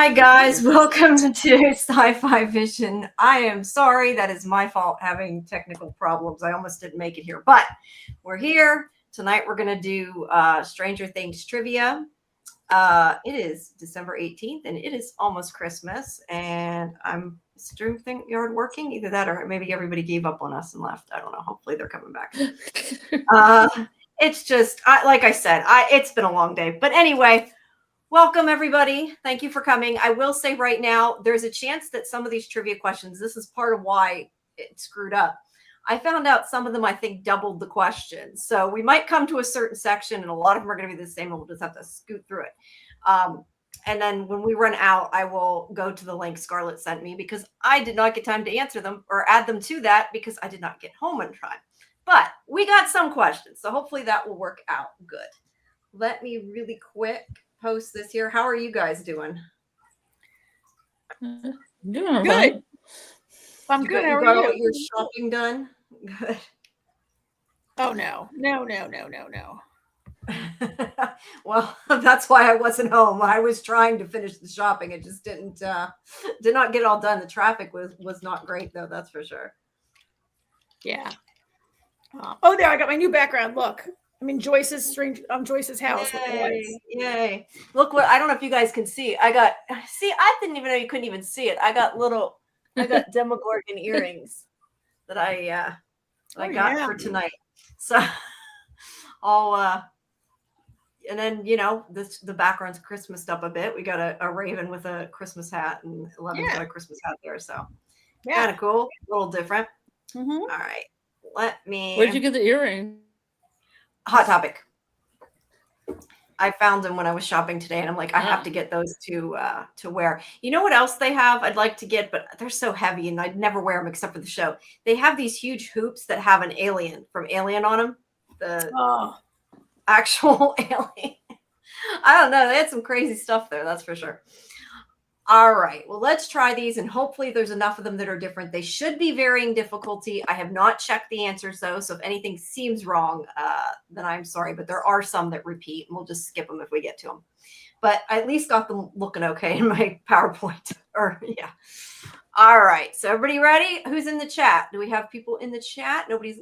Hi guys, welcome to Sci-Fi-Vision. I am sorry, that is my fault having technical problems. I almost didn't make it here, but we're here. Tonight we're going to do Stranger Things trivia. It is December 18th and it is almost Christmas, and I'm Stream Think Yard working, either that or maybe everybody gave up on us and left. I don't know. Hopefully they're coming back. It's just, like I said, it's been a long day, but anyway, welcome everybody. Thank you for coming. I will say right now, there's a chance that some of these trivia questions, this is part of why it screwed up. I found out some of them, I think, doubled the questions. So we might come to a certain section and a lot of them are going to be the same and we'll just have to scoot through it. And then when we run out, I will go to the link Scarlet sent me because I did not get time to answer them or add them to that because I did not get home in time. But we got some questions, so hopefully that will work out good. Let me really quick post this here. How are you guys doing? Doing good. I'm good. How are you? Got your shopping done? Good. Oh no. Well, that's why I wasn't home. I was trying to finish the shopping. It just did not get all done. The traffic was not great though, that's for sure. Yeah. Oh, there, I got my new background. Look. I'm in Joyce's house. Yay. Look what, I don't know if you guys can see. I didn't even know you couldn't even see it. I got Demogorgon earrings that I got for tonight. So and then, the background's Christmased up a bit. We got a raven with a Christmas hat and Eleven's got a Christmas hat there. So kind of cool, a little different. Mm-hmm. All right. Where'd you get the earring? Hot Topic. I found them when I was shopping today, and I'm like, I have to get those to wear. You know what else they have? I'd like to get, but they're so heavy, and I'd never wear them except for the show. They have these huge hoops that have an alien from Alien on them. The actual alien. I don't know. They had some crazy stuff there, that's for sure. All right. Well, let's try these, and hopefully there's enough of them that are different. They should be varying difficulty. I have not checked the answers, though, so if anything seems wrong, then I'm sorry. But there are some that repeat, and we'll just skip them if we get to them. But I at least got them looking okay in my PowerPoint. All right. So everybody ready? Who's in the chat? Do we have people in the chat? Nobody's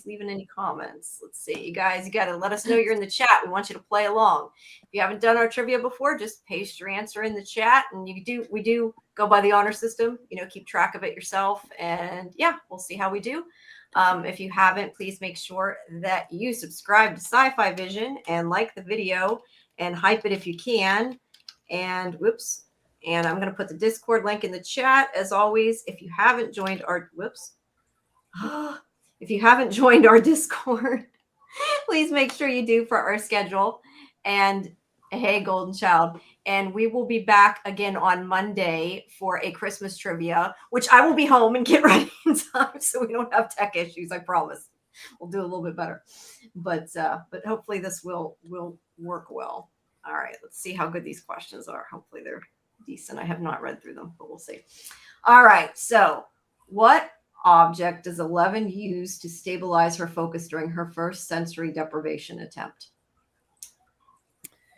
leaving any comments. Let's see. You guys, you got to let us know you're in the chat. We want you to play along. If you haven't done our trivia before, just paste your answer in the chat. And we do go by the honor system, keep track of it yourself. And yeah, we'll see how we do. If you haven't, please make sure that you subscribe to Sci-Fi-Vision and like the video and hype it if you can. And and I'm going to put the Discord link in the chat. As always, if you haven't joined our Discord, please make sure you do for our schedule. And hey, Golden Child. And we will be back again on Monday for a Christmas trivia, which I will be home and get ready in time so we don't have tech issues. I promise. We'll do a little bit better. But hopefully this will work well. All right, let's see how good these questions are. Hopefully they're decent. I have not read through them, but we'll see. All right. So what object does 11 use to stabilize her focus during her first sensory deprivation attempt?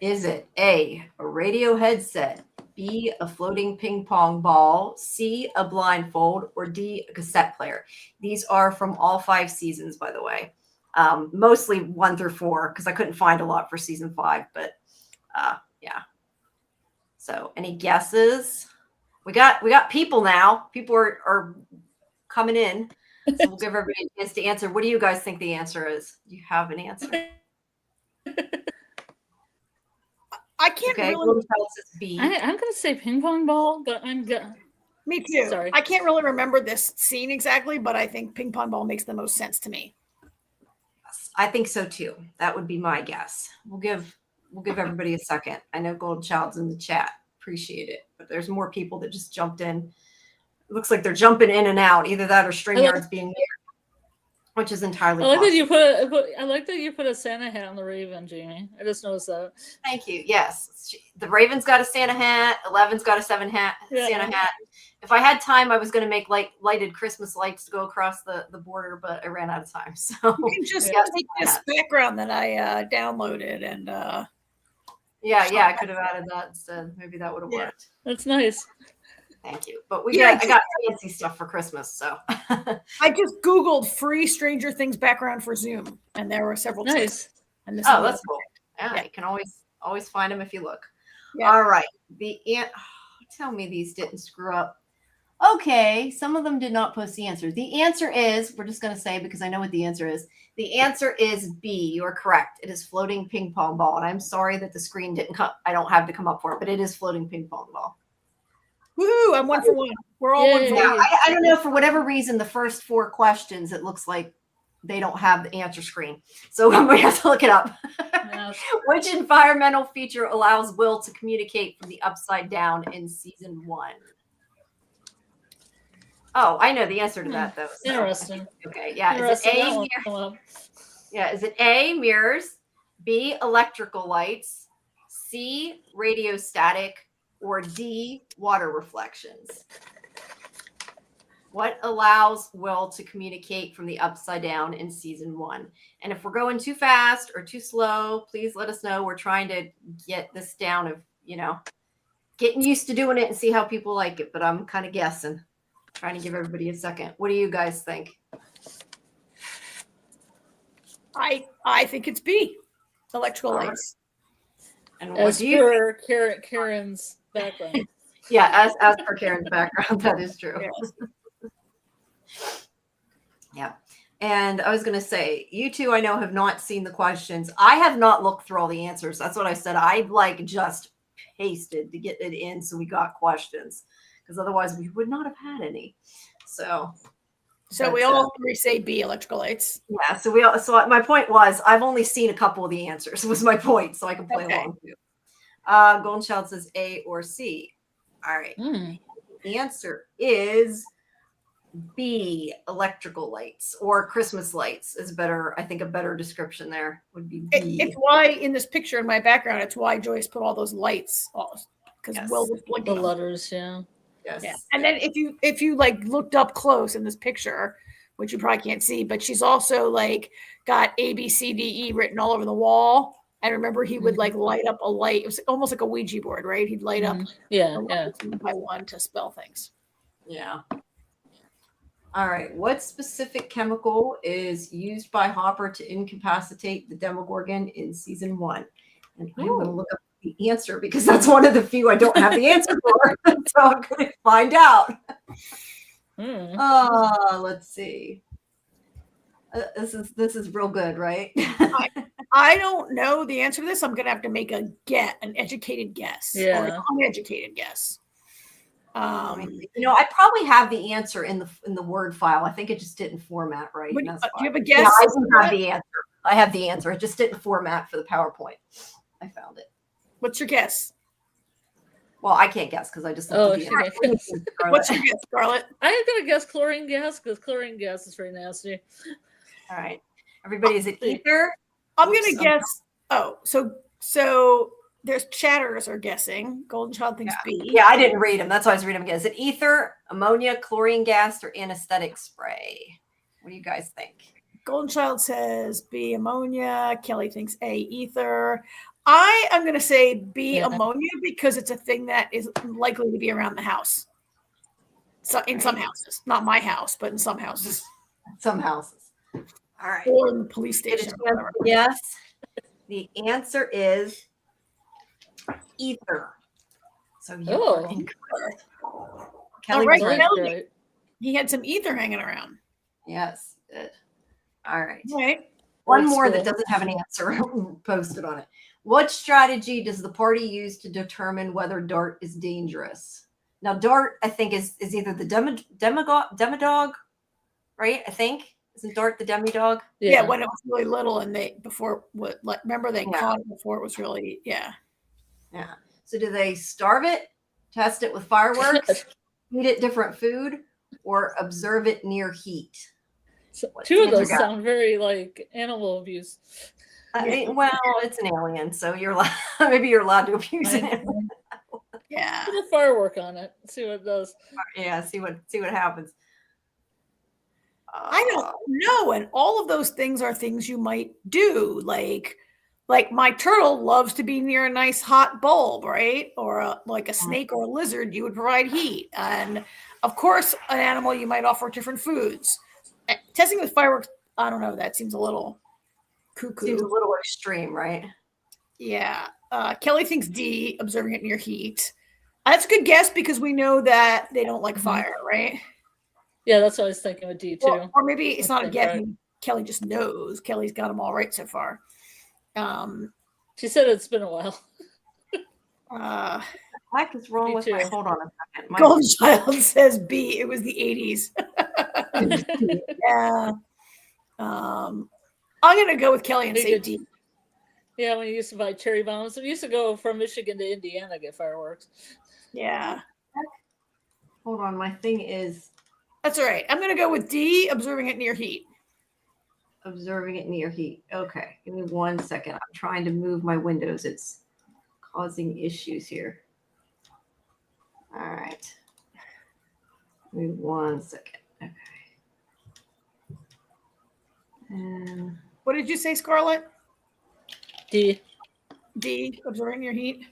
Is it A, a radio headset, B, a floating ping pong ball, C, a blindfold, or D, a cassette player? These are from all 5 seasons, by the way. Mostly 1 through 4, because I couldn't find a lot for season 5, but yeah. So any guesses? We got people now. People are coming in. So we'll give everybody a chance to answer. What do you guys think the answer is? Do you have an answer? I can't really. I'm going to say ping pong ball, but I'm going. Me too. Sorry. I can't really remember this scene exactly, but I think ping pong ball makes the most sense to me. Yes, I think so too. That would be my guess. We'll give everybody a second. I know Golden Child's in the chat. Appreciate it. But there's more people that just jumped in. It looks like they're jumping in and out. Either that or StreamYard's being weird, which is entirely possible. I like that you put a Santa hat on the Raven, Jamie. I just noticed that. Thank you. Yes. The Raven's got a Santa hat. 11's got a Santa hat. If I had time, I was going to make lighted Christmas lights to go across the border, but I ran out of time. So you can just take this background that I downloaded and Yeah, I could have added that instead. Maybe that would have Yeah. worked. That's nice. Thank you. But Yeah, I got fancy stuff for Christmas, so I just Googled free Stranger Things background for Zoom, and there were several choices. Nice. And this oh, is that's cool. Yeah, Yeah. you can always find them if you look. Yeah. All right. Tell me these didn't screw up. Okay, some of them did not post the answer. The answer is, we're just going to say because I know what the answer is. The answer is B. You are correct. It is floating ping pong ball. And I'm sorry that the screen didn't come. I don't have to come up for it, but it is floating ping pong ball. Woohoo! I'm 1 for 1. We're all 1 for Yay. 1. Now, I don't know, for whatever reason, the first 4 questions, it looks like they don't have the answer screen. So I'm going to have to look it up. Yes. Which environmental feature allows Will to communicate from the upside down in season 1? Oh, I know the answer to that, though. So- Interesting. Okay, yeah. Is Interesting. it That A, one come up. is it A, mirrors, B, electrical lights, C, radio static, or D, water reflections? What allows Will to communicate from the upside down in season 1? And if we're going too fast or too slow, please let us know. We're trying to get this down of, getting used to doing it and see how people like it. But I'm kind of guessing, trying to give everybody a second. What do you guys think? I think it's B. Electrical All right. lights. And what As do you per Karen's background. Yeah, as per Karen's background, that is true. Yes. Yeah. And I was going to say, you two, I know, have not seen the questions. I have not looked through all the answers. That's what I said. I just pasted to get it in so we got questions, because otherwise we would not have had any. So We all 3 say B, electrical lights. yeah. So my point was, I've only seen a couple of the answers was my point. So I can play along too. Golden Child says A or C. All right. The answer is B, electrical lights, or Christmas lights is better. I think a better description there would be B. It's why in this picture in my background, it's why Joyce put all those lights because Yes. Will was The blinking. letters, yeah. Yes. Yeah. And then if you like looked up close in this picture, which you probably can't see, but she's also like got A, B, C, D, E written all over the wall. And remember, he would like light up a light. It was almost like a Ouija board, right? He'd light up Yeah, the yeah. lights one by one to spell things. Yeah. All right. What specific chemical is used by Hopper to incapacitate the Demogorgon in season 1? And I'm going to look up the answer because that's one of the few I don't have the answer for. So I'm going to find out. Let's see. This is real good, right? I don't know the answer to this. I'm going to have to make an educated guess. Yeah. Or an uneducated guess. I probably have the answer in the Word file. I think it just didn't format right. Do and that's you fine. have a guess? Yeah, I do have the answer. I have the answer. It just didn't format for the PowerPoint. I found it. What's your guess? Well, I can't guess because I just Oh, looked she at the can't answer. guess. What's your guess, Scarlet? I'm gonna guess chlorine gas because chlorine gas is very nasty. All right. Everybody, is it ether? I'm Oops, going to guess. Oh, so there's chatters are guessing. Golden Child thinks B. Yeah, I didn't read them. That's why I was reading them again. Is it ether, ammonia, chlorine gas, or anesthetic spray? What do you guys think? Golden Child says B, ammonia. Kelly thinks A, ether. I am going to say B, ammonia, because it's a thing that is likely to be around the house. So in some houses, not my house, but in some houses. Some houses. All right. Or in the police station. Yes. The answer is ether. So you are incorrect. Kelly right, was right. Kelly. Right. He had some ether hanging around. Yes. Good. All right. Right. One That's more cool. that doesn't have an answer posted on it. What strategy does the party use to determine whether Dart is dangerous? Now, Dart, I think, is either the demodog, right? I think. Isn't Dart the demodog? Yeah, when it was really little, and remember they Yeah. caught it before it was really Yeah. So do they starve it, test it with fireworks, feed it different food, or observe it near heat? So, What's two the of those answer, guys? sound very like animal abuse. I mean, well, it's an alien, so you're maybe you're allowed to abuse it. Yeah. Put a firework on it. See what it does. Yeah, see what happens. I don't know. And all of those things are things you might do. Like Like my turtle loves to be near a nice hot bulb, right? Or like a snake or a lizard, you would provide heat. And of course, an animal you might offer different foods. Testing with fireworks, I don't know. That seems a little cuckoo. Seems a little extreme, right? Yeah. Kelly thinks D, observing it near heat. That's a good guess because we know that they don't like fire, right? Yeah, that's what I was thinking with D too. Or maybe it's not a guess. Right. Maybe Kelly just knows. Kelly's got them all right so far. She said it's been a while. What the heck is wrong with my? Hold on a second. Golden Child says B. It was the 80s. Yeah. I'm gonna go with Kelly and say D. Yeah, when you used to buy cherry bombs, we used to go from Michigan to Indiana to get fireworks. Yeah. Hold on, my thing is. That's all right. I'm gonna go with D. Observing it near heat. Observing it near heat. Okay, give me 1 second. I'm trying to move my windows. It's causing issues here. All right. Give me 1 second. Okay. And what did you say, Scarlet? D. D. Observing your heat.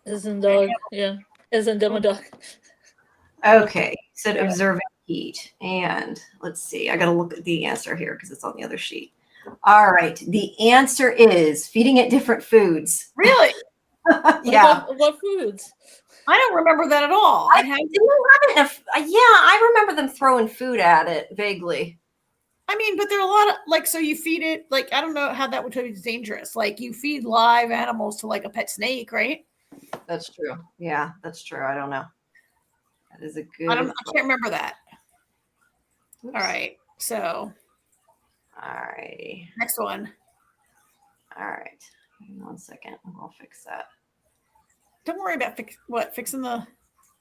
As in dog. Yeah. As in Demogorgon. Okay. Said observing heat. And let's see. I got to look at the answer here because it's on the other sheet. All right. The answer is feeding it different foods. Really? Yeah. What foods? I don't remember that at all. I remember them throwing food at it vaguely. I mean, but there are a lot of like, so you feed it, like, I don't know how that would be dangerous. Like you feed live animals to like a pet snake, right? That's true. Yeah, that's true. I don't know. That is a good. I can't remember that. Oops. All right. So. All righty. Next one. All right. 1 second. I'll fix that. Don't worry about fixing the.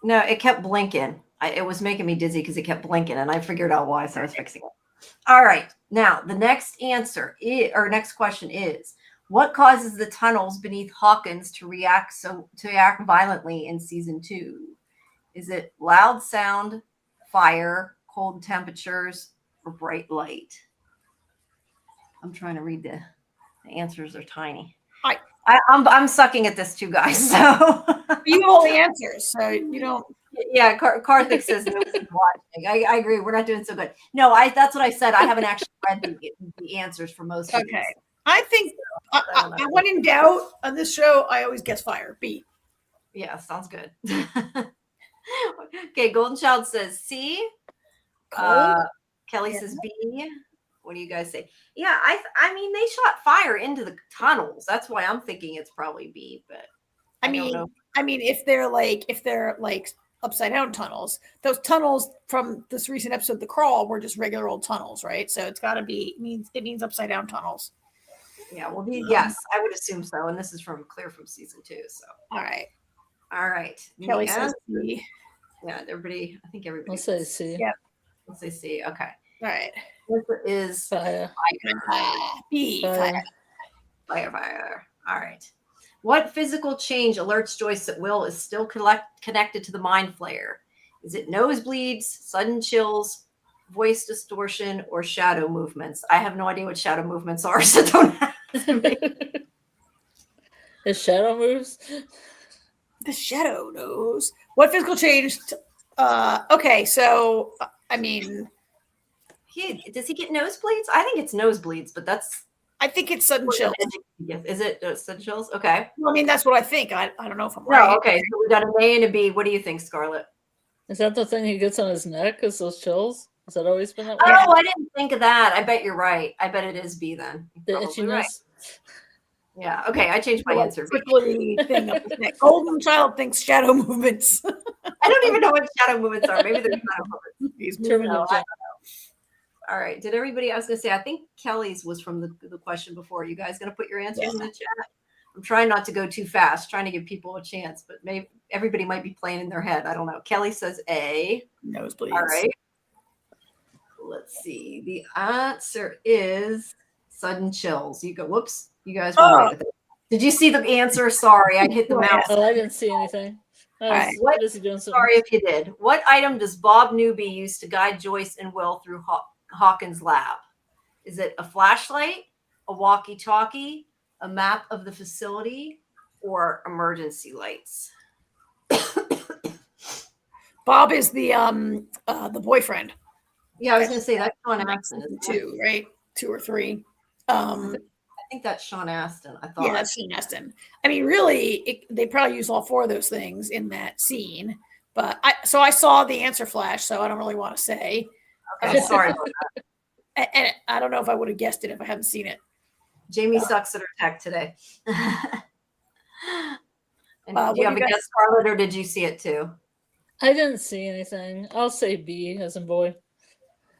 No, it kept blinking. It was making me dizzy because it kept blinking, and I figured out why, so I was fixing it. All right. Now, the next next question is, what causes the tunnels beneath Hawkins to react violently in season 2? Is it loud sound, fire, cold temperatures, or bright light? I'm trying to read the answers are tiny. I'm sucking at this too, guys. So you have all the answers, so you don't. Yeah, Karthik says nobody's watching. I agree. We're not doing so good. No, that's what I said. I haven't actually read the answers for most of these. I think when in doubt on this show, I always guess fire. B. Yeah, sounds good. Okay, Golden Child says C. Kelly says B. What do you guys say? Yeah, I mean they shot fire into the tunnels. That's why I'm thinking it's probably B. But I mean, if they're like upside down tunnels, those tunnels from this recent episode, The Crawl, were just regular old tunnels, right? So it's got to be it means upside down tunnels. Yeah, well, yes, I would assume so. And this is clear from season 2. So all right. Kelly says C. Yeah, everybody. I think everybody. I'll say C. Yeah, let's say C. Okay. All right. Answer is fire. B. Fire. All right. What physical change alerts Joyce that Will is still connected to the mind flayer? Is it nosebleeds, sudden chills, voice distortion, or shadow movements? I have no idea what shadow movements are, so don't ask me. The shadow moves? The shadow knows. What physical change? Okay, so, I mean... Does he get nosebleeds? I think it's nosebleeds, but that's... I think it's sudden chills. Is it sudden chills? Okay. Well, I mean, that's what I think. I don't know if I'm right. No, okay. So we got an A and a B. What do you think, Scarlet? Is that the thing he gets on his neck? Is those chills? Has that always been that way? Oh, I didn't think of that. I bet you're right. I bet it is B then. The Probably itchiness? right. Yeah. Okay. I changed my answer. Thing up his neck. Golden Child thinks shadow movements. I don't even know what shadow movements are. Maybe they're shadow movements. He's moving. All right. Did everybody? I was going to say, I think Kelly's was from the question before. You guys going to put your answers in the chat? I'm trying not to go too fast, trying to give people a chance, but maybe everybody might be playing in their head. I don't know. Kelly says A. Nosebleeds. All right. Let's see. The answer is sudden chills. You go, whoops. You guys were right with it. Did you see the answer? Sorry, I hit the mouse. Oh, I didn't see anything. What is he doing? Sorry if you did. What item does Bob Newby use to guide Joyce and Will through Hawkins' lab? Is it a flashlight, a walkie-talkie, a map of the facility, or emergency lights? Bob is the boyfriend. Yeah, I was going to say that's Sean Astin. Season 2, right? 2 or 3. I think that's Sean Astin. I thought. Yeah, that's Sean Astin. I mean, really, they probably use all 4 of those things in that scene. But I saw the answer flash, so I don't really want to say. Okay, sorry about that. And I don't know if I would have guessed it if I hadn't seen it. Jamie sucks at her tech today. And do What you have do a you guys- guess, Scarlet, or did you see it too? I didn't see anything. I'll say B as in boy.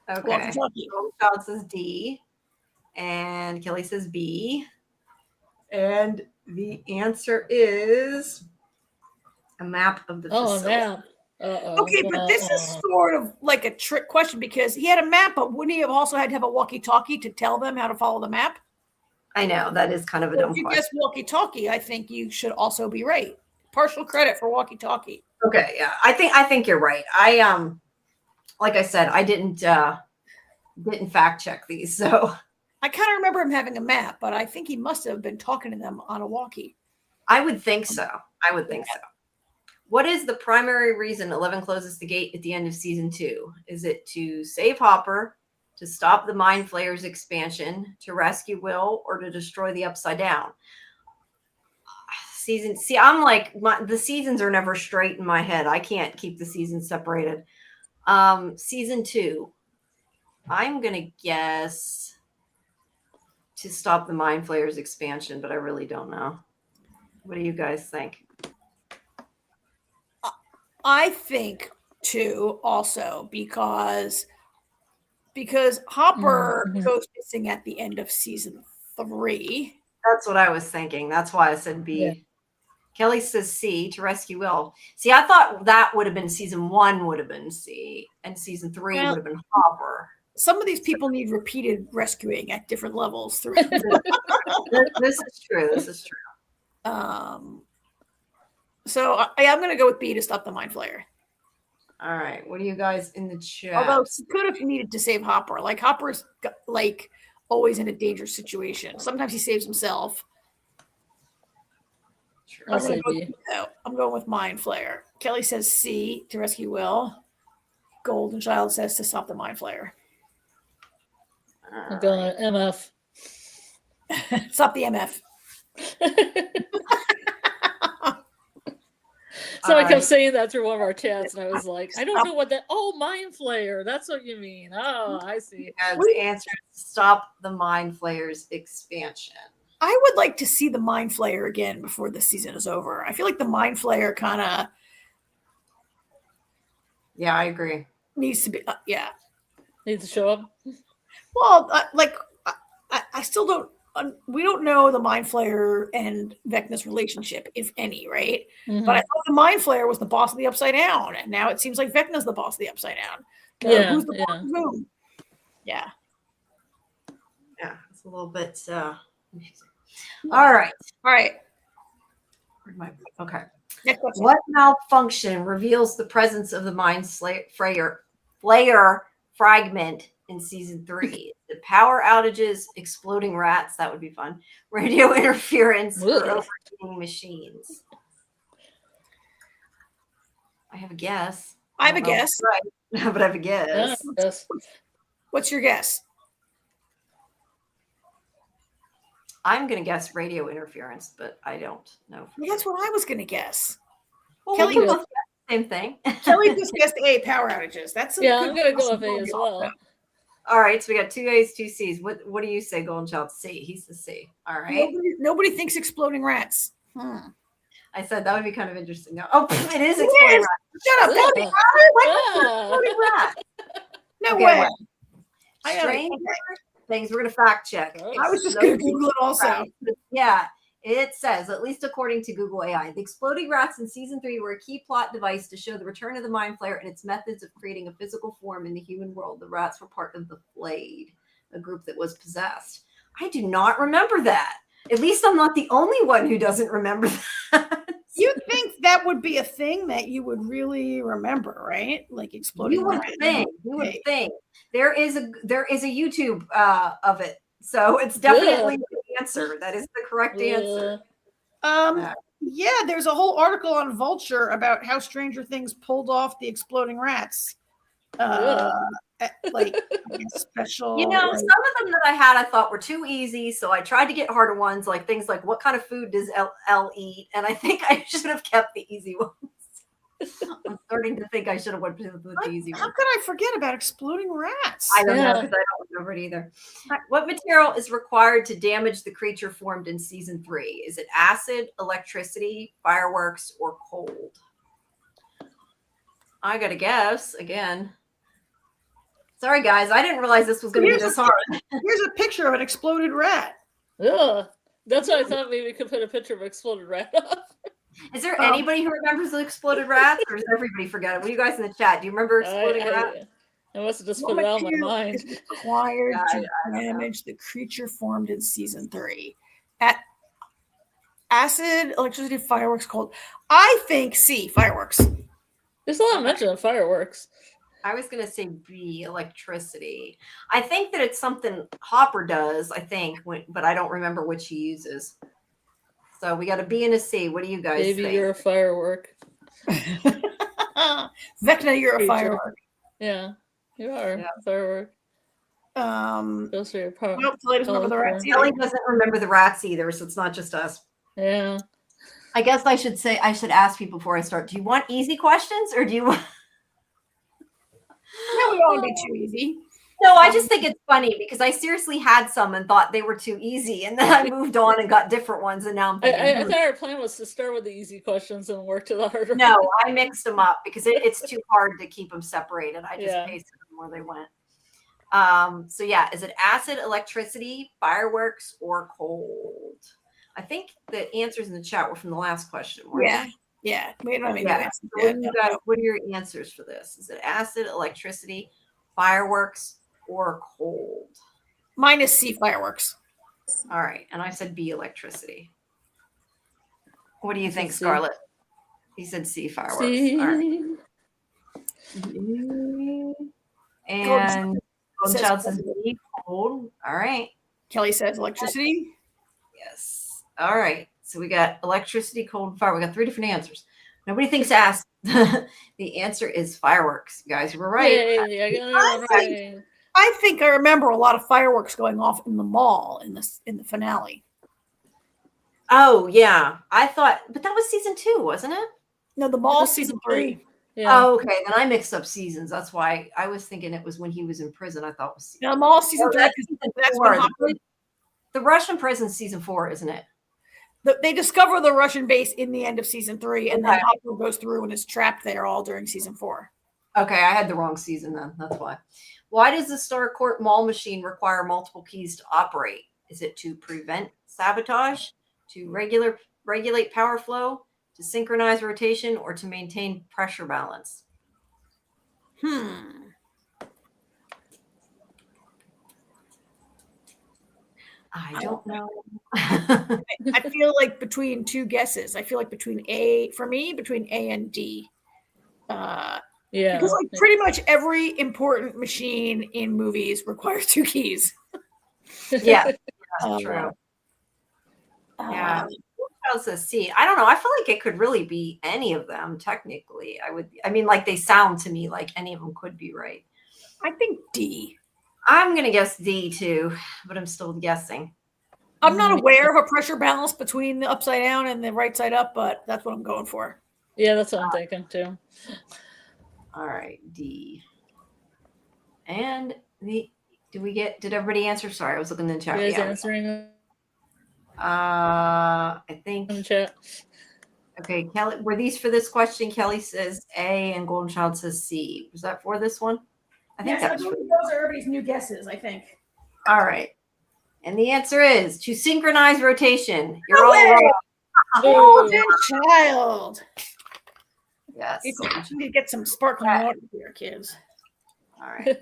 Okay. Walkie-talkie. Child says D, and Kelly says B. And the answer is a map of the Oh, facility. now. Okay, but this is sort of like a trick question because he had a map, but wouldn't he have also had to have a walkie-talkie to tell them how to follow the map? I know that is kind of a So dumb if you question. guess walkie-talkie, I think you should also be right. Partial credit for walkie-talkie. Okay, yeah, I think you're right. I like I said, I didn't fact check these, so I kind of remember him having a map, but I think he must have been talking to them on a walkie. I would think so. What is the primary reason 11 closes the gate at the end of season 2? Is it to save Hopper, to stop the Mind Flayer's expansion, to rescue Will, or to destroy the Upside Down? I'm like, the seasons are never straight in my head. I can't keep the seasons separated. Season 2, I'm going to guess to stop the Mind Flayer's expansion, but I really don't know. What do you guys think? I think too, also because Hopper goes missing at the end of season 3. That's what I was thinking. That's why I said B. Yeah. Kelly says C, to rescue Will. See, I thought that would have been season 1 would have been C, and season 3 would have been Hopper. Some of these people need repeated rescuing at different levels through. This is true. So I'm going to go with B to stop the Mind Flayer. All right. What do you guys in the chat? Although she could have needed to save Hopper. Like Hopper's like always in a dangerous situation. Sometimes he saves himself. I'll say B. I'm going with Mind Flayer. Kelly says C to rescue Will. Golden Child says to stop the Mind Flayer. I'm going MF. Stop the MF. Somebody kept saying that through one of our chats, and I was like, I don't know what that. Oh, Mind Flayer. That's what you mean. Oh, I see. The answer is stop the Mind Flayer's expansion. I would like to see the Mind Flayer again before the season is over. I feel like the Mind Flayer kind of. Yeah, I agree. Needs to be. Needs to show up. Well, I still don't. We don't know the Mind Flayer and Vecna's relationship, if any, right? Mm-hmm. But I thought the Mind Flayer was the boss of the Upside Down, and now it seems like Vecna's the boss of the Upside Down. So Yeah, who's the boss of whom? Yeah. Yeah, it's a little bit confusing. All right. Okay. Next question. What malfunction reveals the presence of the Mind Flayer fragment in season 3? The power outages, exploding rats, that would be fun, radio interference, or overheating machines. I have a guess. I have a guess. Right, but I have a guess. Yes. What's your guess? I'm going to guess radio interference, but I don't know. Well, that's what I was going to guess. Well, Kelly, we both guessed the same thing. Kelly just guessed A, power outages. That's a I'm going to go with A as well. All right, so we got 2 A's, 2 C's. What do you say, Golden Child? C. He's the C. All right. Nobody thinks exploding rats. I said that would be kind of interesting. No. Oh, it is exploding rats. Shut up. Yeah. Exploding rats. No Okay, way. well, strange things. We're going to fact check. I was just going to Google it also. Yeah, it says, at least according to Google AI, the exploding rats in season 3 were a key plot device to show the return of the Mind Flayer and its methods of creating a physical form in the human world. The rats were part of the Flayed, a group that was possessed. I do not remember that. At least I'm not the only one who doesn't remember that. You'd think that would be a thing that you would really remember, right? Like exploding. You would think. There is a YouTube of it, so it's definitely answer. That is the correct answer. Yeah, there's a whole article on Vulture about how Stranger Things pulled off the exploding rats. Like special. Some of them that I had I thought were too easy, so I tried to get harder ones, like things like what kind of food does L eat? And I think I should have kept the easy ones. I'm starting to think I should have went with the easy ones. How could I forget about exploding rats? I don't know because I don't remember it either. What material is required to damage the creature formed in season 3? Is it acid, electricity, fireworks, or cold? I gotta guess again. Sorry, guys. I didn't realize this was going to be this hard. Here's a picture of an exploded rat. Ugh. That's why I thought maybe we could put a picture of an exploded rat up. Is there anybody who remembers the exploded rats, or does everybody forget it? What are you guys in the chat? Do you remember exploding rats? I must have just put it out of my mind. Is required to damage the creature formed in season 3. At acid, electricity, fireworks, cold. I think C, fireworks. There's a lot of mention of fireworks. I was going to say B, electricity. I think that it's something Hopper does, I think, but I don't remember which he uses. So we got a B and a C. What do you guys think? Maybe you're a firework. Vecna, you're a firework. Yeah, you are a firework. Those are your power. Nope, Kelly doesn't remember the rats. Kelly doesn't remember the rats either, so it's not just us. Yeah. I guess I should ask people before I start. Do you want easy questions or do you want... No, we don't want to be too easy. No, I just think it's funny because I seriously had some and thought they were too easy, and then I moved on and got different ones, and now I'm thinking, I thought our plan was to start with the easy questions and work to the harder. No, I mixed them up because it's too hard to keep them separated. I just pasted them where they went. So yeah, is it acid, electricity, fireworks, or cold? I think the answers in the chat were from the last question. Yeah. We don't have any what are your answers for this? Is it acid, electricity, fireworks, or cold? Mine is C, fireworks. All right. And I said B, electricity. What do you think, Scarlet? He said C, fireworks. C. All right. And Golden Child says B, cold. All right. Kelly says electricity. Yes. All right. So we got electricity, cold, and fire. We got 3 different answers. Nobody thinks acid. The answer is fireworks. You guys were right. I think I remember a lot of fireworks going off in the mall in the finale. Oh yeah, I thought, but that was season 2, wasn't it? No, the mall season 3. Yeah. Oh, okay. Then I mixed up seasons. That's why I was thinking it was when he was in prison. I thought it was season. No, mall season 3. That's when the Russian prison season 4, isn't it? They discover the Russian base in the end of season 3, and then Hopper goes through and is trapped there all during season 4. Okay, I had the wrong season then. That's why. Why does the Starcourt mall machine require multiple keys to operate? Is it to prevent sabotage, to regulate power flow, to synchronize rotation, or to maintain pressure balance? I don't know. I feel like between 2 guesses. I feel like between A and D. Because like pretty much every important machine in movies requires 2 keys. Yeah, that's true. Yeah. What says C? I don't know. I feel like it could really be any of them. Technically, I mean, like they sound to me like any of them could be right. I think D. I'm gonna guess D too, but I'm still guessing. I'm not aware of a pressure balance between the upside down and the right side up, but that's what I'm going for. Yeah, that's what I'm thinking too. All right, D. And did everybody answer? Sorry, I was looking in the chat. You guys answering? I think in the chat. Okay, Kelly, were these for this question? Kelly says A and Golden Child says C. Was that for this one? I think those are everybody's new guesses, I think. All right. And the answer is to synchronize rotation. You're all right. Golden Child. Yes. You need to get some sparkling water here, kids. All right.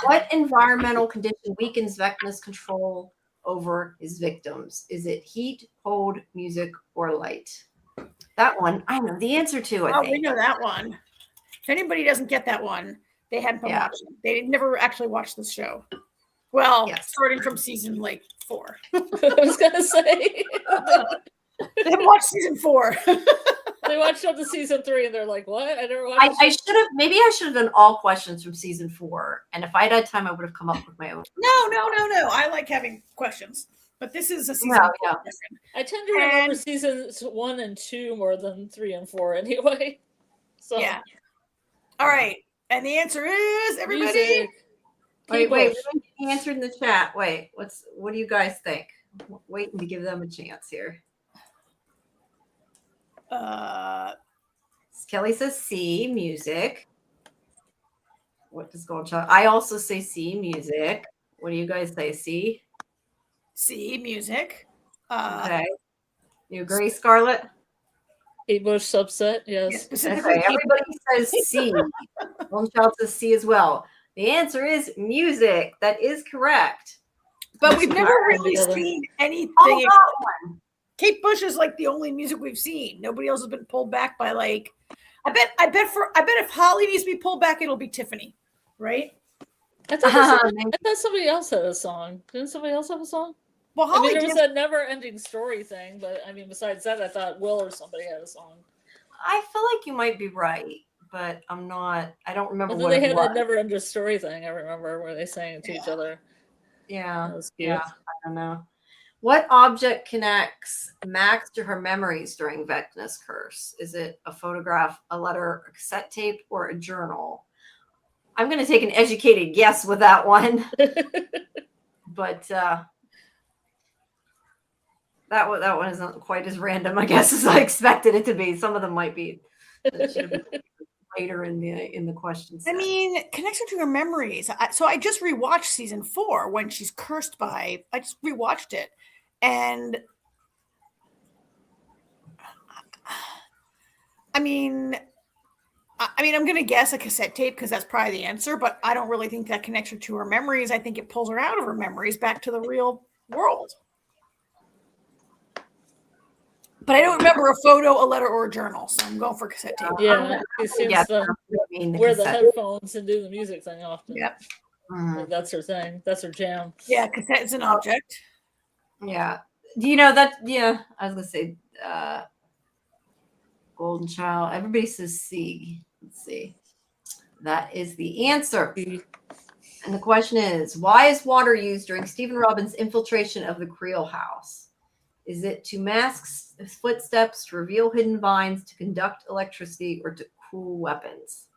What environmental condition weakens Vecna's control over his victims? Is it heat, cold, music, or light? That one, I know the answer to. I think. We know that one. If anybody doesn't get that one, they hadn't been watching. They never actually watched the show. Well, starting from season 4. I was gonna say They haven't watched season 4. they watched up to season 3 and they're like, "What? I never watched." I should have. Maybe I should have done all questions from season 4. And if I'd had time, I would have come up with my own. No. I like having questions, but this is a season Yeah, 4 yeah. question. I tend to remember seasons 1 and 2 more than 3 and 4 anyway. So Yeah. All right, and the answer is everybody. music. Wait, Bush. he answered in the chat. Wait, what do you guys think? Waiting to give them a chance here. Kelly says C, music. What does Gold Child? I also say C, music. What do you guys say? C? C, music. Okay. You agree, Scarlet? Kate Bush subset, yes. Specifically, Okay, everybody says C. Gold Child says C as well. The answer is music. That is correct. but we've never All really together. seen anything. Oh, got one. Kate Bush is like the only music we've seen. Nobody else has been pulled back by like. I bet if Holly needs to be pulled back, it'll be Tiffany, right? I thought somebody else had a song. Didn't somebody else have a song? Well, I Holly mean, there was did. that never-ending story thing, but I mean, besides that, I thought Will or somebody had a song. I feel like you might be right, but I'm not. I don't remember And then what they it had was. that never-ending story thing. I remember where they sang it to each other. Yeah. That was cute. Yeah. I don't know. What object connects Max to her memories during Vecna's curse? Is it a photograph, a letter, a cassette tape, or a journal? I'm going to take an educated guess with that one, but that one isn't quite as random, I guess, as I expected it to be. Some of them might be later in the questions. I mean, connection to her memories. So I just rewatched season 4 when she's cursed by. I just rewatched it, and I mean, I'm going to guess a cassette tape because that's probably the answer. But I don't really think that connects her to her memories. I think it pulls her out of her memories back to the real world. But I don't remember a photo, a letter, or a journal. So I'm going for cassette tape. Yeah, it seems to wear the headphones and do the music thing often. Yep. Like that's her thing. That's her jam. Yeah, cassette is an object. Yeah. Do you know that? Yeah, I was going to say Golden Child. Everybody says C. Let's see. That is the answer. And the question is, why is water used during Stephen Robin's infiltration of the Creel house? Is it to mask footsteps, to reveal hidden vines, to conduct electricity, or to cool weapons?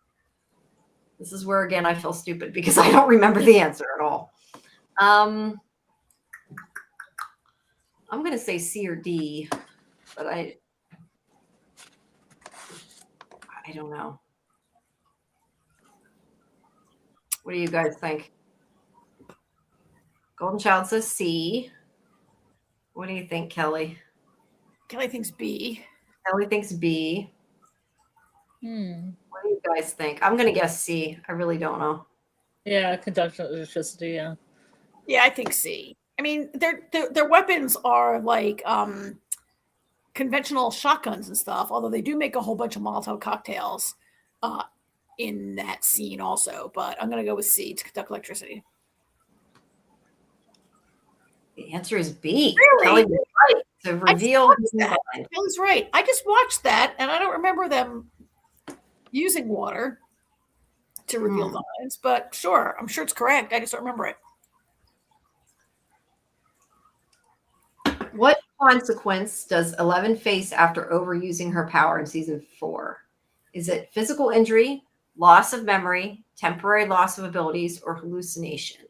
This is where, again, I feel stupid because I don't remember the answer at all. I'm going to say C or D, but I don't know. What do you guys think? Golden Child says C. What do you think, Kelly? Kelly thinks B. Kelly thinks B. What do you guys think? I'm going to guess C. I really don't know. Yeah, conduction electricity, yeah. Yeah, I think C. I mean, their weapons are like conventional shotguns and stuff, although they do make a whole bunch of Molotov cocktails in that scene also. But I'm going to go with C, to conduct electricity. The answer is B. Really? Kelly was right. To reveal Kelly's right. I just watched that, and I don't remember them using water to reveal vines, but sure, I'm sure it's correct. I just don't remember it. What consequence does 11 face after overusing her power in season 4? Is it physical injury, loss of memory, temporary loss of abilities, or hallucinations?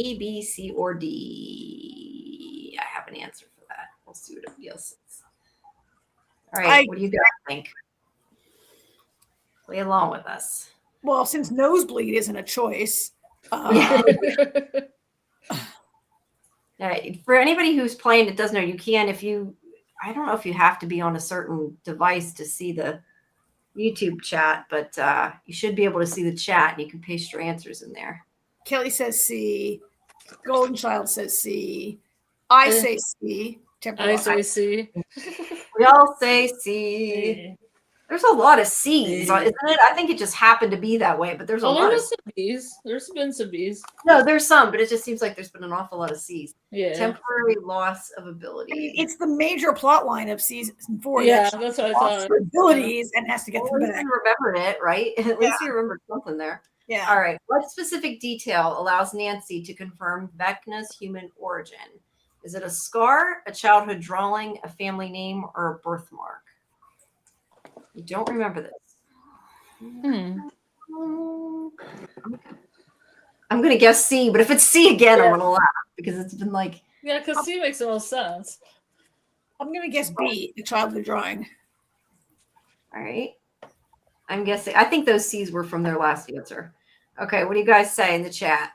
A, B, C, or D? I have an answer for that. We'll see what everybody else says. All right, what do you guys think? Play along with us. Well, since nosebleed isn't a choice. For anybody who's playing that doesn't know, you can, I don't know if you have to be on a certain device to see the YouTube chat, but you should be able to see the chat and you can paste your answers in there. Kelly says C. Golden Child says C. I say C. I say C. We all say C. There's a lot of C's, Yeah. isn't it? I think it just happened to be that way, but there's a Oh, lot there of was some B's. There's been some B's. No, there's some, but it just seems like there's been an awful lot of C's. Yeah. Temporary loss of ability. I mean, it's the major plot line of season 4. Yeah, that that's what I lost thought. her abilities and has to get Well, them at least back. you remembered it, right? At least you remembered something there. Yeah. All right. What specific detail allows Nancy to confirm Vecna's human origin? Is it a scar, a childhood drawing, a family name, or a birthmark? You don't remember this. I'm going to guess C, but if it's C again, I'm going to laugh because it's been like. Yeah, because C makes the most sense. I'm going to guess B, the childhood drawing. All right. I'm guessing. I think those C's were from their last answer. Okay. What do you guys say in the chat?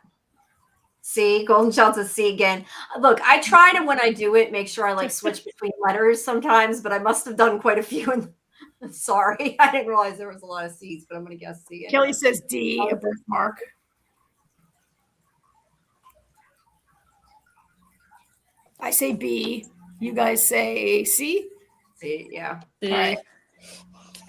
C. Golden Child says C again. Look, I try to, when I do it, make sure I like switch between letters sometimes, but I must have done quite a few. And sorry, I didn't realize there was a lot of C's, but I'm going to guess C. Anyway. Kelly says D, a birthmark. I say B. You guys say C? C, yeah. C. All right.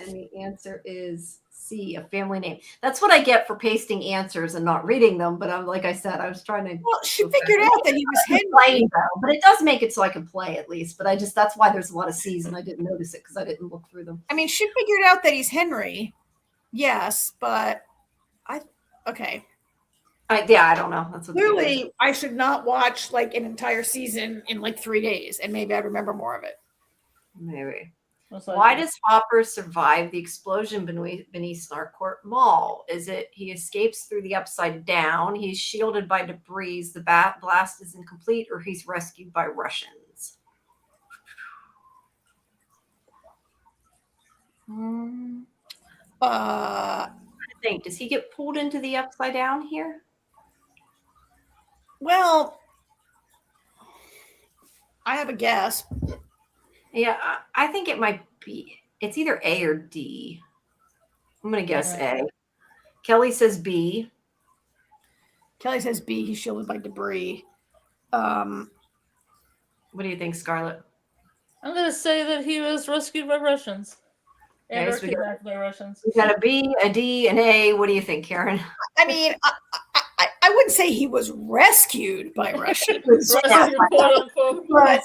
And the answer is C, a family name. That's what I get for pasting answers and not reading them. But I'm like I said, I was trying to. Well, she figured out that he was Henry. Playing though, but it does make it so I can play at least. But that's why there's a lot of C's and I didn't notice it because I didn't look through them. I mean, she figured out that he's Henry. Yes, but okay. I don't know. That's what Clearly, I should not watch like an entire season in like 3 days, and maybe I'd remember more of it. Maybe. Most Why likely. does Hopper survive the explosion beneath Snarkcourt Mall? Is it he escapes through the upside down, he's shielded by debris, the blast is incomplete, or he's rescued by Russians? I think. Does he get pulled into the upside down here? Well, I have a guess. Yeah, I think it might be. It's either A or D. I'm going to guess A. Kelly says B. Kelly says B. He's shielded by debris. What do you think, Scarlet? I'm going to say that he was rescued by Russians. And Okay, or so we got- kidnapped by Russians. We got a B, a D, an A. What do you think, Karen? I mean, I wouldn't say he was rescued by Russians. Rescued, quote unquote. But,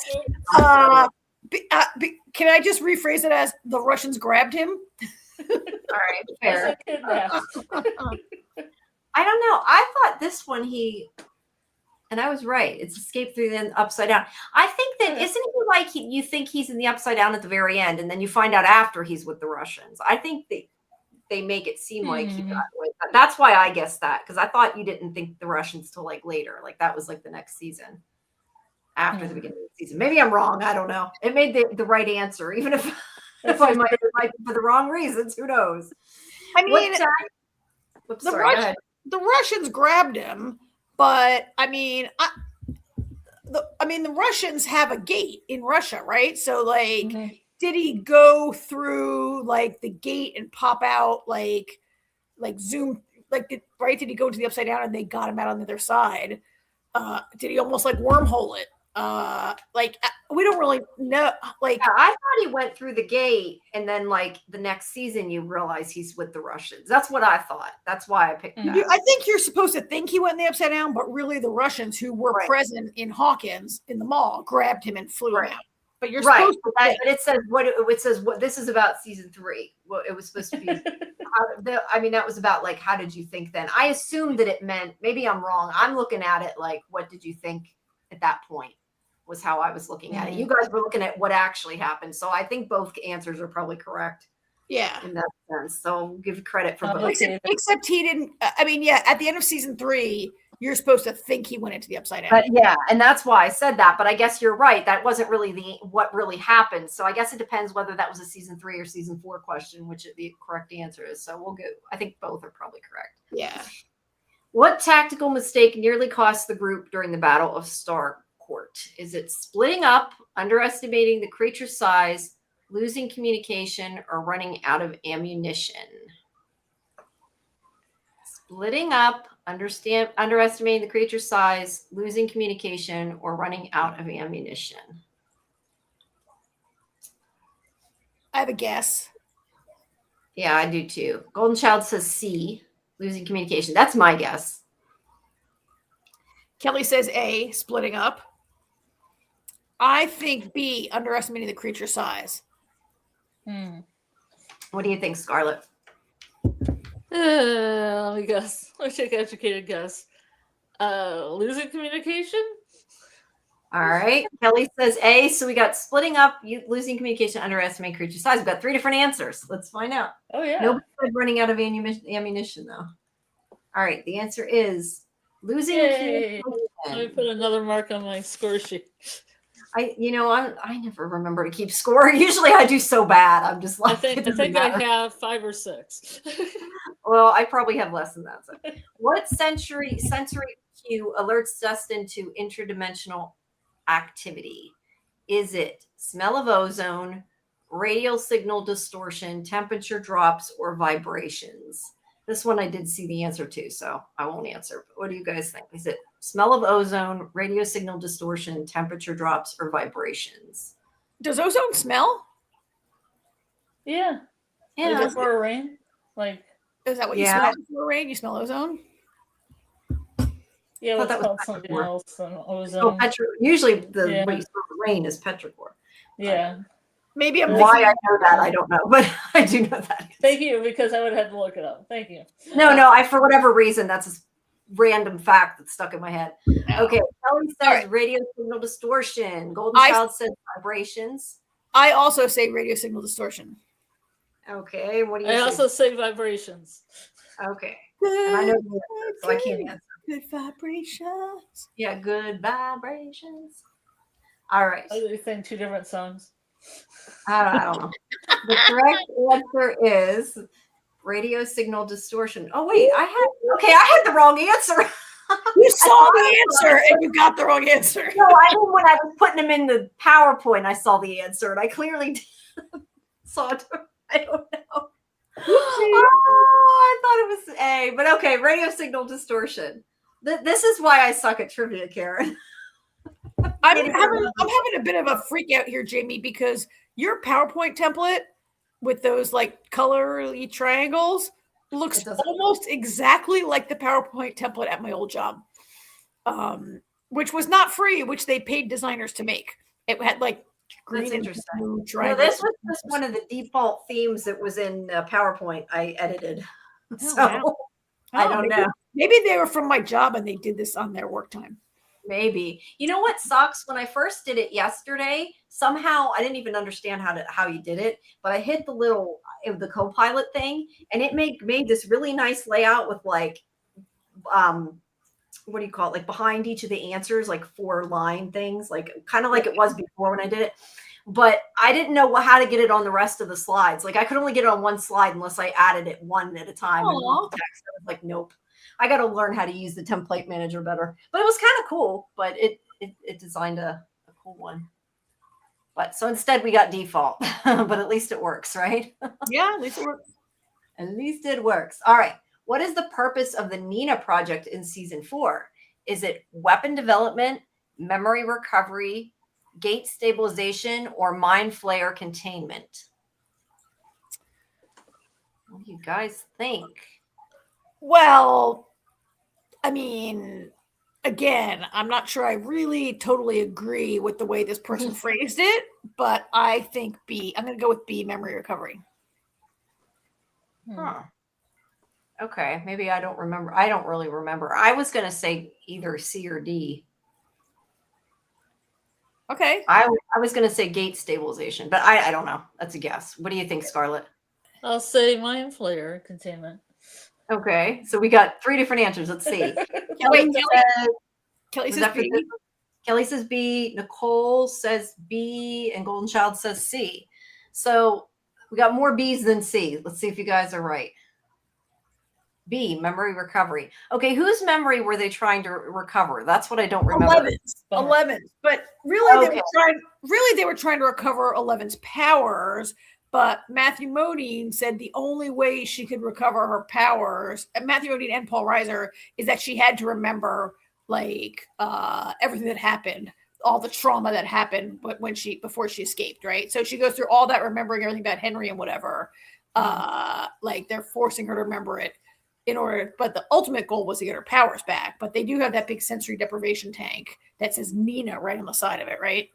can I just rephrase it as the Russians grabbed him? All right, I fair. said kidnapped. I don't know. I thought this one and I was right. It's escape through the upside down. I think that isn't he like you think he's in the upside down at the very end, and then you find out after he's with the Russians. I think they make it seem like he got away. That's why I guessed that because I thought you didn't think the Russians till like later, like that was like the next season after the beginning of the season. Maybe I'm wrong. I don't know. It made the right answer, even if I might be for the wrong reasons. Who knows? I mean, the Russians grabbed him, but I mean, the Russians have a gate in Russia, right? So, like, did he go through like the gate and pop out like zoom? Like, right? Did he go to the upside down and they got him out on the other side? Did he almost like wormhole it? We don't really know. Like, yeah, I thought he went through the gate, and then like the next season, you realize he's with the Russians. That's what I thought. That's why I picked that. I think you're supposed to think he went in the upside down, but really the Russians who were present in Hawkins in the mall grabbed him and flew him out. But you're supposed to think. But it says what this is about season 3. Well, it was supposed to be. That was about like how did you think then? I assumed that it meant maybe I'm wrong. I'm looking at it like what did you think at that point? Was how I was looking at it. You guys were looking at what actually happened. So I think both answers are probably correct. Yeah. In that sense. So I'll give credit for both. Except he didn't. At the end of season 3, you're supposed to think he went into the upside down. But yeah, and that's why I said that. But I guess you're right. That wasn't really what really happened. So I guess it depends whether that was a season 3 or season 4 question, which the correct answer is. So we'll go. I think both are probably correct. Yeah. What tactical mistake nearly cost the group during the Battle of Scarlet? Is it splitting up, underestimating the creature's size, losing communication, or running out of ammunition? Splitting up, underestimating the creature's size, losing communication, or running out of ammunition. I have a guess. Yeah, I do too. Golden Child says C, losing communication. That's my guess. Kelly says A, splitting up. I think B, underestimating the creature size. What do you think, Scarlet? Let me guess. Let's take an educated guess. Losing communication? All right. Kelly says A. So we got splitting up, losing communication, underestimating creature size. We've got 3 different answers. Let's find out. Oh, yeah. Nobody said running out of ammunition, though. All right. The answer is losing Yay. communication. Let me put another mark on my score sheet. I never remember to keep score. Usually I do so bad. I'm just like, I think I have 5 or 6. Well, I probably have less than that. So. What sensory cue alerts Dustin to interdimensional activity? Is it smell of ozone, radial signal distortion, temperature drops, or vibrations? This one I did see the answer to, so I won't answer. But what do you guys think? Is it smell of ozone, radio signal distortion, temperature drops, or vibrations? Does ozone smell? Yeah. Yeah. Like before rain? Like, is that what you smell before rain? You smell ozone? Yeah, that it's was called something else than ozone. Oh, usually what you smell the rain is petrichor. Yeah. Maybe I'm why I know that I don't know, but I do know that. Thank you, because I would have had to look it up. Thank you. No, I for whatever reason that's a random fact that's stuck in my head. Okay, Kelly says radio signal distortion. Golden Child says vibrations. I also say radio signal distortion. Okay, what do you I say? also say vibrations. Okay, and I know the answer, so I can't answer. Good vibrations. Yeah, good vibrations. All right. I think sing 2 different songs. I don't know. The correct answer is radio signal distortion. Oh wait, I had the wrong answer. You saw the answer and you got the wrong answer. No, I mean when I was putting them in the PowerPoint, I saw the answer and I clearly saw it. I don't know. I thought it was A, but okay, radio signal distortion. This is why I suck at trivia, Karen. I'm having a bit of a freak out here, Jamie, because your PowerPoint template with those like colorly triangles looks almost exactly like the PowerPoint template at my old job, which was not free, which they paid designers to make. It had like green and blue triangles. No, this was just one of the default themes that was in PowerPoint I edited. I don't know. Maybe they were from my job and they did this on their work time. Maybe. You know what sucks? When I first did it yesterday, somehow I didn't even understand how you did it, but I hit the Copilot thing and it made this really nice layout with like what do you call it? Like behind each of the answers, like 4-line things, like kind of like it was before when I did it. But I didn't know how to get it on the rest of the slides. Like I could only get it on one slide unless I added it one at a time. And moved the text. I was like, nope. I got to learn how to use the template manager better. But it was kind of cool. But it designed a cool one. But so instead we got default. But at least it works, right? Yeah, at least it works. At least it works. All right. What is the purpose of the Nina project in season 4? Is it weapon development, memory recovery, gate stabilization, or mind flayer containment? What do you guys think? Well, I mean, again, I'm not sure I really totally agree with the way this person phrased it, but I think B. I'm going to go with B, memory recovery. Huh. Okay, maybe I don't remember. I don't really remember. I was going to say either C or D. Okay. I was going to say gate stabilization, but I don't know. That's a guess. What do you think, Scarlet? I'll say mind flayer containment. Okay, so we got 3 different answers. Let's see. Kelly says B. Kelly says B. Nicole says B. And Golden Child says C. So we got more B's than C. Let's see if you guys are right. B, memory recovery. Okay, whose memory were they trying to recover? That's what I don't remember. 11. But really, they were trying to recover 11's powers. But Matthew Modine said the only way she could recover her powers, Matthew Modine and Paul Reiser, is that she had to remember like everything that happened, all the trauma that happened before she escaped, right? So she goes through all that, remembering everything about Henry and whatever. like they're forcing her to remember it in order, but the ultimate goal was to get her powers back. But they do have that big sensory deprivation tank that says Nina right on the side of it, right?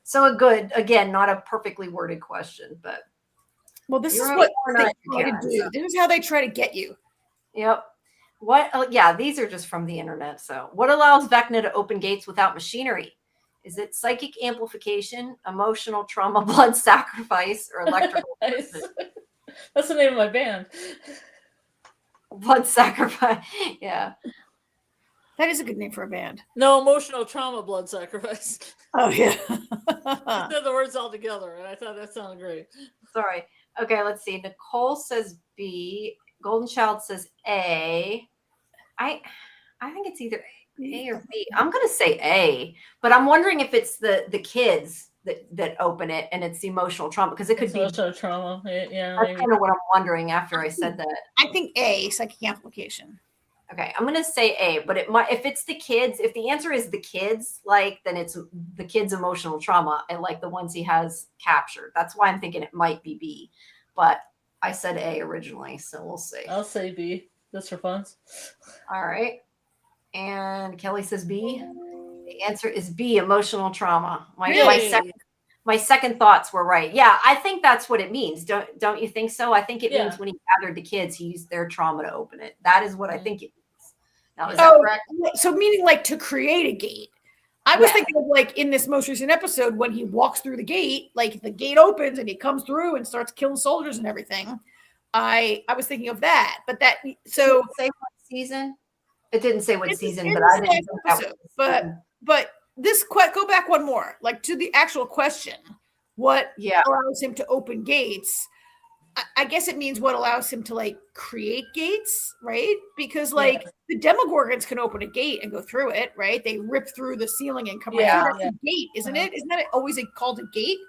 So again, not a perfectly worded question, but well, this is what they try to do. This is how they try to get you. Yep. What? Yeah, these are just from the internet. So, what allows Vecna to open gates without machinery? Is it psychic amplification, emotional trauma, blood sacrifice, or electrical? Nice. That's the name of my band. Blood sacrifice. Yeah. That is a good name for a band. No, emotional trauma, blood sacrifice. Oh yeah. I said the words all together, and I thought that sounded great. Sorry. Okay, let's see. Nicole says B. Golden Child says A. I think it's either A or B. I'm gonna say A, but I'm wondering if it's the kids that open it and it's the emotional trauma, because it could be emotional trauma. Yeah, that's kind of what I'm wondering after I said that. I think A, psychic amplification. Okay, I'm gonna say A, but it might, if it's the kids, if the answer is the kids, like, then it's the kids' emotional trauma and like the ones he has captured. That's why I'm thinking it might be B, but I said A originally, so we'll see. I'll say B, just for fun. All right, and Kelly says B. The answer is B, emotional trauma. My second thoughts were right. Yeah, I think that's what it means. Don't you think so? I think it means when he gathered the kids, he used their trauma to open it. That is what I think it means. Now, is that correct? So meaning like to create a gate. I was thinking of like in this most recent episode when he walks through the gate, like the gate opens and he comes through and starts killing soldiers and everything. I was thinking of that, but that so say what season? It didn't say what season, but I didn't think that was but this go back one more, like to the actual question. What allows him to open gates? I guess it means what allows him to like create gates, right? Because like the Demogorgons can open a gate and go through it, right? They rip through the ceiling and come right through. That's a gate, isn't it? Isn't that always called a gate?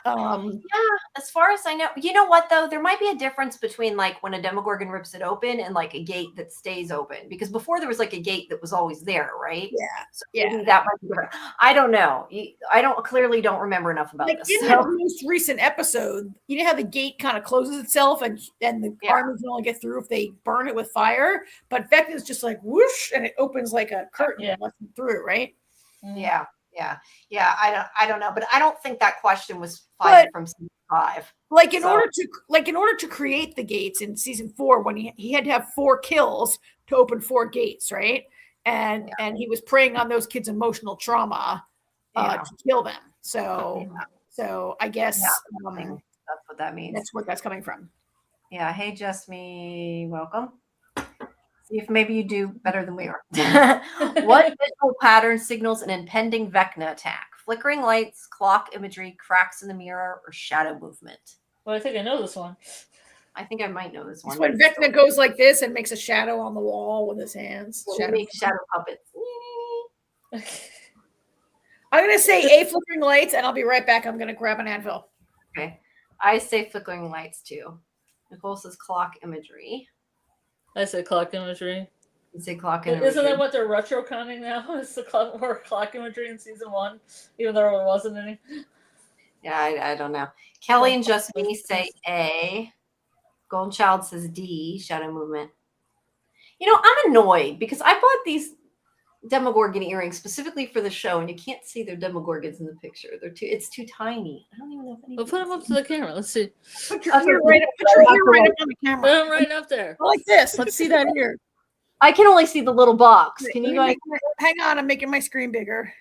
As far as I know, you know what though, there might be a difference between like when a Demogorgon rips it open and like a gate that stays open, because before there was like a gate that was always there, right? So that might be different. I don't know. I clearly don't remember enough about this. In the most recent episode, you know how the gate kind of closes itself and the army can only get through if they burn it with fire, but Vecna's just like whoosh and it opens like a curtain and lets them through, right? I don't know, but I don't think that question was fired from season 5. Like in order to create the gates in season 4, when he had to have 4 kills to open 4 gates, right? And he was preying on those kids' emotional trauma to kill them. So I guess that's what that means. That's what that's coming from. Yeah. Hey, Just-Me, welcome. See if maybe you do better than we are. What visual pattern signals an impending Vecna attack? Flickering lights, clock imagery, cracks in the mirror, or shadow movement? Well, I think I know this one. I think I might know this one. It's when Vecna goes like this and makes a shadow on the wall with his hands. Shadow puppets. I'm going to say A, flickering lights, and I'll be right back. I'm going to grab an Advil. Okay. I say flickering lights too. Nicole says clock imagery. I say clock imagery. You say clock imagery. Isn't that what they're retro-conning now? Is the clock imagery in season 1, even though there wasn't any? Yeah, I don't know. Kelly and Just-Me say A. Golden Child says D, shadow movement. You know, I'm annoyed because I bought these Demogorgon earrings specifically for the show, and you can't see their Demogorgons in the picture. It's too tiny. I don't even know if anyone. We'll put them up to the camera. Let's see. Put your ear right up on the camera. Put them right up there. Like this. Let's see that ear. I can only see the little box. Can you guys? Hang on, I'm making my screen bigger.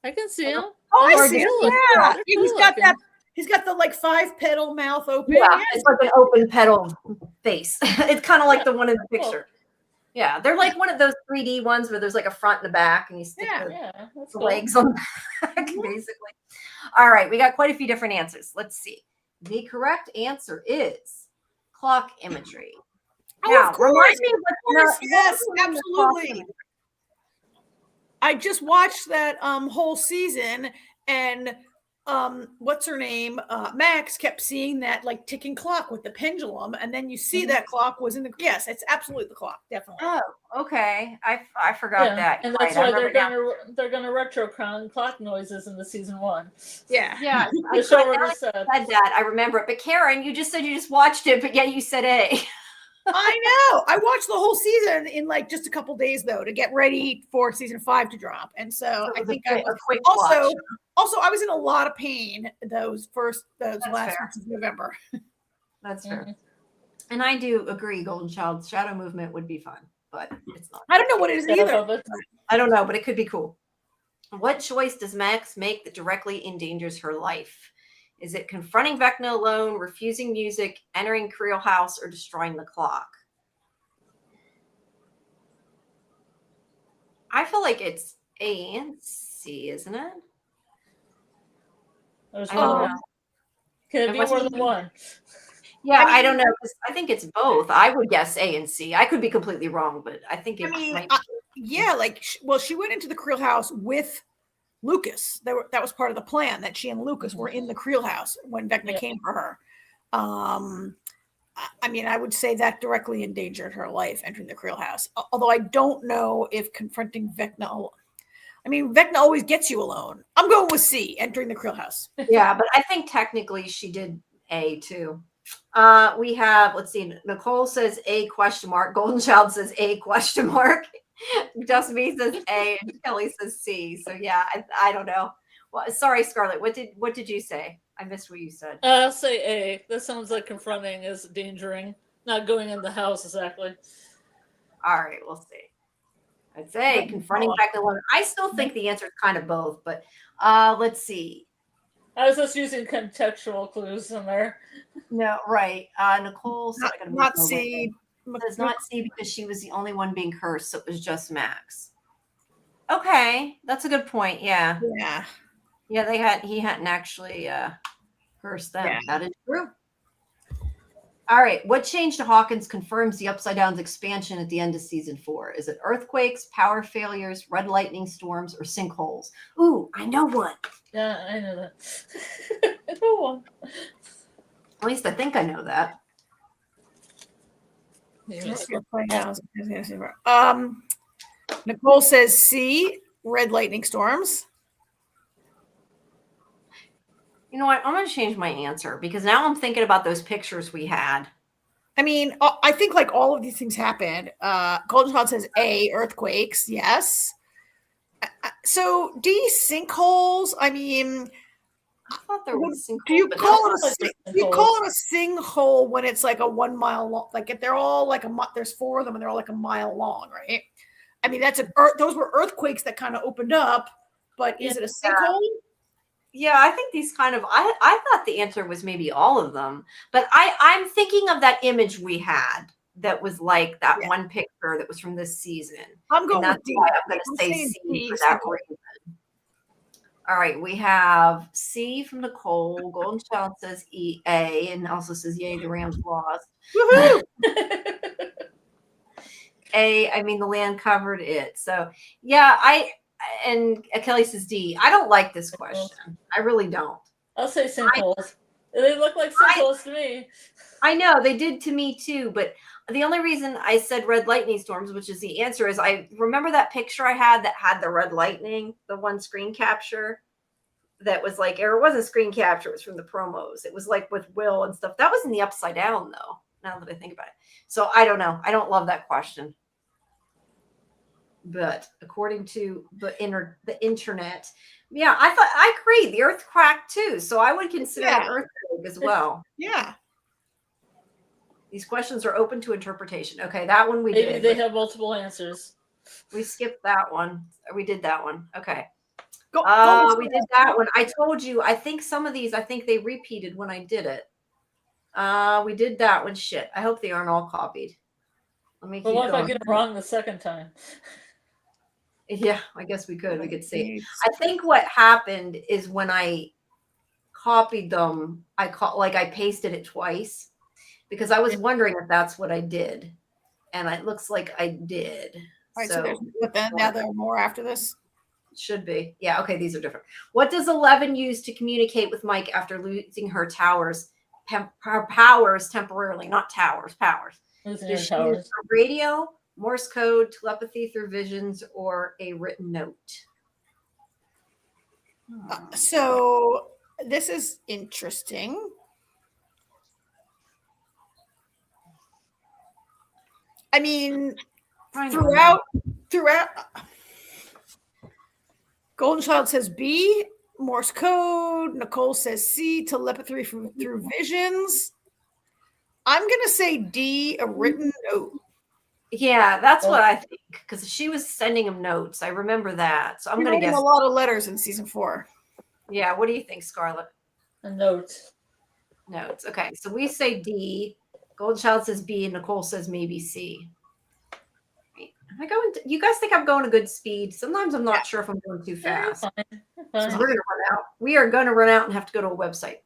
I can see him. Oh, I see him. Yeah, he's got that. He's got the like 5-petal mouth open. Yeah, it's like an open petal face. It's kind of like the one in the picture. Yeah, they're like one of those 3D ones where there's like a front and a back, and you stick the legs on the back, basically. All right, we got quite a few different answers. Let's see. The correct answer is clock imagery. Now, remind me what. Yes, absolutely. I just watched that whole season, and what's her name? Max kept seeing that like ticking clock with the pendulum, and then you see that clock was in the. Yes, it's absolutely the clock, definitely. Oh, okay. I forgot that. and You're that's right. I why remember they're gonna retro crown clock noises in the season 1. Yeah. Yeah, The showrunner said. said that. I remember it. But Karen, you just said you just watched it, but yet you said A. I know. I watched the whole season in like just a couple days though to get ready for season 5 to drop, and so it I was think a I quick also watch. also I was in a lot of pain those last fair. weeks of November. That's fair. And I do agree, Golden Child Shadow Movement would be fun, but it's not. I don't know what it is either. I don't know, but it could be cool. What choice does Max make that directly endangers her life? Is it confronting Vecna alone, refusing music, entering Creel House, or destroying the clock? I feel like it's A and C, isn't it? There's I don't one. know. Can it be more than one? Yeah, I don't know. I think it's both. I would guess A and C. I could be completely wrong, but I think it might be. Yeah, like she went into the Creel House with Lucas. That was part of the plan, that she and Lucas were in the Creel House when Vecna came for her. I mean, I would say that directly endangered her life entering the Creel House. Although I don't know if confronting Vecna. I mean, Vecna always gets you alone. I'm going with C, entering the Creel House. Yeah, but I think technically she did A too. We have, let's see, Nicole says A question mark. Golden Child says A question mark. Just Me says A, and Kelly says C. So yeah, I don't know. Well, sorry, Scarlet. What did you say? I missed what you said. I'll say A. That sounds like confronting is endangering, not going in the house exactly. All right, we'll see. I'd say confronting Vecna alone. I still think the answer is kind of both, but let's see. I was just using contextual clues in there. No, right. Nicole said not C. Does not C because she was the only one being cursed, so it was just Max. Okay, that's a good point. Yeah. Yeah, he hadn't actually cursed them. Yeah. That is true. All right. What change to Hawkins confirms the Upside Down's expansion at the end of season 4? Is it earthquakes, power failures, red lightning storms, or sinkholes? Ooh, I know one. Yeah, I know that. I know one. At least I think I know that. Nicole says C, red lightning storms. You know what? I'm going to change my answer because now I'm thinking about those pictures we had. I mean, I think like all of these things happened. Golden Child says A, earthquakes. Yes. So D, sinkholes. I mean, I thought there was sinkhole. Do you call it a sinkhole when it's like a 1 mile long? Like if they're all like there's 4 of them and they're all like a mile long, right? I mean, those were earthquakes that kind of opened up, but is it a sinkhole? Yeah, I think these kind of, I thought the answer was maybe all of them, but I'm thinking of that image we had that was like that one picture that was from this season. I'm going with D. I'm going to say C for that reason. All right, we have C from Nicole. Golden Child says A, and also says yay, the Rams lost. Woohoo! A, I mean, the land covered it. So yeah, and Kelly says D. I don't like this question. I really don't. I'll say sinkholes. They look like sinkholes to me. I know they did to me too, but the only reason I said red lightning storms, which is the answer, is I remember that picture I had that had the red lightning, the one screen capture that was like, or it wasn't screen capture, it was from the promos. It was like with Will and stuff. That was in the Upside Down though, now that I think about it. So I don't know. I don't love that question. But according to the internet, yeah, I agree. The earth cracked too. So I would consider an earthquake as well. Yeah. These questions are open to interpretation. Okay, that one we Maybe did. They have multiple answers. We skipped that one. We did that one. Okay. We did that one. I told you, I think some of these, I think they repeated when I did it. We did that one. Shit. I hope they aren't all copied. Let me keep what going. if I get it wrong the second time? Yeah, I guess we could. We could see. I think what happened is when I copied them, I pasted it twice because I was wondering if that's what I did, and it looks like I did. All right, so but then now there are more after this. Should be. Yeah, okay, these are different. What does 11 use to communicate with Mike after losing her her powers temporarily? Not towers, powers. Losing Does her she use powers. a radio, Morse code, telepathy through visions, or a written note? So this is interesting. I mean, throughout, Golden Child says B, Morse code. Nicole says C, telepathy through visions. I'm gonna say D, a written note. Yeah, that's what I think, because she was sending him notes. I remember that. So I'm going to guess a lot of letters in season 4. Yeah, what do you think, Scarlet? A note. Notes. Okay, so we say D. Golden Child says B, and Nicole says maybe C. Am I going? You guys think I'm going a good speed? Sometimes I'm not sure if I'm going too fast. So we're going to run out. We are going to run out and have to go to a website.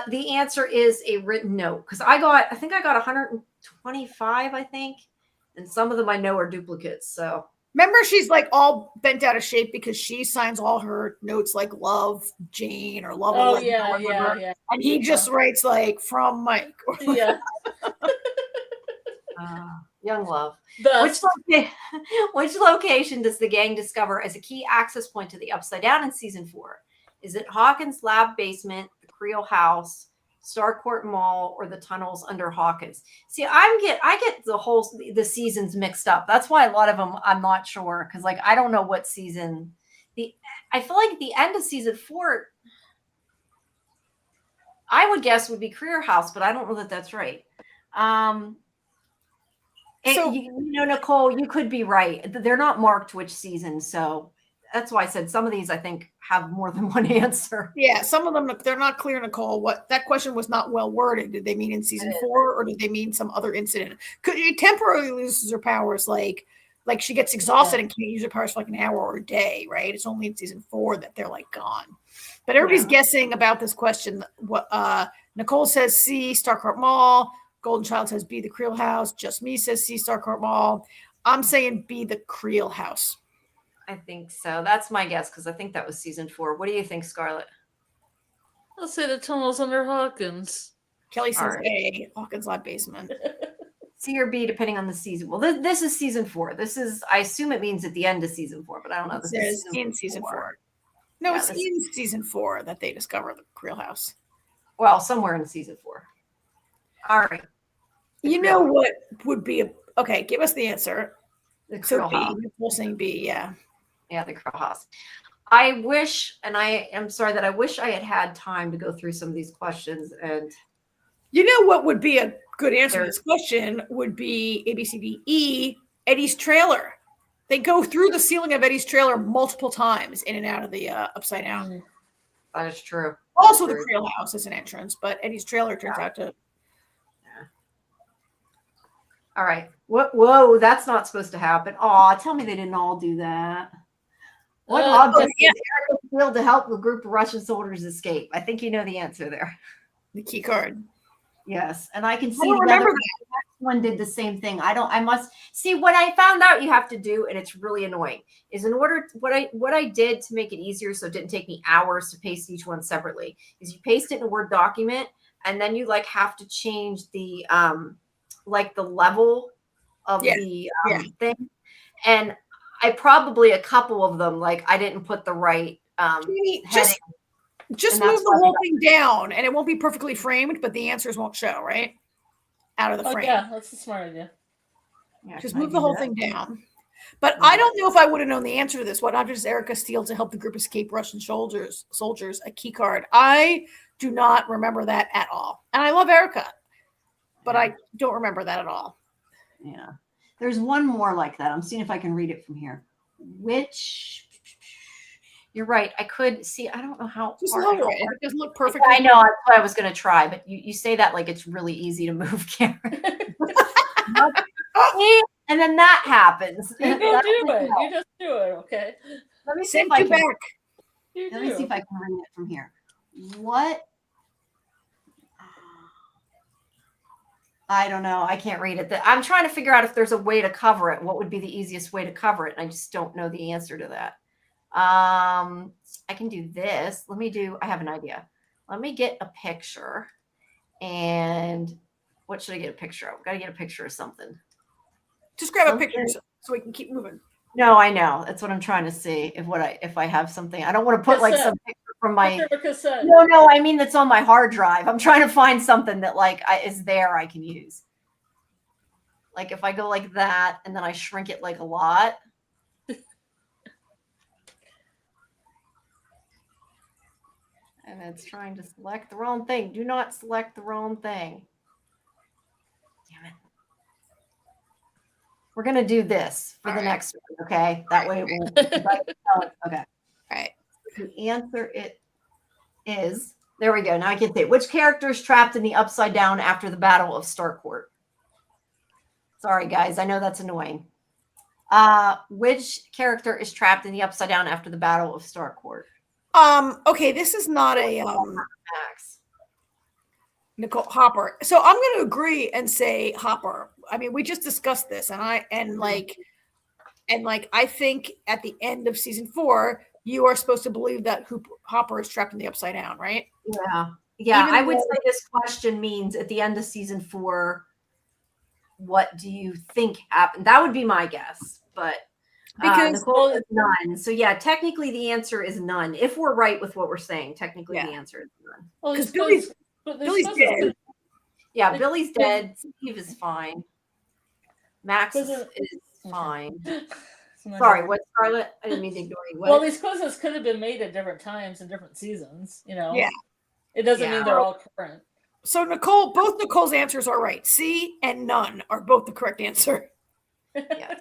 The answer is a written note, because I think I got 125, I think, and some of them I know are duplicates. So remember, she's like all bent out of shape because she signs all her notes like "Love Jane" or "Love." Oh yeah. And he just writes like "from Mike." Yeah. Young love. Best. Which location does the gang discover as a key access point to the Upside Down in season 4? Is it Hawkins' lab basement, the Creel house, Starcourt Mall, or the tunnels under Hawkins? See, I get the seasons mixed up. That's why a lot of them I'm not sure, because like I don't know what season. I feel like the end of season 4, I would guess would be Career House, but I don't know that that's right. So, Nicole, you could be right. They're not marked which season, so that's why I said some of these I think have more than one answer. Yeah, some of them they're not clear, Nicole. What that question was not well worded. Did they mean in season 4, or did they mean some other incident? Could she temporarily loses her powers, like she gets exhausted and can't use her powers for like an hour or a day, right? It's only in season 4 that they're like gone. But everybody's guessing about this question. What Nicole says C, Starcourt Mall. Golden Child says B, the Creel house. Just Me says C, Starcourt Mall. I'm saying B, the Creel house. I think so. That's my guess, because I think that was season 4. What do you think, Scarlet? I'll say the tunnels under Hawkins. Kelly says A, Hawkins lab basement. C or B, depending on the season. Well, this is season 4. This is, I assume it means at the end of season 4, but I don't know. This is in season 4. No, it's in season 4 that they discover the Creel house. Well, somewhere in season 4. All right. You know what would be okay? Give us the answer. The Creel house. We're saying B. Yeah. Yeah, the Creel house. I wish, and I am sorry that I wish I had time to go through some of these questions. And you know what would be a good answer to this question would be A, B, C, D, E, Eddie's trailer. They go through the ceiling of Eddie's trailer multiple times in and out of the Upside Down. That is true. Also, the Creel house is an entrance, but Eddie's trailer turns out to. All right. Whoa, that's not supposed to happen. Oh, tell me they didn't all do that. What object did Erica steal to help the group of Russian soldiers escape? I think you know the answer there. The key card. Yes, and I can see the next one did the same thing. I must see what I found out you have to do, and it's really annoying. Is in order what I did to make it easier, so it didn't take me hours to paste each one separately. Is you paste it in a Word document, and then you like have to change the like the level of the thing, and I probably a couple of them like I didn't put the right just move the whole thing down and it won't be perfectly framed, but the answers won't show right out of the frame. Yeah, that's a smart idea. Yeah, just move the whole thing down. But I don't know if I would have known the answer to this. What object does Erica steal to help the group escape Russian soldiers? A key card. I do not remember that at all. And I love Erica, but I don't remember that at all. Yeah. There's one more like that. I'm seeing if I can read it from here. You're right. I could see. I don't know how. Just lower it. It doesn't look perfect. I know. That's what I was going to try. But you say that like it's really easy to move, Karen. And then that happens. You don't do it. You just do it. Okay. Let me see if I can. Let me see if I can read it from here. What? I don't know. I can't read it. I'm trying to figure out if there's a way to cover it. What would be the easiest way to cover it? And I just don't know the answer to that. I can do this. I have an idea. Let me get a picture. And what should I get a picture of? Got to get a picture of something. Just grab a picture so we can keep moving. No, I know. That's what I'm trying to see. If I have something, I don't want to put like some picture from my. No, I mean that's on my hard drive. I'm trying to find something that like is there I can use. Like if I go like that and then I shrink it like a lot. And it's trying to select the wrong thing. Do not select the wrong thing. Damn it. We're going to do this for the next one, okay? That way it won't. Okay. All right. The answer is, there we go. Now I can say, which character is trapped in the Upside Down after the Battle of Starcourt? Sorry, guys. I know that's annoying. Which character is trapped in the Upside Down after the Battle of Starcourt? Okay, this is not a Max. Nicole Hopper. So I'm going to agree and say Hopper. I mean, we just discussed this, and I think at the end of season 4, you are supposed to believe that Hopper is trapped in the Upside Down, right? Yeah. I would say this question means at the end of season 4, what do you think happened? That would be my guess, but because Nicole is none. So yeah, technically the answer is none. If we're right with what we're saying, technically the answer is none. Well, because Billy's dead. Yeah, Billy's dead. Steve is fine. Max is fine. Sorry, what, Scarlet? I didn't mean to ignore you. What? Well, these quizzes could have been made at different times in different seasons. Yeah. It doesn't mean they're all current. So both Nicole's answers are right. C and none are both the correct answer. Yeah.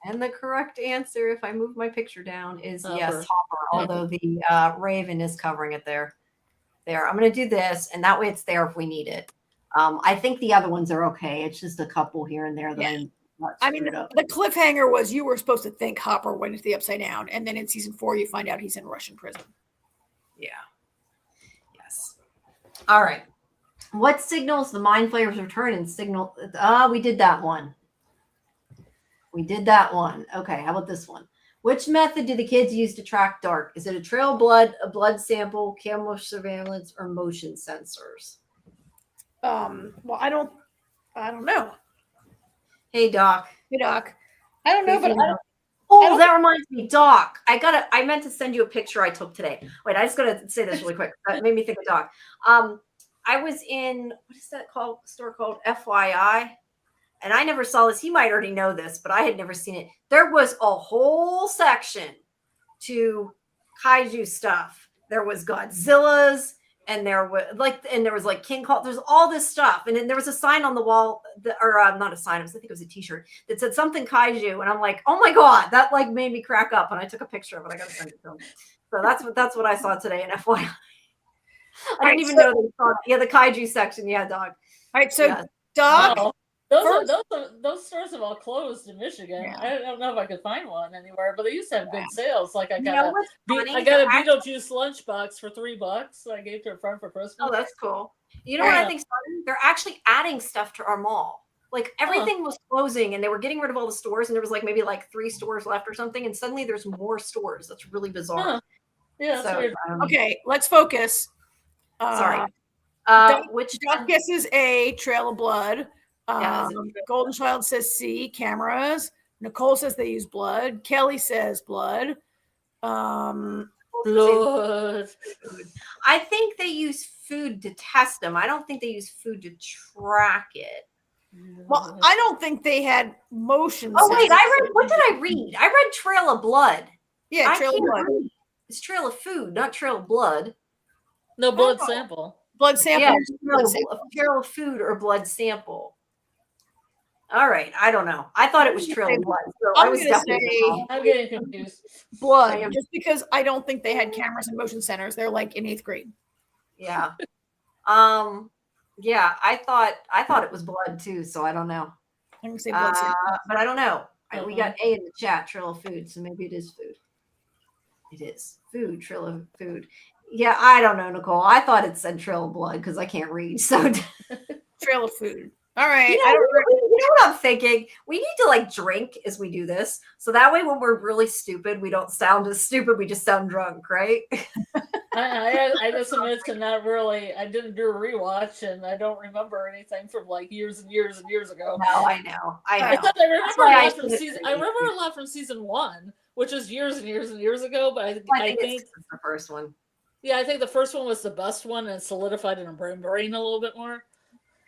And the correct answer, if I move my picture down, is yes, Hopper, although the Raven is covering it there. I'm going to do this, and that way it's there if we need it. I think the other ones are okay. It's just a couple here and there that I'm not screwed up. The cliffhanger was you were supposed to think Hopper went into the Upside Down, and then in season 4, you find out he's in Russian prison. Yeah. Yes. All right. What signals the Mind Flayer's return and signal? We did that one. Okay, how about this one? Which method do the kids use to track dark? Is it a trail of blood, a blood sample, camera surveillance, or motion sensors? Well, I don't know. Hey, Doc. I don't know, that reminds me, Doc. I meant to send you a picture I took today. Wait, I just gotta say this really quick. That made me think of Doc. I was in, what is that store called? FYI. And I never saw this. He might already know this, but I had never seen it. There was a whole section to kaiju stuff. There was Godzilla's, and there was like King Kong. There's all this stuff, and then there was a sign on the wall, not a sign. I think it was a T-shirt that said something kaiju, and I'm like, oh my god, that like made me crack up. And I took a picture of it. I gotta send it to him. So that's what I saw today in FYI. I didn't even know they saw it. Yeah, the kaiju section. Yeah, Doc. All right, so Doc. Wow. Those stores have all closed in Michigan. Yeah. I don't know if I could find one anywhere, but they used to have good sales. Like I got a Beetlejuice lunchbox for $3. I gave to a friend for Christmas. Oh, that's cool. You know what I think's funny? They're actually adding stuff to our mall. Like everything was closing, and they were getting rid of all the stores, and there was like maybe like 3 stores left or something, and suddenly there's more stores. That's really bizarre. Huh. Yeah, that's weird. Okay, let's focus. Sorry. Which Doc guesses A, Trail of Blood. Golden Child says C, cameras. Nicole says they use blood. Kelly says blood. Blood. I think they use food to test them. I don't think they use food to track it. Well, I don't think they had motion. Oh wait, what did I read? I read Trail of Blood. Yeah, Trail of Blood. It's Trail of Food, not Trail of Blood. No, blood sample. Blood sample. Yeah, Trail of Food or blood sample. All right, I don't know. I thought it was Trail of Blood. So I'm getting confused. Blood, just because I don't think they had cameras and motion centers. They're like in 8th grade. Yeah. Yeah, I thought it was blood too, so I don't know. I'm gonna say blood but I don't know. We got A in the chat, Trail of Food, so maybe it is food. It is food, Trail of Food. Yeah, I don't know, Nicole. I thought it said Trail of Blood because I can't read. So Trail of Food. All right. You know what I'm thinking? We need to like drink as we do this. So that way when we're really stupid, we don't sound as stupid. We just sound drunk, right? I just admit to not really. I didn't do a rewatch, and I don't remember anything from like years and years and years ago. No, I know. I thought I remember a lot from season. I remember a lot from season 1, which was years and years and years ago. But I think it's the first one. Yeah, I think the first one was the best one, and solidified in my brain a little bit more.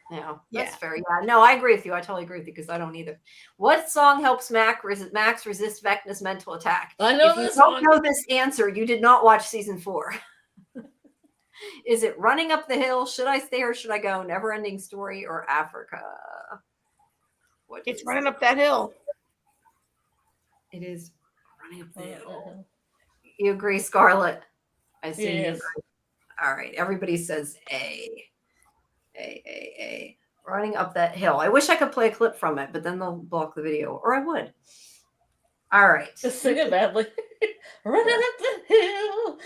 Yeah, that's fair. Yeah, no, I agree with you. I totally agree with you because I don't either. What song helps Max resist Vecna's mental attack? I know if you don't know this answer, you did not watch season 4. Is it Running Up the Hill? Should I Stay or Should I Go? Never Ending Story or Africa? It's Running Up That Hill. It is Running Up the Hill. You agree, Scarlet? I see. Yes. All right. Everybody says A. Running Up That Hill. I wish I could play a clip from it, but then they'll block the video, or I would. All right. Just sing it badly. Running up the hill.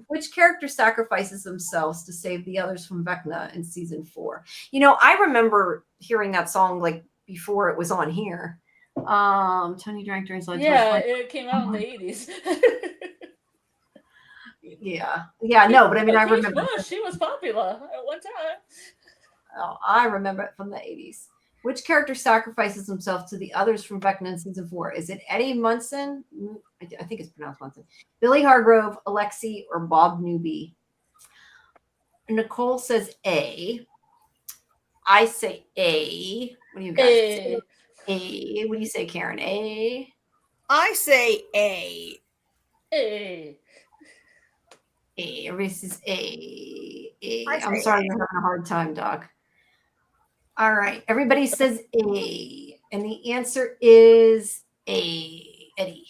Which character sacrifices themselves to save the others from Vecna in season 4? You know, I remember hearing that song like before it was on here. Tony Drank during Sludge. Yeah, it came out in the 80s. Yeah, no, but I mean, I remember. She was popular at one time. Oh, I remember it from the 80s. Which character sacrifices himself to the others from Vecna in season 4? Is it Eddie Munson? I think it's pronounced Munson. Billy Hargrove, Alexi, or Bob Newby? Nicole says A. I say A. What do you guys say? A. What do you say, Karen? A. I say A. A. Everybody says A. I'm sorry you're having a hard time, Doc. All right. Everybody says A. And the answer is A. Eddie.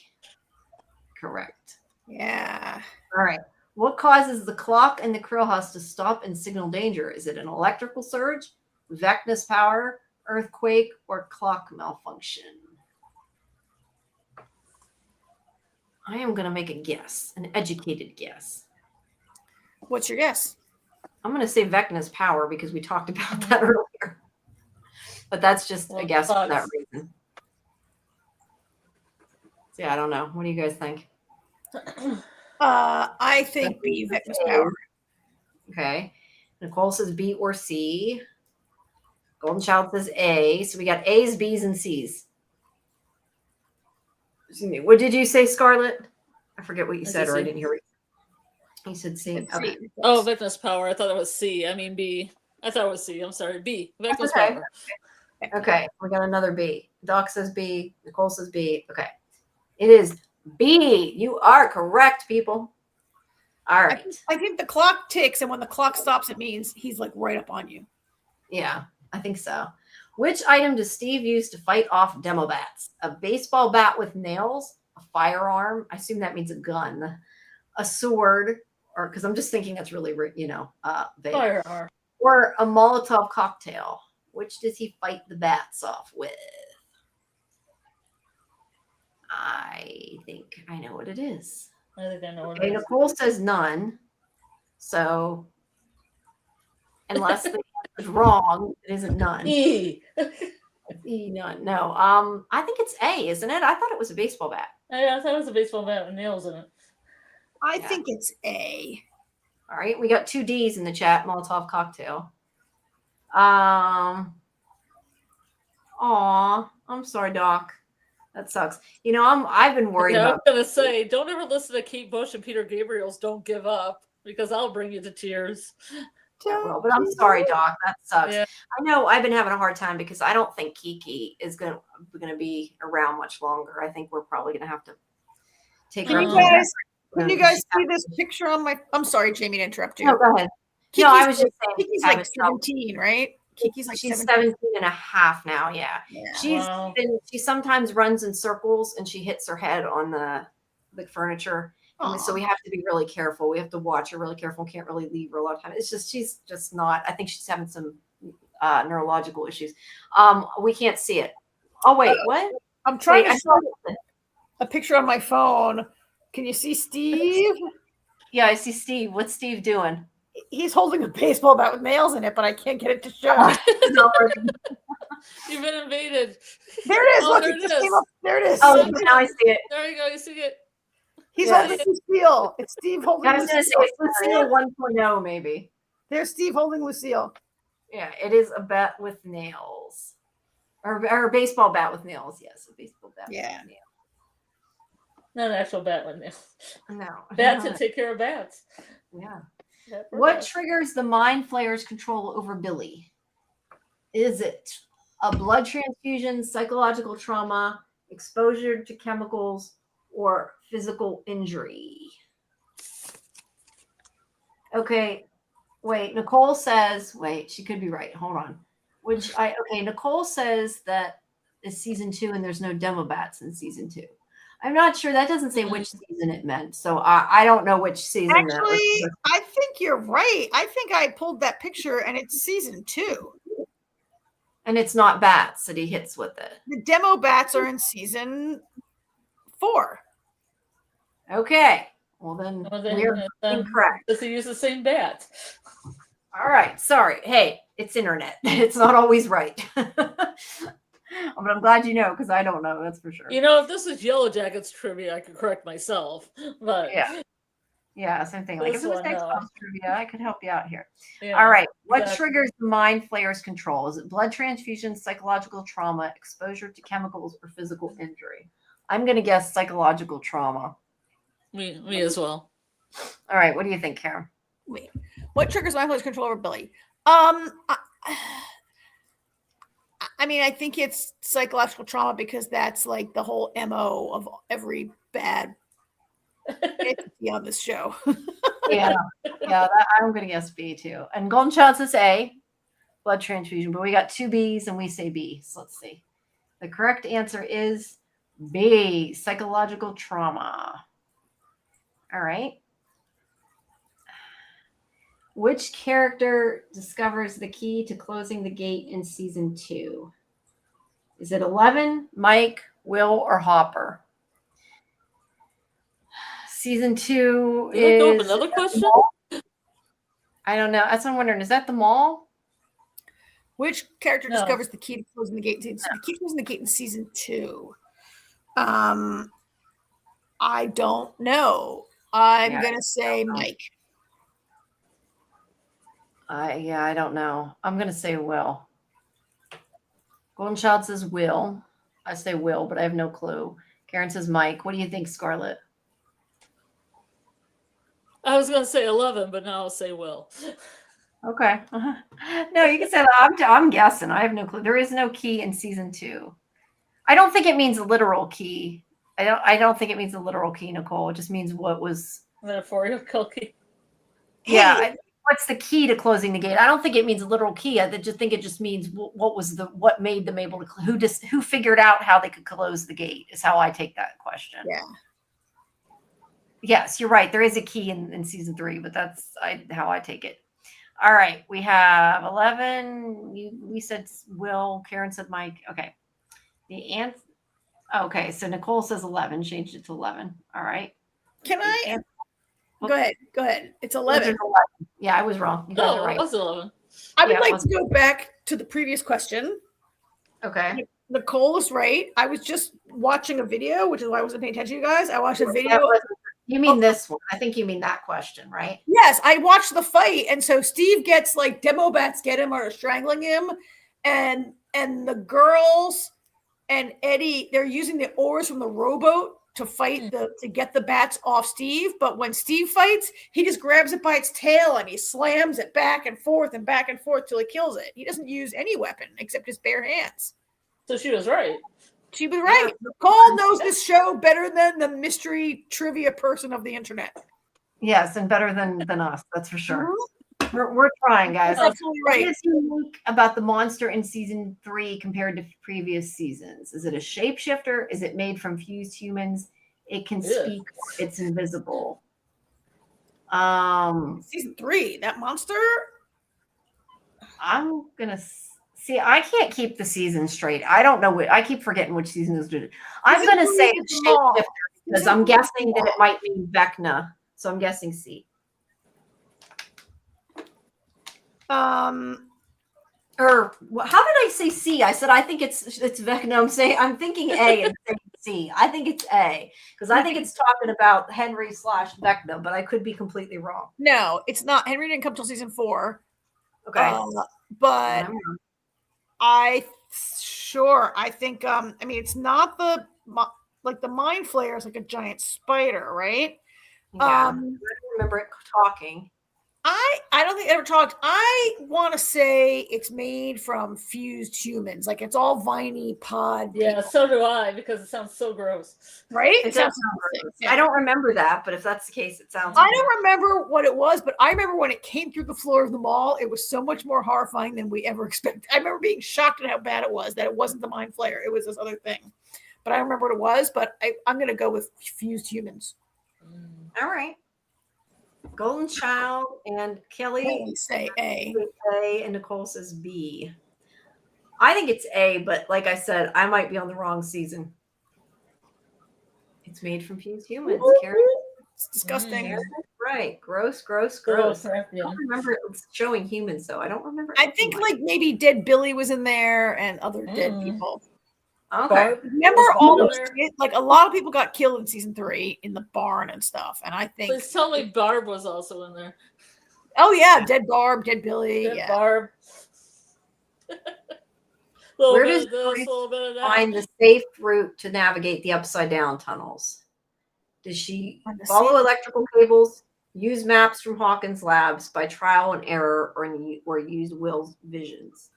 Correct. Yeah. All right. What causes the clock in the Krill house to stop and signal danger? Is it an electrical surge, Vecna's power, earthquake, or clock malfunction? I am going to make a guess, an educated guess. What's your guess? I'm going to say Vecna's power because we talked about that earlier. But that's just a guess for that reason. So yeah, I don't know. What do you guys think? I think B, Vecna's power. Okay. Nicole says B or C. Golden Child says A. So we got A's, B's, and C's. Excuse me. What did you say, Scarlet? I forget what you said, or I didn't hear it. You said C. Okay. Oh, Vecna's power. I thought it was C. I mean B. I thought it was C. I'm sorry. B. Vecna's power. Okay. We got another B. Doc says B. Nicole says B. Okay. It is B. You are correct, people. All right. I think the clock ticks, and when the clock stops, it means he's like right up on you. Yeah, I think so. Which item does Steve use to fight off Demobats? A baseball bat with nails, a firearm. I assume that means a gun, a sword, or because I'm just thinking that's really, vague. Firearm. Or a Molotov cocktail. Which does he fight the bats off with? I think I know what it is. I think I know what it is. Nicole says none. So unless the answer is wrong, it isn't none. E. E, none. No. I think it's A, isn't it? I thought it was a baseball bat. Yeah, I thought it was a baseball bat with nails in it. I think it's A. All right. We got 2 D's in the chat. Molotov cocktail. Aw, I'm sorry, Doc. That sucks. You know, I've been worried about. I'm gonna say, don't ever listen to Kate Bush and Peter Gabriel's "Don't Give Up" because I'll bring you to tears. Well, but I'm sorry, Doc. That sucks. Yeah. I know I've been having a hard time because I don't think Kiki is gonna be around much longer. I think we're probably gonna have to take her. Can you guys see this picture on my? I'm sorry, Jamie, to interrupt you. No, go ahead. Kiki's, no, I was just saying. Kiki's like 17, right? Kiki's like she's 17 and a half now. Yeah. She sometimes runs in circles and she hits her head on the furniture. And so we have to be really careful. We have to watch her really careful. Can't really leave her a lot of time. It's just she's just not. I think she's having some neurological issues. We can't see it. Oh wait, what? I'm trying to show a picture on my phone. Can you see Steve? Yeah, I see Steve. What's Steve doing? He's holding a baseball bat with nails in it, but I can't get it to show. You've been invaded. There it is. Oh, Look, there it it just is. came up. There it is. Oh, now I see it. There you go. You see it. He's holding Lucille. It's Steve holding I was going to say Lucille. it's Lucille 1.0 maybe. There's Steve holding Lucille. Yeah, it is a bat with nails. Or a baseball bat with nails. Yes, a baseball bat with nails. Not an actual bat with nails. No. Bats that take care of bats. Yeah. What triggers the Mind Flayer's control over Billy? Is it a blood transfusion, psychological trauma, exposure to chemicals, or physical injury? Okay, wait. Nicole says, she could be right. Hold on. Nicole says that it's season 2 and there's no demo bats in season 2. I'm not sure. That doesn't say which season it meant. So I don't know which season. Actually, I think you're right. I think I pulled that picture and it's season 2. And it's not bats that he hits with it. The demo bats are in season 4. Okay. Well, then we're incorrect. Does he use the same bat? All right. Sorry. Hey, it's internet. It's not always right. But I'm glad you know because I don't know. That's for sure. If this is Yellow Jackets trivia, I could correct myself. But yeah, same thing. Like if it was Xbox trivia, I could help you out here. Yeah, all right. What triggers the Mind Flayer's control? Is it blood transfusion, psychological trauma, exposure to chemicals, or physical injury? I'm going to guess psychological trauma. Me as well. All right. What do you think, Karen? Wait. What triggers Mind Flayer's control over Billy? I mean, I think it's psychological trauma because that's like the whole MO of every bad entity on this show. Yeah, I'm going to guess B too. And Golden Child says A, blood transfusion, but we got 2 B's and we say B. So let's see. The correct answer is B, psychological trauma. All right. Which character discovers the key to closing the gate in season 2? Is it 11, Mike, Will, or Hopper? Season 2 is another question. I don't know. That's what I'm wondering. Is that the mall? Which character discovers the key to closing the gate? The key to closing the gate in season 2. I don't know. I'm gonna say Mike. I don't know. I'm going to say Will. Golden Child says Will. I say Will, but I have no clue. Karen says Mike. What do you think, Scarlet? I was going to say 11, but now I'll say Will. Okay. No, you can say that. I'm guessing. I have no clue. There is no key in season 2. I don't think it means a literal key. I don't think it means a literal key, Nicole. It just means what was metaphorical key. Yeah. What's the key to closing the gate? I don't think it means a literal key. I just think it just means what made them able to who figured out how they could close the gate is how I take that question. Yeah. Yes, you're right. There is a key in season 3, but that's how I take it. All right, we have 11. We said Will. Karen said Mike. Okay. The answer. Okay, so Nicole says 11. Changed it to 11. All right. Can I? Go ahead. It's 11. Yeah, I was wrong. You guys are right. It was 11. I would like to go back to the previous question. Okay. Nicole is right. I was just watching a video, which is why I wasn't paying attention to you guys. I watched a video. You mean this one? I think you mean that question, right? Yes, I watched the fight, and so Steve gets like demo bats get him or are strangling him, and the girls and Eddie, they're using the oars from the rowboat to fight to get the bats off Steve. But when Steve fights, he just grabs it by its tail and he slams it back and forth till he kills it. He doesn't use any weapon except his bare hands. So she was right. She was right. Nicole knows this show better than the mystery trivia person of the internet. Yes, and better than us, that's for sure. Mm-hmm. We're trying, guys. That's absolutely right. What is unique about the monster in season 3 compared to previous seasons? Is it a shapeshifter? Is it made from fused humans? It can speak. It's invisible. Season 3, that monster. I'm gonna see. I can't keep the season straight. I don't know I keep forgetting which season is good. I'm gonna say it's shapeshifter because I'm guessing that it might be Vecna. So I'm guessing C. Or how did I say C? I said I think it's Vecna. I'm thinking A and saying C. I think it's A because I think it's talking about Henry / Vecna, but I could be completely wrong. No, it's not. Henry didn't come till season 4. Okay, but I think I mean it's not the mind flayer is like a giant spider, right? Yeah, I remember it talking. I don't think it ever talked. I want to say it's made from fused humans, like it's all viney pod. Yeah, people. So do I, because it sounds so gross. Right? It sounds gross. Yeah. I don't remember that, but if that's the case, it sounds. I don't remember what it was, but I remember when it came through the floor of the mall, it was so much more horrifying than we ever expected. I remember being shocked at how bad it was, that it wasn't the mind flayer, it was this other thing. But I don't remember what it was, but I'm going to go with fused humans. All right. Golden Child and Kelly say A. And Nicole says B. I think it's A, but like I said, I might be on the wrong season. It's made from fused humans. It's disgusting. Right. Gross. I don't remember it showing humans, though. I don't remember. I think like maybe Dead Billy was in there and other dead people. Okay. Remember all those, like a lot of people got killed in season 3 in the barn and stuff. And I think. Please tell me Barb was also in there. Oh, yeah. Dead Barb, Dead Billy. Dead Barb. Where does find the safe route to navigate the upside down tunnels? Does she follow electrical cables, use maps from Hawkins Labs by trial and error, or use Will's visions?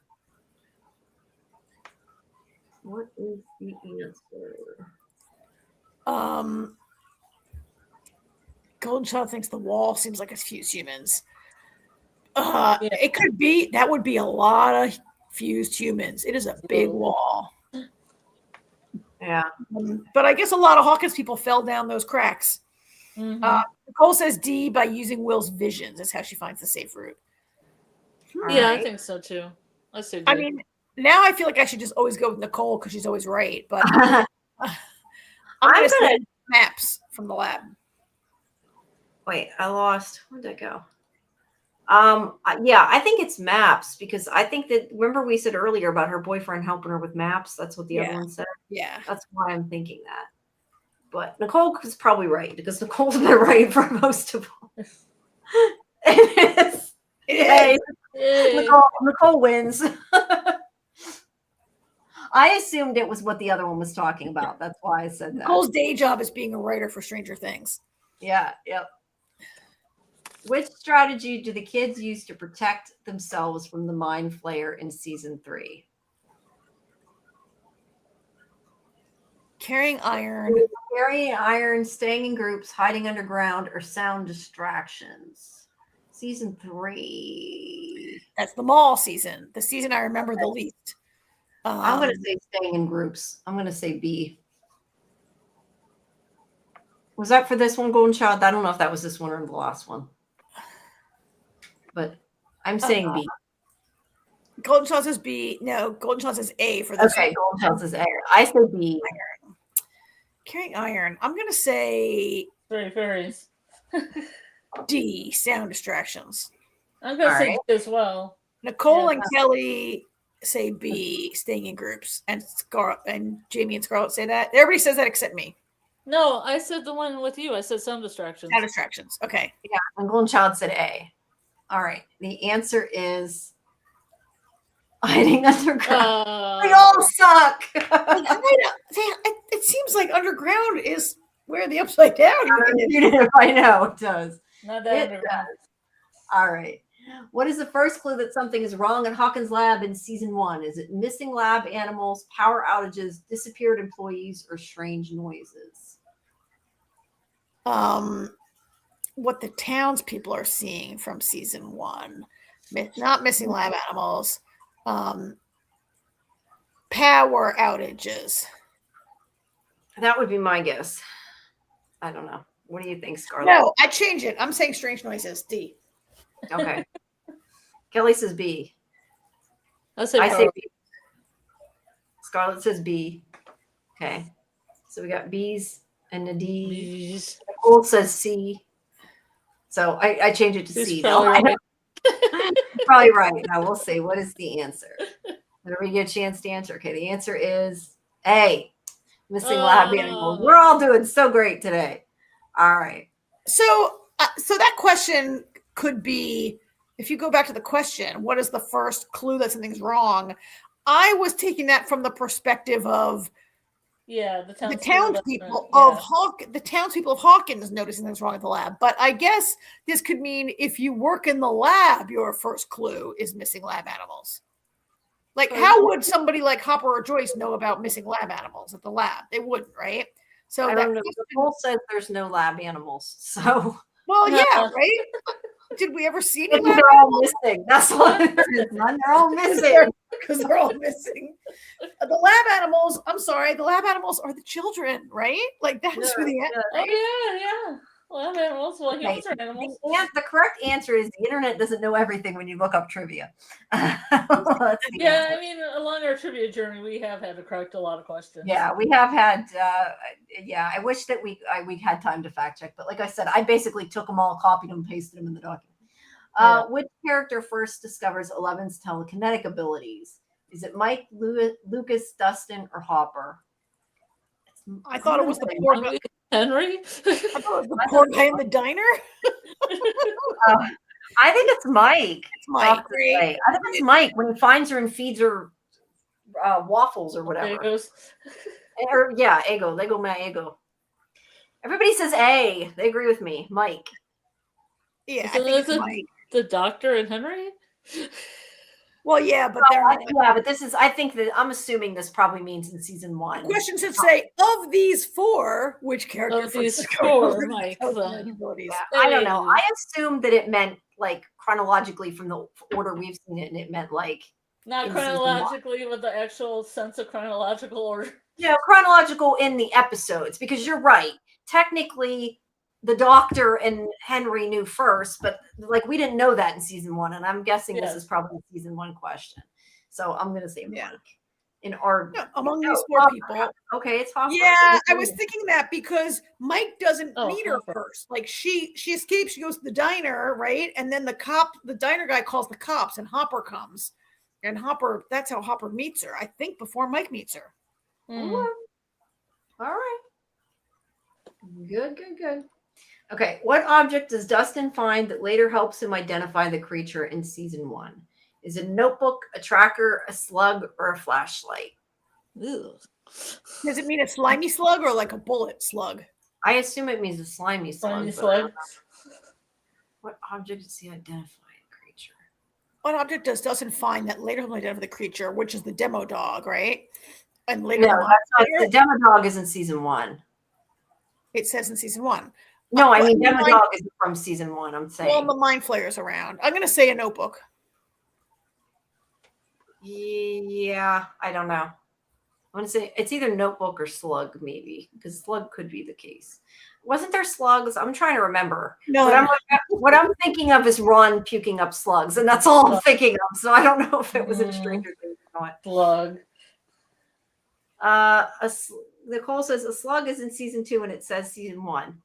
What is the answer? Golden Child thinks the wall seems like it's fused humans. It could be. That would be a lot of fused humans. It is a big wall. Yeah. But I guess a lot of Hawkins people fell down those cracks. Nicole says D by using Will's visions. That's how she finds the safe route. Yeah, I think so too. Let's see. I mean, now I feel like I should just always go with Nicole because she's always right. But I'm going to say maps from the lab. Wait, I lost. Where'd that go? Yeah, I think it's maps because I think that, remember we said earlier about her boyfriend helping her with maps? That's what the other one said. Yeah. That's why I'm thinking that. But Nicole is probably right because Nicole's been right for most of them. It is. Yay. Nicole wins. I assumed it was what the other one was talking about. That's why I said that. Nicole's day job is being a writer for Stranger Things. Yeah, yep. Which strategy do the kids use to protect themselves from the mind flayer in season 3? Carrying iron. Staying in groups, hiding underground, or sound distractions. Season 3. That's the mall season. The season I remember the least. I'm going to say staying in groups. I'm going to say B. Was that for this one, Golden Child? I don't know if that was this one or the last one. But I'm saying B. Golden Child says B. No, Golden Child says A for this. Okay, Golden Child says A. I say B. Iron. Carrying iron. I'm going to say fairies. D. Sound distractions. I'm going to say D as well. Nicole and Kelly say B. Staying in groups, and Scarlet and Jamie and Scarlet say that. Everybody says that except me. No, I said the one with you. I said sound distractions. Sound distractions. Okay. Yeah, and Golden Child said A. All right. The answer is hiding underground. They all suck. It seems like underground is where the upside down is. I know it does. Not that underground. All right. What is the first clue that something is wrong at Hawkins' lab in season 1? Is it missing lab animals, power outages, disappeared employees, or strange noises? What the townspeople are seeing from season 1. Not missing lab animals. Power outages. That would be my guess. I don't know. What do you think, Scarlet? No, I change it. I'm saying strange noises. D. Okay. Kelly says B. I say B. Scarlet says B. Okay. So we got B's and a D. Nicole says C. So I change it to C. probably right. Now we'll see. What is the answer? Did we get a chance to answer? Okay, the answer is A. Missing lab animals. We're all doing so great today. All right. So that question could be, if you go back to the question, what is the first clue that something's wrong? I was taking that from the perspective of the townspeople of Hawkins noticing things wrong at the lab. But I guess this could mean if you work in the lab, your first clue is missing lab animals. Like, how would somebody like Hopper or Joyce know about missing lab animals at the lab? They wouldn't, right? So I don't know. The poll says there's no lab animals. So yeah, right? Did we ever see any lab they're all missing. That's what it is. They're all missing. Because they're all missing. The lab animals, I'm sorry, the lab animals are the children, right? Like, that's who the right? Oh, yeah. Lab animals. Well, humans are animals. The correct answer is the internet doesn't know everything when you look up trivia. I mean, along our trivia journey, we have had to correct a lot of questions. Yeah, we have had. I wish that we had time to fact check, but like I said, I basically took them all, copied them, pasted them in the document. Which character first discovers Eleven's telekinetic abilities? Is it Mike, Lucas, Dustin, or Hopper? I thought it was the poor guy. Henry? I thought it was the poor guy in the diner. I think it's Mike. It's Mike. Right? I think it's Mike when he finds her and feeds her waffles or whatever. Egos. Lego my ego. Everybody says A. They agree with me. Mike. Yeah, I think it's Mike. The Doctor and Henry? Well, yeah, but but this is. I think that I'm assuming this probably means in season 1. The question should say, of these 4, which character? Of these 4, Mike. I don't know. I assumed that it meant like chronologically from the order we've seen it, and it meant like not chronologically, with the actual sense of chronological order. Yeah, chronological in the episodes, because you're right. Technically, the Doctor and Henry knew first, but like we didn't know that in season 1, and I'm guessing this is probably a season 1 question. So I'm gonna say Mike. In our among these 4 people. Okay, it's Hopper. Yeah, I was thinking that because Mike doesn't meet her first. Like she escapes, she goes to the diner, right? And then the diner guy calls the cops, and Hopper comes. And Hopper, that's how Hopper meets her, I think, before Mike meets her. All right. Good. Okay, what object does Dustin find that later helps him identify the creature in season 1? Is it a notebook, a tracker, a slug, or a flashlight? Ew. Does it mean a slimy slug or like a bullet slug? I assume it means a slimy slug. What object does he identify the creature? What object does Dustin find that later will identify the creature, which is the demo dog, right? And later, the demo dog is in season 1. It says in season 1. No, I mean demo dog is from season 1. I'm saying. Well, the mind flayer's around. I'm going to say a notebook. Yeah, I don't know. I want to say it's either notebook or slug, maybe, because slug could be the case. Wasn't there slugs? I'm trying to remember. No, what I'm thinking of is Ron puking up slugs, and that's all I'm thinking of. So I don't know if it was in Stranger Things or not. Slug. Nicole says a slug is in season 2, and it says season 1.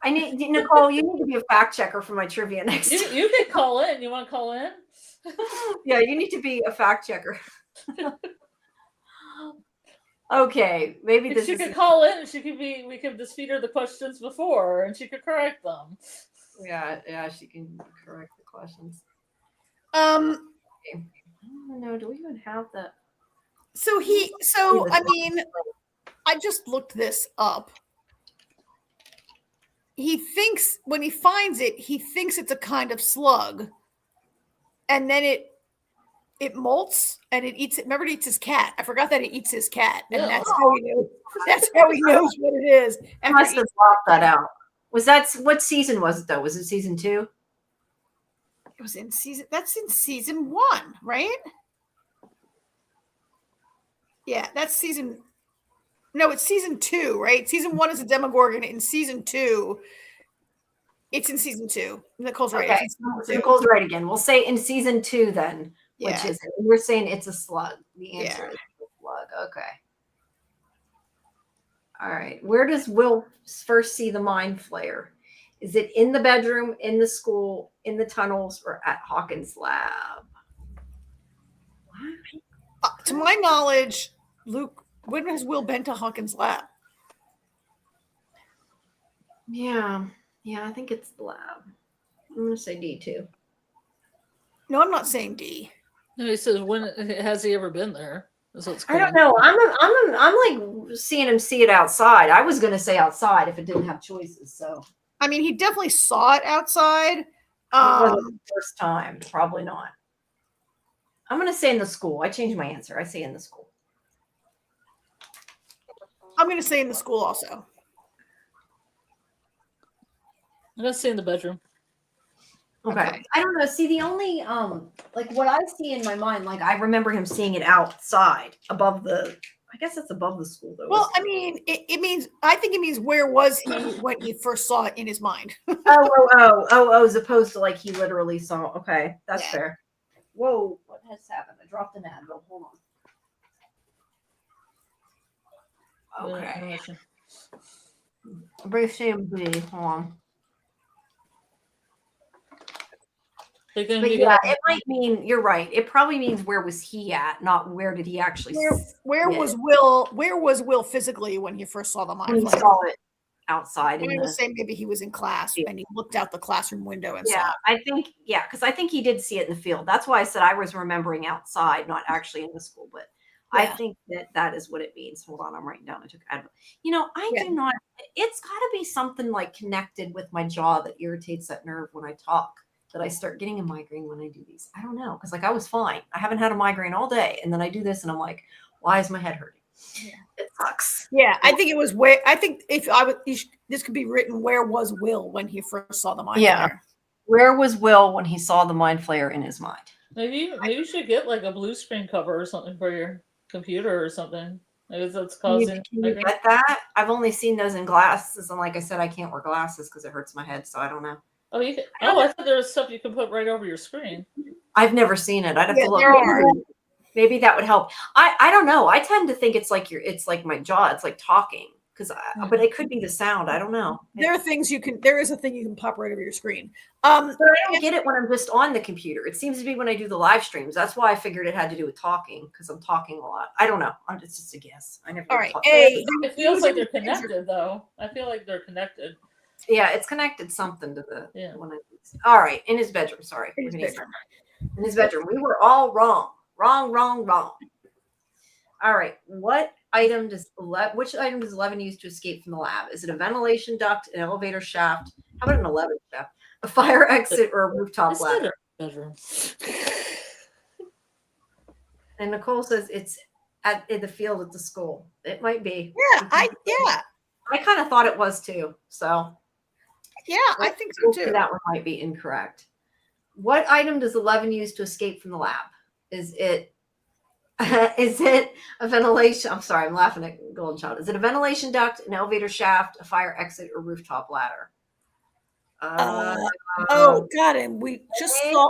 Nicole, you need to be a fact checker for my trivia next time. You can call in. You want to call in? Yeah, you need to be a fact checker. Okay, maybe this. She could call in. We could just feed her the questions before, and she could correct them. Yeah, she can correct the questions. Okay. I don't know. Do we even have that? I mean, I just looked this up. He thinks when he finds it, he thinks it's a kind of slug, and then it molts and it eats it. Remember, it eats his cat. I forgot that it eats his cat, and that's how he knows. That's how he knows what it is. I must have blocked that out. What season was it though? Was it season 2? It was in season. That's in season 1, right? Yeah, that's season. No, it's season 2, right? Season 1 is a Demogorgon. In season 2, it's in season 2. Nicole's right. Okay, Nicole's right again. We'll say in season 2 then, which is it? We're saying it's a slug. The answer is a slug. Okay. All right. Where does Will first see the mind flayer? Is it in the bedroom, in the school, in the tunnels, or at Hawkins' lab? To my knowledge, Luke, when has Will been to Hawkins' lab? Yeah, I think it's the lab. I'm gonna say D too. No, I'm not saying D. No, he says, when has he ever been there? I don't know. I'm like seeing him see it outside. I was gonna say outside if it didn't have choices. So I mean, he definitely saw it outside. it wasn't the first time. Probably not. I'm gonna say in the school. I changed my answer. I say in the school. I'm gonna say in the school also. I'm gonna say in the bedroom. Okay. I don't know. See, the only like what I see in my mind, like I remember him seeing it outside above the. I guess it's above the school though. Well, I mean, it means. I think it means where was he when he first saw it in his mind? As opposed to like he literally saw. Okay, that's fair. Whoa, what has happened? I dropped an Advil. Hold on. Okay. Brace CMB. Hold on. But yeah, it might mean you're right. It probably means where was he at, not where did he actually. Where was Will? Where was Will physically when he first saw the mind? When he saw it outside. I was saying maybe he was in class and he looked out the classroom window and saw it. I think because I think he did see it in the field. That's why I said I was remembering outside, not actually in the school. But I think that is what it means. Hold on, I'm writing down. I took Advil. I do not. It's got to be something like connected with my jaw that irritates that nerve when I talk. That I start getting a migraine when I do these. I don't know. Because like I was fine. I haven't had a migraine all day. And then I do this and I'm like, why is my head hurting? Yeah. It sucks. Yeah. I think it was where I think if I would this could be written, where was Will when he first saw the mind flare? Where was Will when he saw the mind flare in his mind? Maybe you should get like a blue screen cover or something for your computer or something. Maybe that's causing. Can you get that? I've only seen those in glasses. And like I said, I can't wear glasses because it hurts my head. So I don't know. Oh, you can, I thought there was stuff you can put right over your screen. I've never seen it. I'd have to look. Maybe that would help. I don't know. I tend to think it's like my jaw. It's like talking but it could be the sound. I don't know. There are things there is a thing you can pop right over your screen. But I don't get it when I'm just on the computer. It seems to be when I do the live streams. That's why I figured it had to do with talking because I'm talking a lot. I don't know. It's just a guess. I never. All right. It feels like they're connected though. I feel like they're connected. Yeah, it's connected something to the one. All right, in his bedroom. Sorry, in his bedroom. We were all wrong. Wrong. All right, which item does 11 use to escape from the lab? Is it a ventilation duct, an elevator shaft? How about an 11 shaft? A fire exit or a rooftop ladder? Bedroom. And Nicole says it's in the field at the school. It might be. Yeah, I kind of thought it was too. So. Yeah, I think so too. That one might be incorrect. What item does 11 use to escape from the lab? Is it a ventilation? I'm sorry, I'm laughing at Golden Child. Is it a ventilation duct, an elevator shaft, a fire exit, or rooftop ladder? God, and we just saw.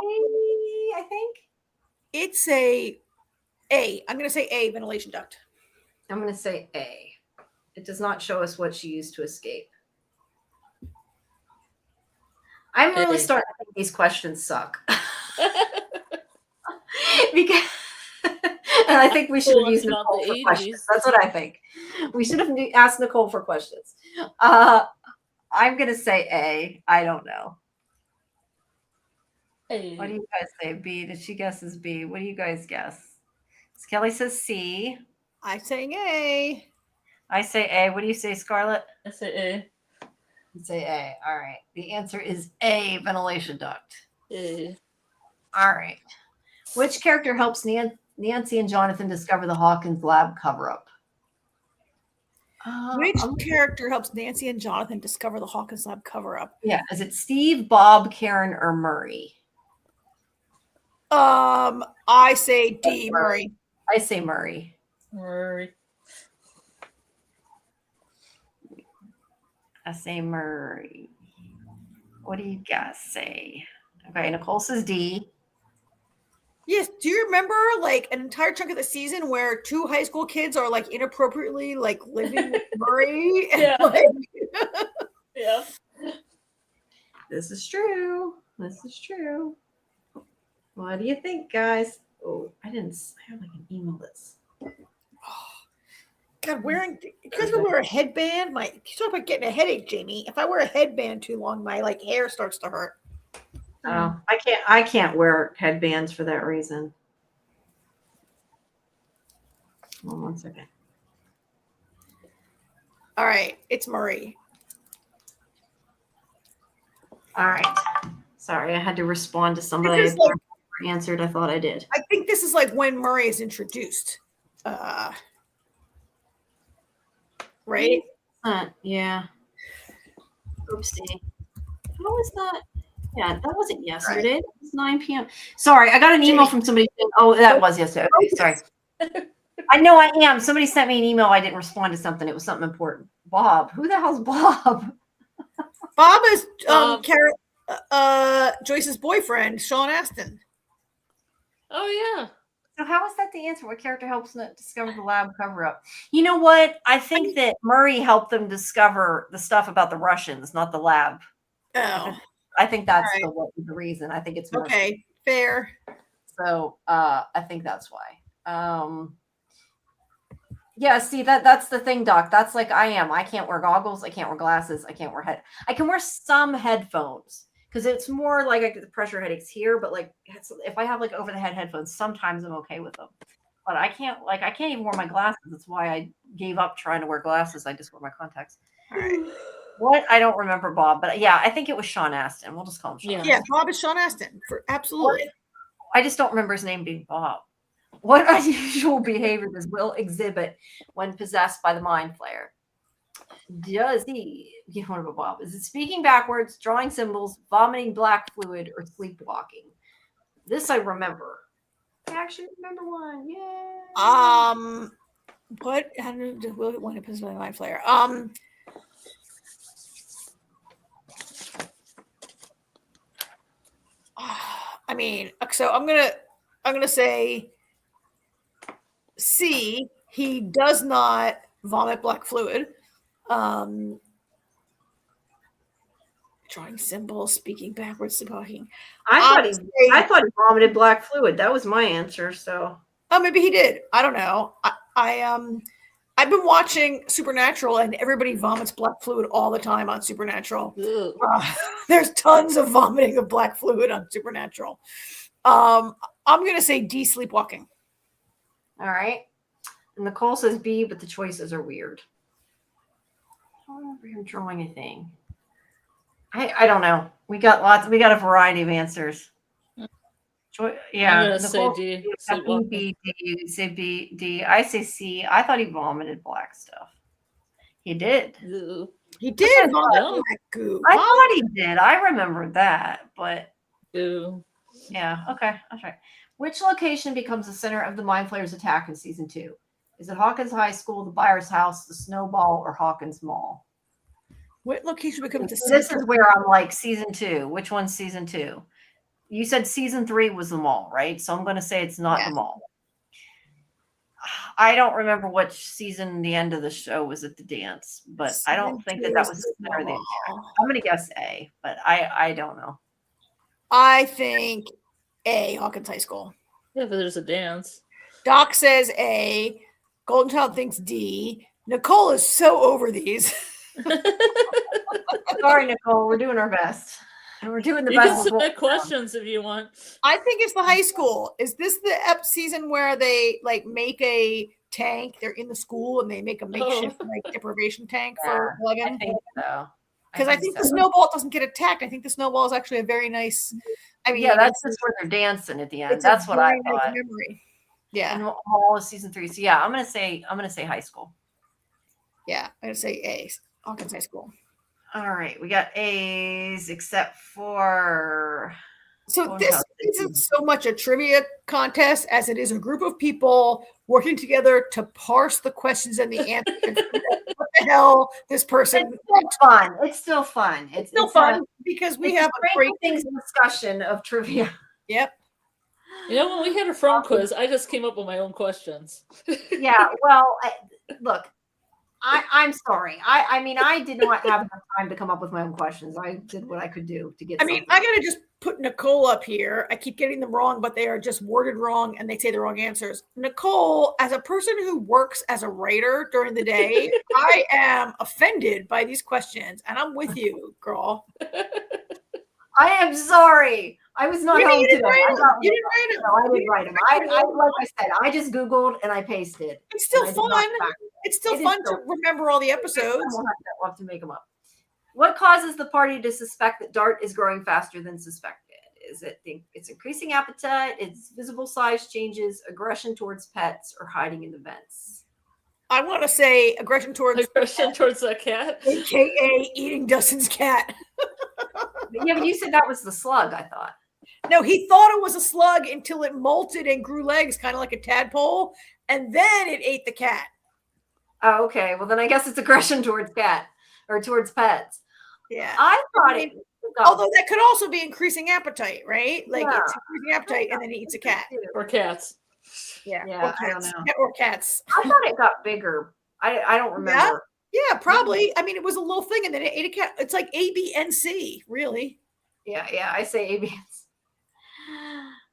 I think it's a. I'm going to say A, ventilation duct. I'm going to say A. It does not show us what she used to escape. I'm really starting to think these questions suck. Because and I think we should have used Nicole for questions. That's what I think. We should have asked Nicole for questions. I'm going to say A. I don't know. A. What do you guys say? B. Did she guess as B? What do you guys guess? Kelly says C. I'm saying A. I say A. What do you say, Scarlet? I say A. Say A. All right. The answer is A, ventilation duct. A. All right. Which character helps Nancy and Jonathan discover the Hawkins lab cover-up? Which character helps Nancy and Jonathan discover the Hawkins lab cover-up? Yeah. Is it Steve, Bob, Karen, or Murray? I say D, Murray. I say Murray. I say Murray. What do you guys say? Okay, Nicole says D. Yes. Do you remember like an entire chunk of the season where two high school kids are like inappropriately like living with Murray? Yeah. And, Yeah. This is true. This is true. What do you think, guys? Oh, I have like an email that's. God, because I wear a headband, you talk about getting a headache, Jamie. If I wear a headband too long, my hair starts to hurt. Oh, I can't wear headbands for that reason. Hold on 1 second. All right, it's Marie. All right. Sorry, I had to respond to somebody I answered. I thought I did. I think this is like when Murray is introduced. Right? Yeah. Oopsie. How was that? Yeah, that wasn't yesterday. Right. It was 9 p.m. Sorry, I got an email from somebody saying, oh, that was yesterday. Okay, sorry. I know I am. Somebody sent me an email. I didn't respond to something. It was something important. Bob. Who the hell's Bob? Bob is Joyce's boyfriend, Sean Astin. Oh, yeah. So how is that the answer? What character helps discover the lab cover-up? You know what? I think that Murray helped them discover the stuff about the Russians, not the lab. Oh. I think that's the reason. I think it's Murray. Okay, fair. So I think that's why. Yeah, see, that's the thing, Doc. That's like I am. I can't wear goggles. I can't wear glasses. I can't wear I can wear some headphones because it's more like I get the pressure headaches here. But like if I have like over the head headphones, sometimes I'm okay with them. But I can't even wear my glasses. That's why I gave up trying to wear glasses. I just wear my contacts. All right. What? I don't remember Bob, but yeah, I think it was Sean Astin. We'll just call him Sean. Yeah, Bob is Sean Astin. Absolutely. I just don't remember his name being Bob. What unusual behavior does Will exhibit when possessed by the mind flayer? Does he? You want to Bob? Is it speaking backwards, drawing symbols, vomiting black fluid, or sleepwalking? This I remember. I actually remember one. Yeah. What? How does Will want to possess by the mind flayer? I mean, so I'm gonna say C. He does not vomit black fluid. Drawing symbols, speaking backwards, talking. I thought he vomited black fluid. That was my answer. So. Oh, maybe he did. I don't know. I've been watching Supernatural, and everybody vomits black fluid all the time on Supernatural. There's tons of vomiting of black fluid on Supernatural. I'm going to say D, sleepwalking. All right. And Nicole says B, but the choices are weird. I don't remember him drawing a thing. I don't know. We got a variety of answers. Yeah, I'm gonna say D. B, D. You say B, D. I say C. I thought he vomited black stuff. He did. Ew. He did vomit black goo. I thought he did. I remember that, but Ew. Yeah. Okay. That's right. Which location becomes the center of the Mind Flayer's attack in season 2? Is it Hawkins High School, the Byers House, the Snowball, or Hawkins Mall? What location becomes the center? This is where I'm like season 2. Which one's season 2? You said season 3 was the mall, right? So I'm going to say it's not the mall. I don't remember which season the end of the show was at the dance, but I don't think that was the center of the attack. I'm going to guess A, but I don't know. I think A, Hawkins High School. Yeah, but there's a dance. Doc says A. Golden Child thinks D. Nicole is so over these. Sorry, Nicole. We're doing our best. We're doing the you best. You can submit questions if you want. I think it's the high school. Is this the season where they like make a tank? They're in the school and they make a makeshift like deprivation tank for Logan? I think so. Because I think the snowball doesn't get attacked. I think the snowball is actually a very nice. I mean, yeah, that's just where they're dancing at the end. That's what I thought. Memory. Yeah. And all of season 3. So yeah, I'm gonna say high school. Yeah, I'm gonna say A. Hawkins High School. All right, we got A's except for. So this isn't so much a trivia contest as it is a group of people working together to parse the questions and the answers. What the hell this person? It's still fun. It's still fun. It's still fun because we have a great discussion of trivia. Yep. You know, when we had a phone quiz, I just came up with my own questions. Yeah. Well, look, I'm sorry. I mean, I did not have enough time to come up with my own questions. I did what I could do to get. I mean, I gotta just put Nicole up here. I keep getting them wrong, but they are just worded wrong, and they say the wrong answers. Nicole, as a person who works as a writer during the day, I am offended by these questions, and I'm with you, girl. I am sorry. I was not home today. You didn't write them. No, I didn't write them. Like I said, I just Googled and I pasted. It's still fun. It's still fun to remember all the episodes. We'll have to make them up. What causes the party to suspect that Dart is growing faster than suspected? Is it its increasing appetite, its visible size changes, aggression towards pets, or hiding in the vents? I want to say aggression towards the cat, aka eating Dustin's cat. Yeah, but you said that was the slug, I thought. No, he thought it was a slug until it molted and grew legs, kind of like a tadpole, and then it ate the cat. Oh, okay. Well, then I guess it's aggression towards cat or towards pets. Yeah. I thought it. Although that could also be increasing appetite, right? Like it's increasing appetite and then it eats a cat. Or cats. Yeah. Yeah, I don't know. Or cats. I thought it got bigger. I don't remember. Yeah, probably. I mean, it was a little thing and then it ate a cat. It's like A, B, and C, really. Yeah. I say A, B, and C.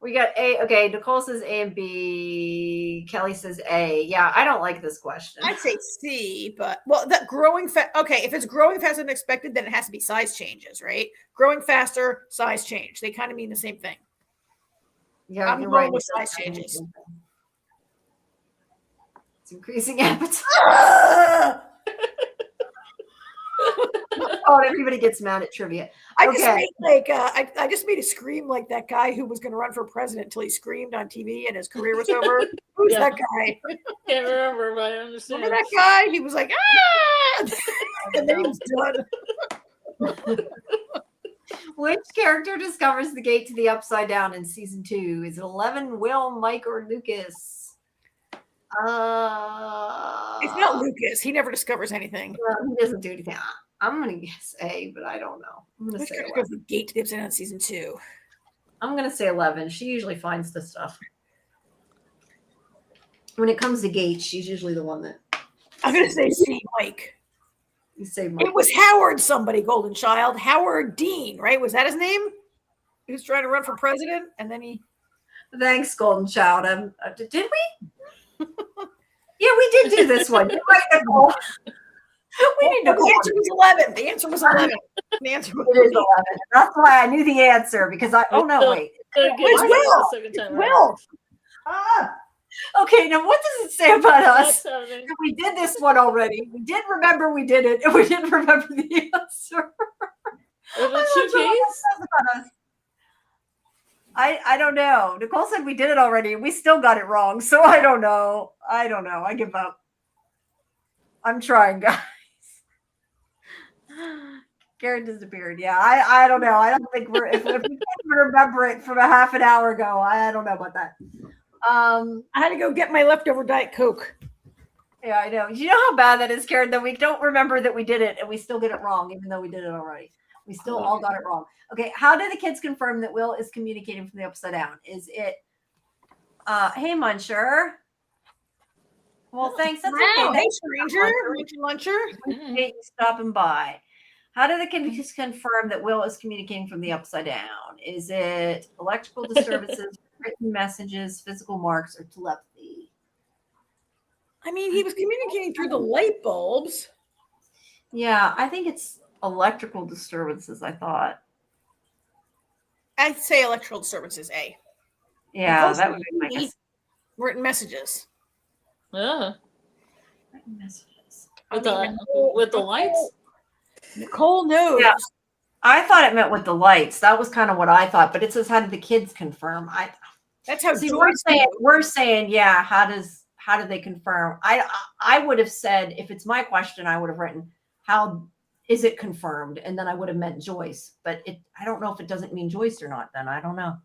We got A. Okay, Nicole says A and B. Kelly says A. Yeah, I don't like this question. I'd say C, but that growing fast. Okay, if it's growing faster than expected, then it has to be size changes, right? Growing faster, size change. They kind of mean the same thing. Yeah, I'm going with size changes. It's increasing appetite. Oh, everybody gets mad at trivia. I just made a scream like that guy who was going to run for president until he screamed on TV and his career was over. Who's that guy? Can't remember, but I understand. Remember that guy? He was like, ah! And then he was done. Which character discovers the gate to the Upside Down in season 2? Is it 11, Will, Mike, or Lucas? It's not Lucas. He never discovers anything. Well, he doesn't do anything. I'm going to guess A, but I don't know. I'm going to say 11. The gate to the Upside Down in season 2. I'm going to say 11. She usually finds the stuff. When it comes to gates, she's usually the one that. I'm going to say C, Mike. You say Mike. It was Howard somebody, Golden Child. Howard Dean, right? Was that his name? He was trying to run for president, and then he. Thanks, Golden Child. Did we? Yeah, we did do this one. You're right, Nicole. We need to. The answer was 11. The answer was 11. The answer was 11. That's why I knew the answer because I. Oh no, wait. It's Will. Okay, now what does it say about us? We did this one already. We did remember we did it, and we didn't remember the answer. I don't know. Nicole said we did it already, and we still got it wrong. So I don't know. I give up. I'm trying, guys. Karen disappeared. Yeah, I don't know. I don't think if we can't remember it from a half an hour ago. I don't know about that. I had to go get my leftover Diet Coke. Yeah, I know. You know how bad that is, Karen, that we don't remember that we did it and we still get it wrong, even though we did it already. We still all got it wrong. Okay, how do the kids confirm that Will is communicating from the Upside Down? Is it, hey, Muncher. Well, thanks. That's okay. Hey, stranger. Muncher. Appreciate you stopping by. How do the kids confirm that Will is communicating from the Upside Down? Is it electrical disturbances, written messages, physical marks, or telepathy? I mean, he was communicating through the light bulbs. Yeah, I think it's electrical disturbances, I thought. I'd say electrical disturbances, A. Yeah, that would be my guess. Written messages. Yeah. Written messages. With the lights? Nicole knows. Yeah. I thought it meant with the lights. That was kind of what I thought, but it says, how did the kids confirm? That's how we're saying, yeah, how do they confirm? I would have said, if it's my question, I would have written, how is it confirmed? And then I would have meant Joyce, but I don't know if it doesn't mean Joyce or not, then I don't know.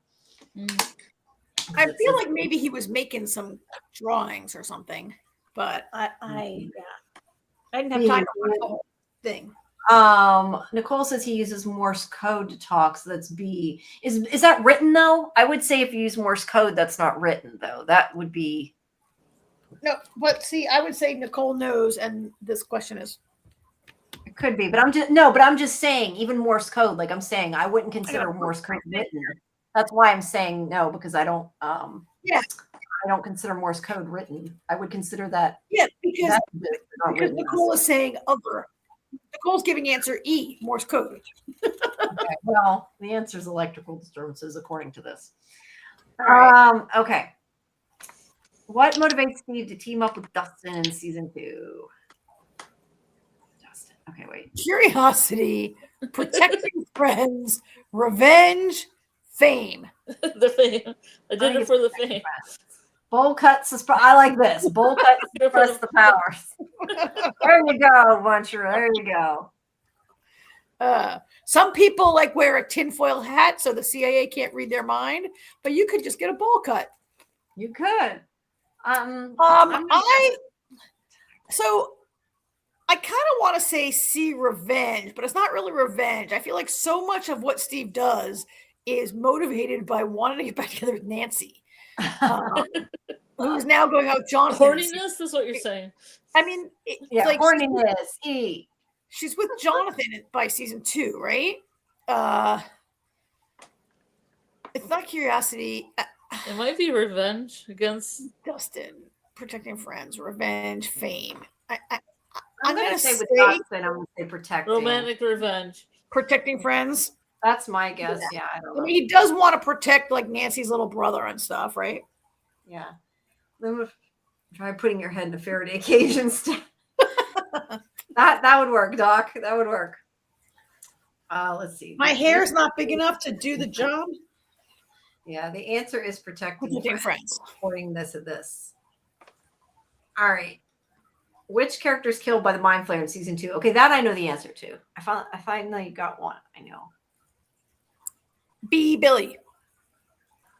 I feel like maybe he was making some drawings or something, but I didn't have time to watch the whole thing. Nicole says he uses Morse code to talk, so that's B. Is that written though? I would say if you use Morse code, that's not written though. That would be. No, but see, I would say Nicole knows, and this question is. It could be, but I'm just saying, even Morse code, like I'm saying, I wouldn't consider Morse code written. That's why I'm saying no, because I don't I don't consider Morse code written. I would consider that because Nicole is saying other. Nicole's giving answer E, Morse code. Okay, well, the answer is electrical disturbances according to this. Okay. What motivates Steve to team up with Dustin in season 2? Dustin. Okay, wait. Curiosity, protecting friends, revenge, fame. The fame. I did it for the fame. Bowl cuts. I like this. Bowl cuts suppress the powers. There you go, Buncher. There you go. Some people like wear a tinfoil hat so the CIA can't read their mind, but you could just get a bowl cut. You could. I kind of want to say see revenge, but it's not really revenge. I feel like so much of what Steve does is motivated by wanting to get back together with Nancy, who's now going out with Jonathan. Horniness is what you're saying. I mean, like horniness. She's with Jonathan by season 2, right? It's not curiosity. It might be revenge against Dustin, protecting friends, revenge, fame. I'm going to say with Dustin, I'm going to say protecting. Romantic revenge. Protecting friends? That's my guess. Yeah, I don't know. I mean, he does want to protect like Nancy's little brother and stuff, right? Yeah. Try putting your head in a Faraday cage instead. That would work, Doc. That would work. Let's see. My hair's not big enough to do the job. Yeah, the answer is protecting friends. Supporting this. All right. Which character is killed by the mind flayer in season 2? Okay, that I know the answer to. I finally got one. I know. B. Billy.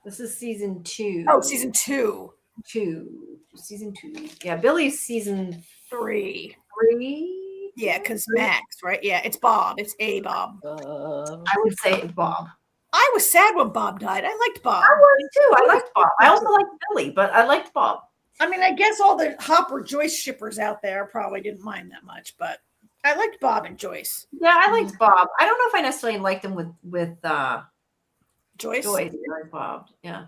This is season 2. Oh, season 2. Season 2. Yeah, Billy's season 3. 3? Yeah, because Max, right? Yeah, it's Bob. It's A. Bob. I would say Bob. I was sad when Bob died. I liked Bob. I was too. I liked Bob. I also liked Billy, but I liked Bob. I mean, I guess all the Hopper Joyce shippers out there probably didn't mind that much, but I liked Bob and Joyce. Yeah, I liked Bob. I don't know if I necessarily liked him with Joyce. Joyce, Bob. Yeah.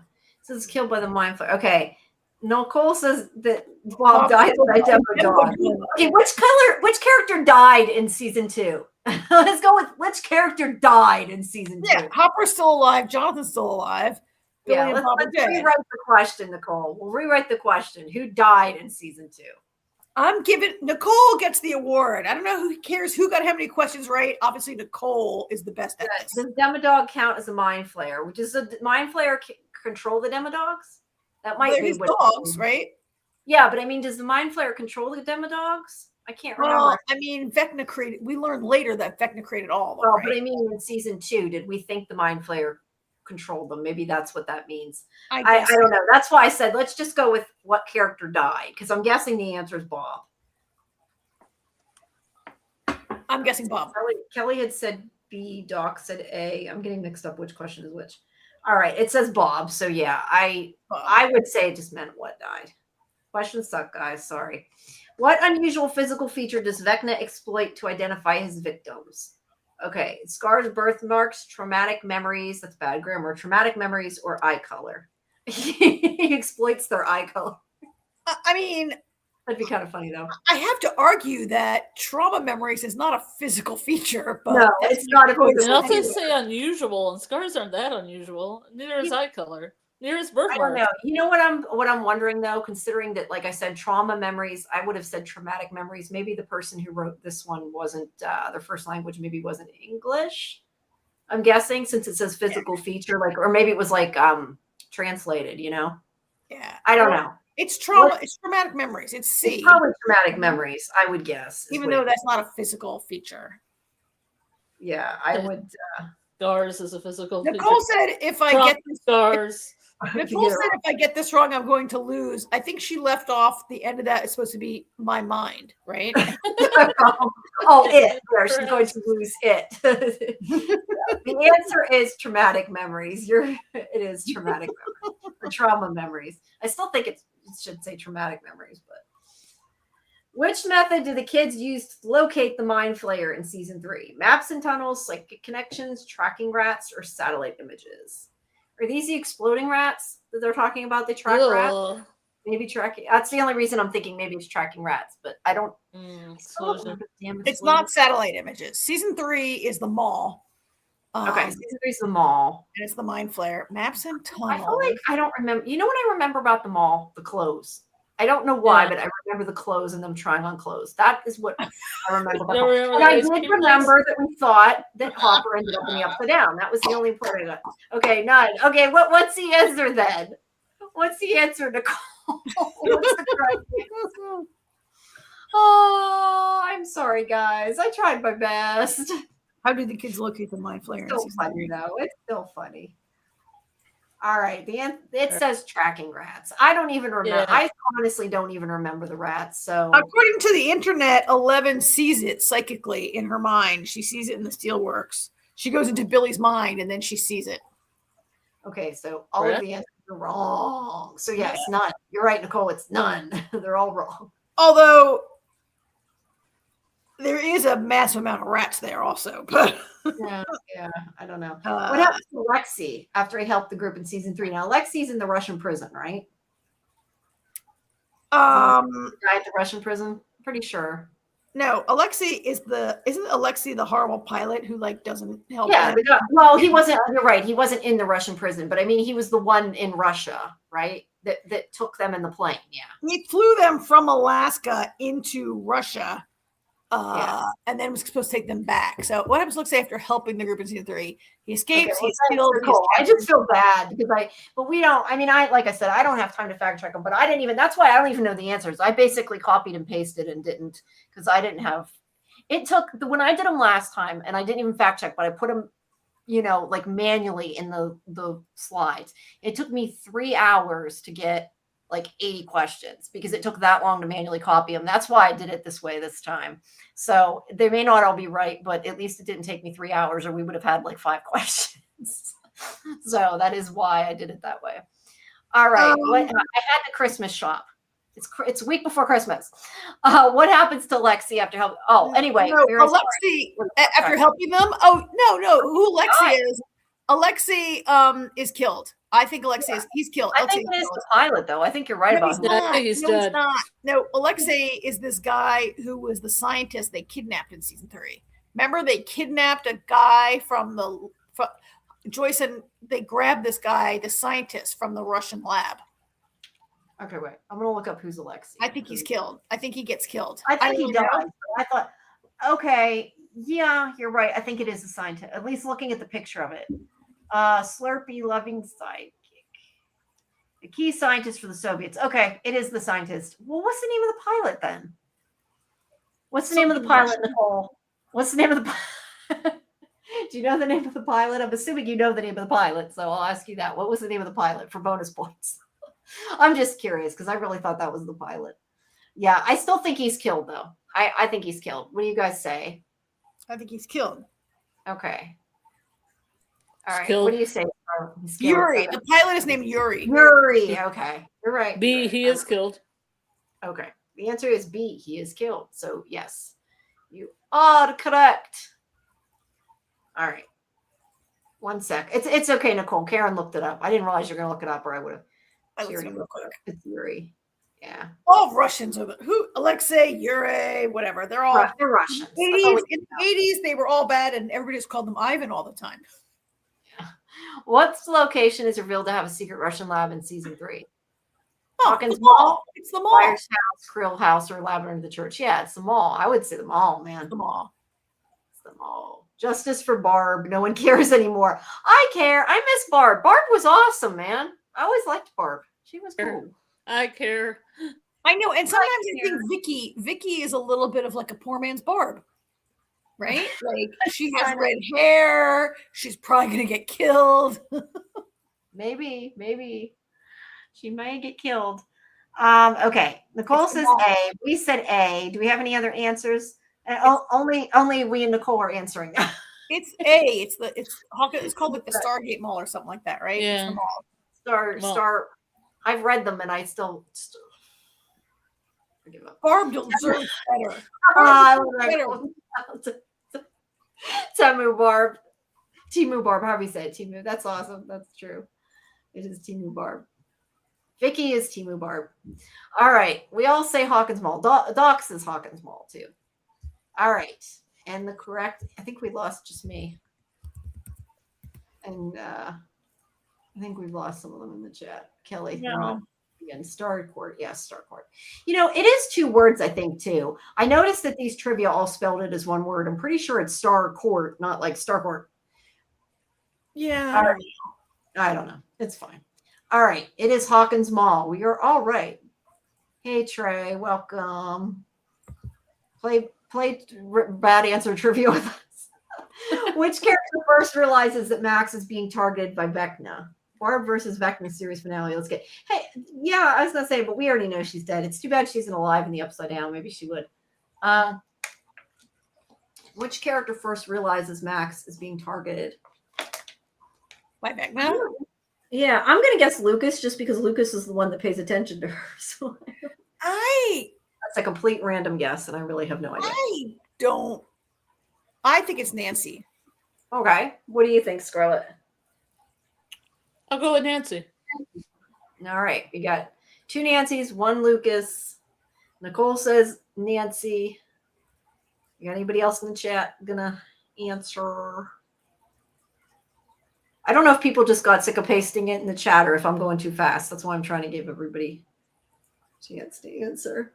This is killed by the mind flayer. Okay. Nicole says that Bob died by Demogorgon. Okay, which character died in season 2? Let's go with which character died in season 2. Yeah, Hopper's still alive. Jonathan's still alive. Yeah, let's rewrite the question, Nicole. We'll rewrite the question. Who died in season 2? I'm giving Nicole gets the award. I don't know who cares who got how many questions right. Obviously, Nicole is the best at this. Does Demodog count as a mind flayer? Does the mind flayer control the Demodogs? That might be what dogs, right? Yeah, but I mean, does the mind flayer control the Demodogs? I can't remember. Well, I mean, Vecna created. We learned later that Vecna created all of them. Well, right? But I mean, in season 2, did we think the mind flayer controlled them? Maybe that's what that means. I don't know. That's why I said let's just go with what character died, because I'm guessing the answer is Bob. I'm guessing Bob. Kelly had said B. Doc said A. I'm getting mixed up which question is which. All right, it says Bob. So yeah, I would say it just meant what died. Questions suck, guys. Sorry. What unusual physical feature does Vecna exploit to identify his victims? Okay, scars, birthmarks, traumatic memories. That's bad grammar. Traumatic memories or eye color. He exploits their eye color. I mean, that'd be kind of funny though. I have to argue that trauma memories is not a physical feature. But no, it's not a physical. Nothing say unusual, and scars aren't that unusual. Neither is eye color. Neither is birthmark. I don't know. You know what I'm wondering though, considering that, like I said, trauma memories. I would have said traumatic memories. Maybe the person who wrote this one wasn't their first language. Maybe wasn't English. I'm guessing since it says physical feature, like, or maybe it was like translated. You know. Yeah. I don't know. It's trauma. It's traumatic memories. It's C. It's probably traumatic memories, I would guess. Even though that's not a physical feature. Yeah, I would. Scars is a physical Nicole feature. said if I get the scars. Nicole said if I get this wrong, I'm going to lose. I think she left off the end of that. It's supposed to be my mind, right? It. Where she's going to lose it. The answer is traumatic memories. It is traumatic memories. Or trauma memories. I still think it's should say traumatic memories, but which method do the kids use to locate the mind flayer in season 3? Maps and tunnels, psychic connections, tracking rats, or satellite images? Are these the exploding rats that they're talking about? They track rats? Maybe tracking. That's the only reason I'm thinking maybe it's tracking rats, but I don't. It's not satellite images. Season 3 is the mall. Okay, season 3 is the mall. And it's the mind flare. Maps and tunnels. I feel like I don't remember. You know what I remember about the mall? The clothes. I don't know why, but I remember the clothes and them trying on clothes. That is what I remember. And I did remember that we thought that Hopper ended up in the Upside Down. That was the only part I got. Okay, 9. Okay, what's the answer then? What's the answer, Nicole? What's the correct answer? Oh, I'm sorry, guys. I tried my best. How do the kids locate the mind flare? It's still funny, though. It's still funny. All right. It says tracking rats. I don't even remember. Yeah. I honestly don't even remember the rats. So according to the internet, 11 sees it psychically in her mind. She sees it in the steelworks. She goes into Billy's mind and then she sees it. Okay, so all of the answers are wrong. So yes, none. You're right, Nicole. It's none. They're all wrong. Although there is a massive amount of rats there also, but yeah, I don't know. What happened to Lexi after he helped the group in season 3? Now Lexi's in the Russian prison, right? Died at the Russian prison. Pretty sure. No, isn't Alexi the horrible pilot who doesn't help? Yeah, well, he wasn't. You're right. He wasn't in the Russian prison, but I mean, he was the one in Russia, right? That took them in the plane. Yeah, he flew them from Alaska into Russia. And then was supposed to take them back. So what happens, let's say, after helping the group in season 3, he escapes, he's killed. I just feel bad because like I said, I don't have time to fact check them, but that's why I don't even know the answers. I basically copied and pasted and didn't, because I didn't have, when I did them last time and I didn't even fact check, but I put them, manually in the slides. It took me 3 hours to get 80 questions because it took that long to manually copy them. That's why I did it this way this time. So they may not all be right, but at least it didn't take me 3 hours or we would have had 5 questions. So that is why I did it that way. All right. I had the Christmas shop. It's a week before Christmas. What happens to Lexi after help? Oh, anyway. Lexi, after helping them? Oh, no. Who Lexi is? Alexi is killed. I think he's killed. I think it is the pilot, though. I think you're right about that. He's dead. He's not. No, Alexei is this guy who was the scientist they kidnapped in season 3. Remember, they kidnapped a guy from Joyce, and they grabbed this guy, the scientist from the Russian lab. Okay, wait. I'm going to look up who's Alexei. I think he's killed. I think he gets killed. I think he dies. I thought, okay, yeah, you're right. I think it is a scientist, at least looking at the picture of it. Slurpee loving sidekick. The key scientist for the Soviets. Okay, it is the scientist. Well, what's the name of the pilot then? What's the name of the pilot, Nicole? What's the name of the pilot? Do you know the name of the pilot? I'm assuming you know the name of the pilot, so I'll ask you that. What was the name of the pilot for bonus points? I'm just curious because I really thought that was the pilot. Yeah, I still think he's killed, though. I think he's killed. What do you guys say? I think he's killed. Okay. All right. What do you say? Yuri. The pilot is named Yuri. Yuri. Okay. You're right. B, he is killed. Okay. The answer is B. He is killed. So, yes. You are correct. All right. 1 sec. It's okay, Nicole. Karen looked it up. I didn't realize you were going to look it up or I would have. Real quick. It's Yuri. Yeah. All Russians are Alexei, Yuri, whatever. They're Russians. In the 80s, they were all bad and everybody just called them Ivan all the time. What location is revealed to have a secret Russian lab in season 3? Hawkins Mall. It's the mall. Fire's house, Krill house, or Labyrinth of the Church. Yeah, it's the mall. I would say the mall, man. It's the mall. It's the mall. Justice for Barb. No one cares anymore. I care. I miss Barb. Barb was awesome, man. I always liked Barb. She was cool. I care. I know. And sometimes I think Vicky is a little bit of a poor man's Barb. Right? She has red hair. She's probably going to get killed. Maybe. She may get killed. Okay. Nicole says A. We said A. Do we have any other answers? Only we and Nicole are answering that. It's A. It's called the Stargate Mall or something like that, right? Yeah. It's the mall. Star I've read them and I still give up. Barb deserves better. Temu Barb. Timu Barb, however you say it. Timu. That's awesome. That's true. It is Timu Barb. Vicky is Timu Barb. All right. We all say Hawkins Mall. Doc says Hawkins Mall too. All right. And the correct, I think we lost just me. And I think we've lost some of them in the chat. Kelly. No. Again, Starcourt. Yes, Starcourt. It is 2 words, I think, too. I noticed that these trivia all spelled it as 1 word. I'm pretty sure it's Starcourt, not like Starcourt. Yeah. I don't know. It's fine. All right. It is Hawkins Mall. We are all right. Hey, Trey. Welcome. Play bad answer trivia with us. Which character first realizes that Max is being targeted by Vecna? Barb versus Vecna series finale. Let's get. Hey, yeah, I was gonna say, but we already know she's dead. It's too bad she's not alive in the Upside Down. Maybe she would. Which character first realizes Max is being targeted by Vecna? Yeah, I'm gonna guess Lucas, just because Lucas is the one that pays attention to her. So that's a complete random guess, and I really have no idea. I think it's Nancy. Okay. What do you think, Scarlet? I'll go with Nancy. All right. We got 2 Nancys, 1 Lucas. Nicole says Nancy. You got anybody else in the chat gonna answer? I don't know if people just got sick of pasting it in the chat or if I'm going too fast. That's why I'm trying to give everybody a chance to answer.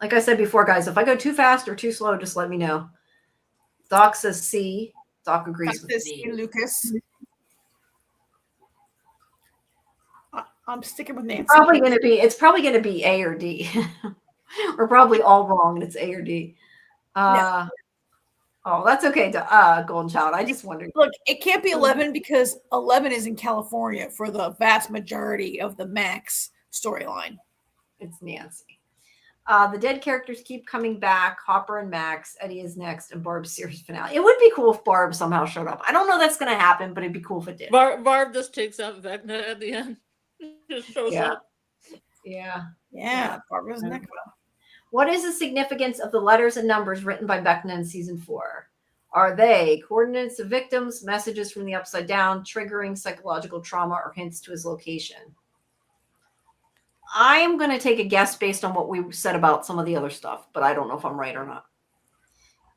Like I said before, guys, if I go too fast or too slow, just let me know. Doc says C. Doc agrees with me. Lucas. I'm sticking with Nancy. It's probably gonna be A or D. We're probably all wrong, and it's A or D. No. Oh, that's okay, Golden Child. I just wondered. Look, it can't be 11 because 11 is in California for the vast majority of the Max storyline. It's Nancy. The dead characters keep coming back. Hopper and Max. Eddie is next, and Barb's series finale. It would be cool if Barb somehow showed up. I don't know that's going to happen, but it'd be cool if it did. Barb just takes out Vecna at the end. Just shows up. Yeah. Barb was next. What is the significance of the letters and numbers written by Vecna in season 4? Are they coordinates of victims, messages from the Upside Down, triggering psychological trauma, or hints to his location? I'm going to take a guess based on what we said about some of the other stuff, but I don't know if I'm right or not.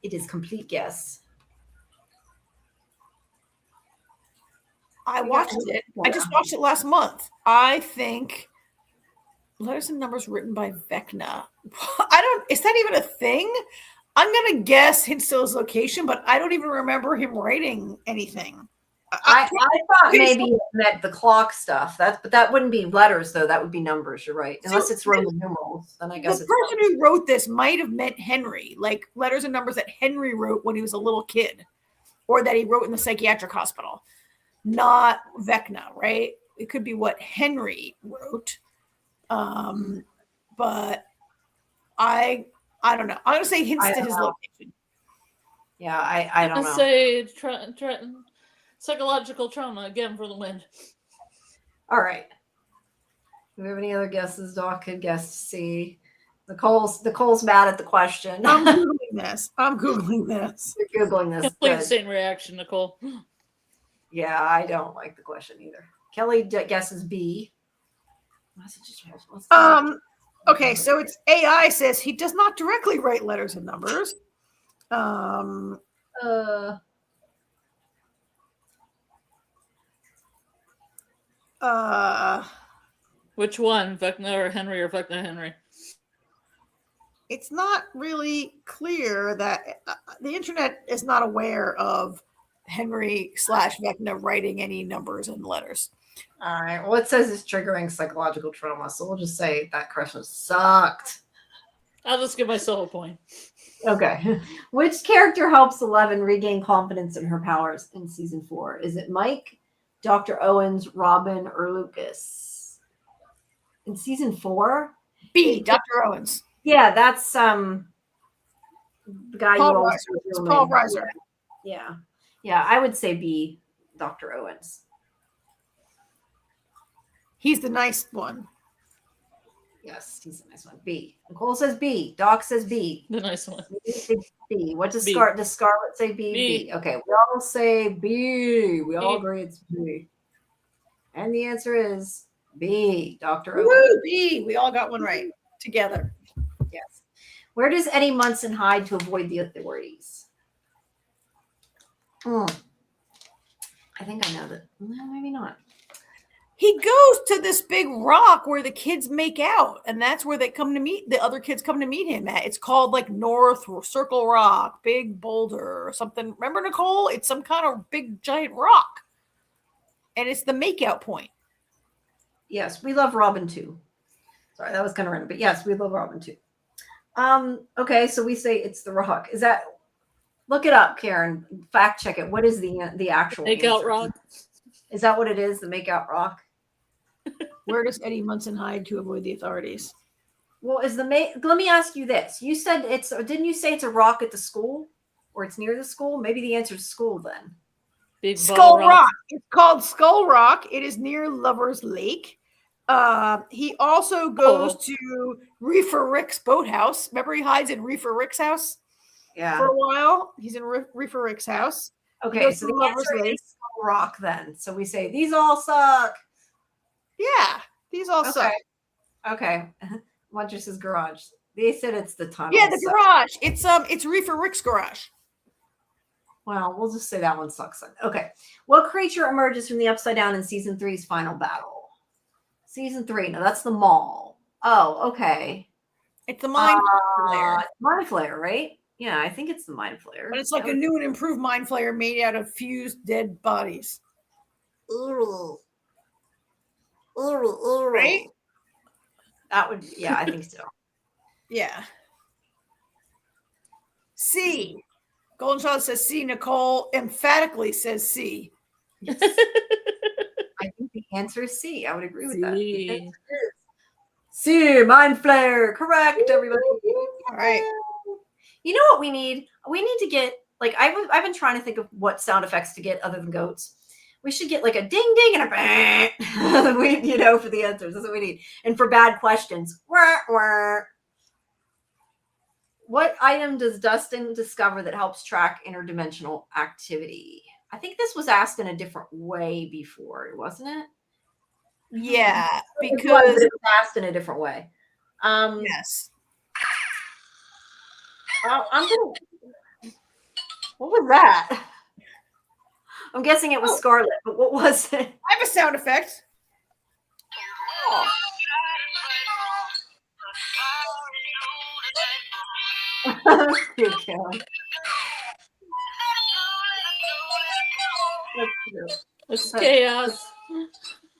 It is complete guess. I watched it. I just watched it last month. I think letters and numbers written by Vecna. Is that even a thing? I'm going to guess hints to his location, but I don't even remember him writing anything. I thought maybe it meant the clock stuff. But that wouldn't be letters, though. That would be numbers. You're right. Unless it's Roman numerals, then I guess the person who wrote this might have meant Henry, like letters and numbers that Henry wrote when he was a little kid, or that he wrote in the psychiatric hospital. Not Vecna, right? It could be what Henry wrote. But I don't know. I'm going to say hints to his location. Yeah, I don't know. Say psychological trauma again for the win. All right. Do we have any other guesses? Doc could guess C. Nicole's mad at the question. I'm Googling this. You're Googling this. Complete same reaction, Nicole. Yeah, I don't like the question either. Kelly guesses B. Okay, so it's AI says he does not directly write letters and numbers. Which one, Vecna or Henry or Vecna Henry? It's not really clear that the internet is not aware of Henry/Vecna writing any numbers and letters. All right. Well, it says it's triggering psychological trauma, so we'll just say that question sucked. I'll just give myself a point. Okay. Which character helps 11 regain confidence in her powers in season 4? Is it Mike, Dr. Owens, Robin, or Lucas? In season 4? B, Dr. Owens. Yeah, that's the guy Paul you always Reiser. Paul Reiser. Yeah, I would say B, Dr. Owens. He's the nice one. Yes, he's a nice one. B. Nicole says B. Doc says B. The nice one. B. What does B. Does Scarlet say B? B? Okay, we all say B. We all agree it's B. And the answer is B. Dr. Woo, B. We all got one right together. Yes. Where does Eddie Munson hide to avoid the authorities? I think I know that. No, maybe not. He goes to this big rock where the kids make out, and that's where they come to meet the other kids come to meet him at. It's called like North Circle Rock, Big Boulder, or something. Remember, Nicole? It's some kind of big giant rock. And it's the makeout point. Yes, we love Robin too. Sorry, that was kind of random, but yes, we love Robin too. Okay, so we say it's the rock. Is that look it up, Karen? Fact check it. What is the actual makeout rock? Is that what it is? The makeout rock? Where does Eddie Munson hide to avoid the authorities? Well, let me ask you this. You said didn't you say it's a rock at the school? Or it's near the school? Maybe the answer is school then. Big Skull Rock. It's called Skull Rock. It is near Lover's Lake. He also goes to Reefer Rick's boathouse. Remember, he hides in Reefer Rick's house? Yeah. For a while. He's in Reefer Rick's house. Okay, so the answer is Skull Rock then. So we say, these all suck. Yeah, these all suck. Okay. Muncher says garage. They said it's the tunnel. Yeah, the garage. It's Reefer Rick's garage. Well, we'll just say that one sucks then. Okay. What creature emerges from the Upside Down in season 3's final battle? Season 3. No, that's the mall. Oh, okay. It's the Mind Flayer. Mind Flayer, right? Yeah, I think it's the Mind Flayer. But it's like a new and improved Mind Flayer made out of fused dead bodies. Ooh. Right? That would, yeah, I think so. Yeah. C. Golden Child says C. Nicole emphatically says C. Yes. I think the answer is C. I would agree with that. C. Mind Flayer. Correct, everybody. All right. You know what we need? We need to get, like, I've been trying to think of what sound effects to get other than goats. We should get like a ding ding and a bang, for the answers. That's what we need. And for bad questions, wah, wah. What item does Dustin discover that helps track interdimensional activity? I think this was asked in a different way before, wasn't it? Yeah, because it was asked in a different way. Yes. What was that? I'm guessing it was Scarlet, but what was it? I have a sound effect. Oh. Cute, Karen. It's chaos.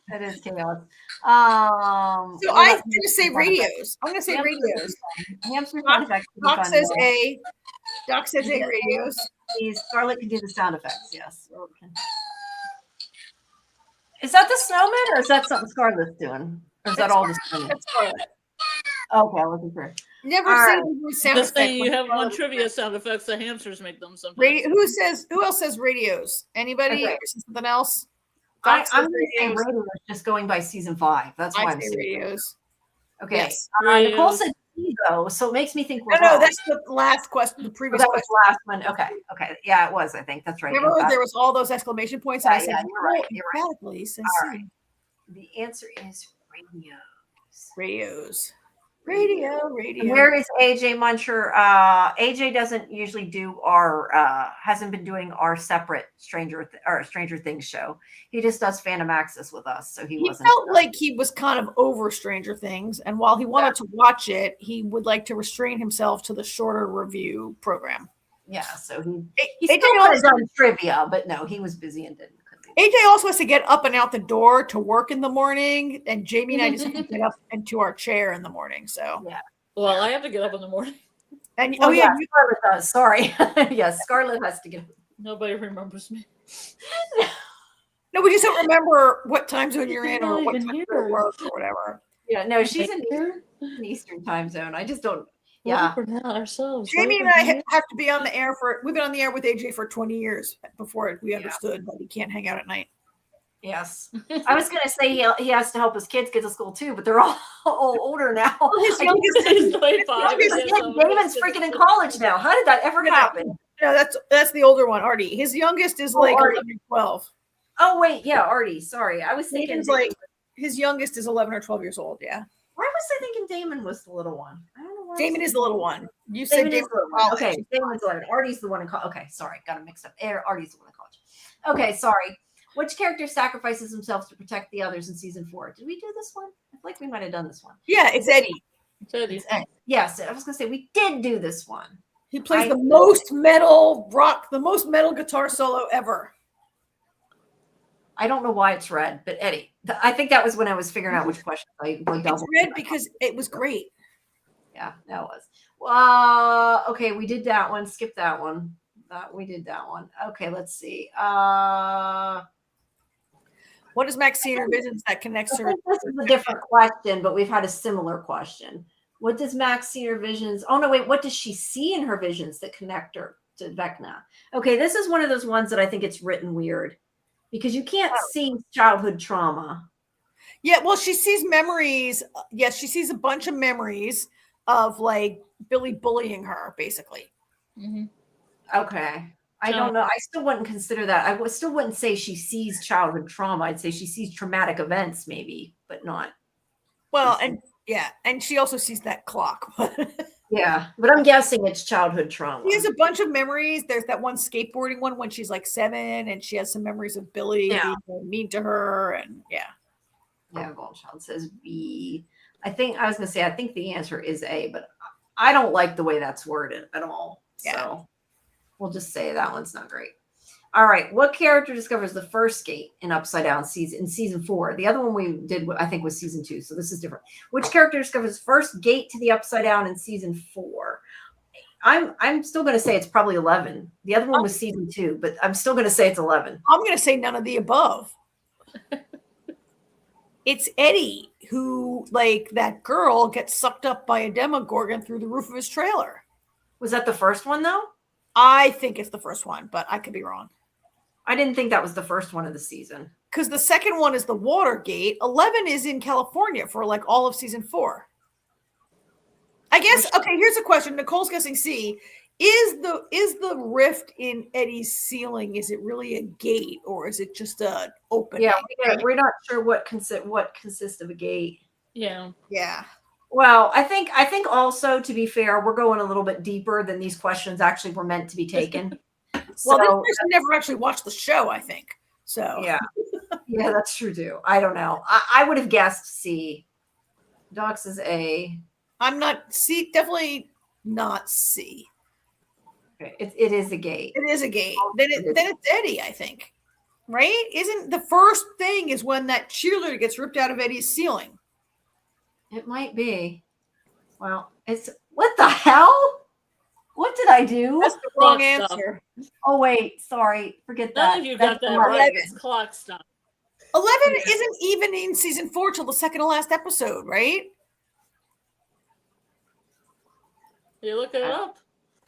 That is chaos. So I'm going to say radios. I'm going to say radios. Doc says A. Doc says A radios. Scarlet can do the sound effects. Yes. Is that the snowman, or is that something Scarlet's doing? Or is that all the snowman? That's Scarlet. Okay, I'm looking for. Never seen sound effects. You have one trivia sound effects. The hamsters make them sometimes. Who else says radios? Anybody? Okay. Or something else? I'm going to say radios, just going by season 5. That's why I'm saying radios. Okay. Yes. Nicole said C, though, so it makes me think we're No, that's the last question. The previous that was the last one. Okay. Yeah, it was. I think that's right. Remember, there was all those exclamation points. Yeah, and I said, you're right. Emphatically, says all right. The answer is radios. Radio. Where is AJ Muncher? AJ doesn't usually do hasn't been doing our separate Stranger Things show. He just does Fandom Access with us, so he wasn't. Felt like he was kind of over Stranger Things, and while he wanted to watch it, he would like to restrain himself to the shorter review program. Yeah, so he still could have done trivia, but no, he was busy and didn't. AJ also has to get up and out the door to work in the morning, and Jamie and I just have to get up into our chair in the morning. So yeah. Well, I have to get up in the morning. And Scarlet does. Sorry, yes, Scarlet has to get up. Nobody remembers me. No, we just don't remember what time zone you're in or what time you work or whatever. Yeah, no, she's in Eastern time zone. I just don't. Yeah, ourselves. Jamie and I have to be on the air we've been on the air with AJ for 20 years before we understood that we can't hang out at night. Yes. I was going to say he has to help his kids get to school too, but they're all older now. His youngest is 25. Damon's freaking in college now. How did that ever happen? No, that's the older one, Artie. His youngest is like 11 or 12. Oh, wait. Yeah, Artie. Sorry. I was thinking. Damon's like, his youngest is 11 or 12 years old. Yeah. Why was I thinking Damon was the little one? I don't know why. Damon is the little one. You said Damon is the little one. Okay. Damon's 11. Artie's the one in college. Okay. Sorry. Got to mix up. Artie's the one in college. Okay. Sorry. Which character sacrifices himself to protect the others in season 4? Did we do this one? I feel like we might have done this one. Yeah, it's Eddie. It's Eddie. Yes, I was going to say we did do this one. He plays the most metal guitar solo ever. I don't know why it's red, but Eddie. I think that was when I was figuring out which question. It's red because it was great. Yeah, that was. Okay, we did that one. Skip that one. We did that one. Okay, let's see. What does Max see in her visions that connects her? This is a different question, but we've had a similar question. What does Max see in her visions? Oh, no, wait. What does she see in her visions that connect her to Vecna? Okay, this is one of those ones that I think it's written weird because you can't see childhood trauma. Yeah, well, she sees memories. Yes, she sees a bunch of memories of like Billy bullying her, basically. Mm-hmm. Okay. I don't know. I still wouldn't consider that. I still wouldn't say she sees childhood trauma. I'd say she sees traumatic events, maybe, but not. Well, and she also sees that clock. Yeah, but I'm guessing it's childhood trauma. She has a bunch of memories. There's that one skateboarding one when she's like 7, and she has some memories of Billy being mean to her, and yeah. Goldchild says B. I think the answer is A, but I don't like the way that's worded at all. Yeah. So we'll just say that one's not great. All right. What character discovers the first gate in Upside Down in season 4? The other one we did, I think, was season 2. So this is different. Which character discovers first gate to the Upside Down in season 4? I'm still going to say it's probably 11. The other one was season 2, but I'm still going to say it's 11. I'm going to say none of the above. It's Eddie who, like, that girl gets sucked up by a Demogorgon through the roof of his trailer. Was that the first one, though? I think it's the first one, but I could be wrong. I didn't think that was the first one of the season. Because the second one is the Watergate. 11 is in California for like all of season 4. I guess. Okay, here's a question. Nicole's guessing C. Is the rift in Eddie's ceiling? Is it really a gate or is it just a opening? Yeah, we're not sure what consists of a gate. Yeah. Yeah. Well, I think also, to be fair, we're going a little bit deeper than these questions actually were meant to be taken. Well, this person never actually watched the show, I think. So yeah, that's true too. I don't know. I would have guessed C. Doc says A. I'm not C. Definitely not C. Okay. It is a gate. It is a gate. Then it's Eddie, I think. Right? Isn't the first thing is when that cheerleader gets ripped out of Eddie's ceiling? It might be. Well, what the hell? What did I do? That's the wrong answer. Oh wait, sorry. Forget that. None of you got that right. It's clock stop. 11 isn't even in season 4 till the second to last episode, right? You look it up.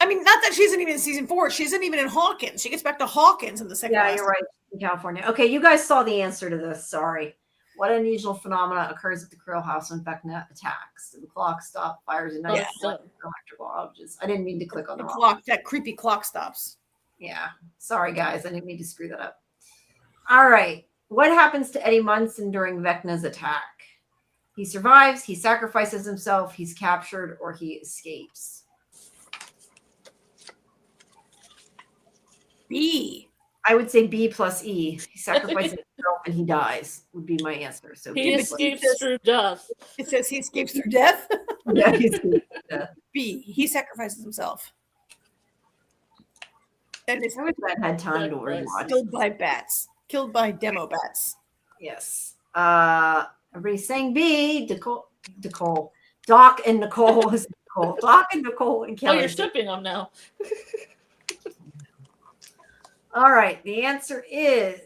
I mean, not that she isn't even in season 4. She isn't even in Hawkins. She gets back to Hawkins in the second. Yeah, you're right. In California. Okay, you guys saw the answer to this. Sorry. What unusual phenomena occurs at the Krill house when Vecna attacks? The clock stop, fires, and electrical outages. I didn't mean to click on the clock. That creepy clock stops. Yeah. Sorry, guys. I didn't mean to screw that up. All right. What happens to Eddie Munson during Vecna's attack? He survives, he sacrifices himself, he's captured, or he escapes. B. I would say B plus E. He sacrifices himself and he dies would be my answer. So he escapes through death. It says he escapes through death? Yeah, he escapes through death. B. He sacrifices himself. And it's had time to rewatch. Killed by bats. Killed by demo bats. Yes. Everybody's saying B. Doc and Nicole was Nicole. Doc and Nicole and Kelly. Oh, you're stripping them now. All right. The answer is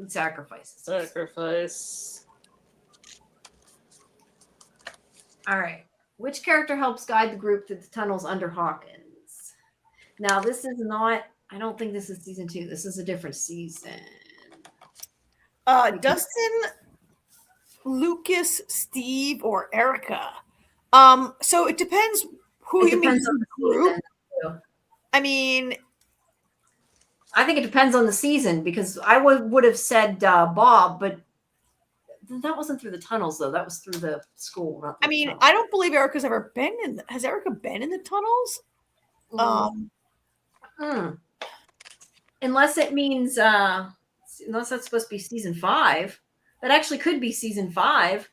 sacrifices. Sacrifice. All right. Which character helps guide the group through the tunnels under Hawkins? Now, this is not, I don't think this is season 2. This is a different season. Dustin, Lucas, Steve, or Erica. So it depends who you mean in the group. I mean, I think it depends on the season because I would have said Bob, but that wasn't through the tunnels though. That was through the school. I mean, tunnels. I don't believe Erica's ever been in. Has Erica been in the tunnels? Unless it means unless that's supposed to be season 5. That actually could be season 5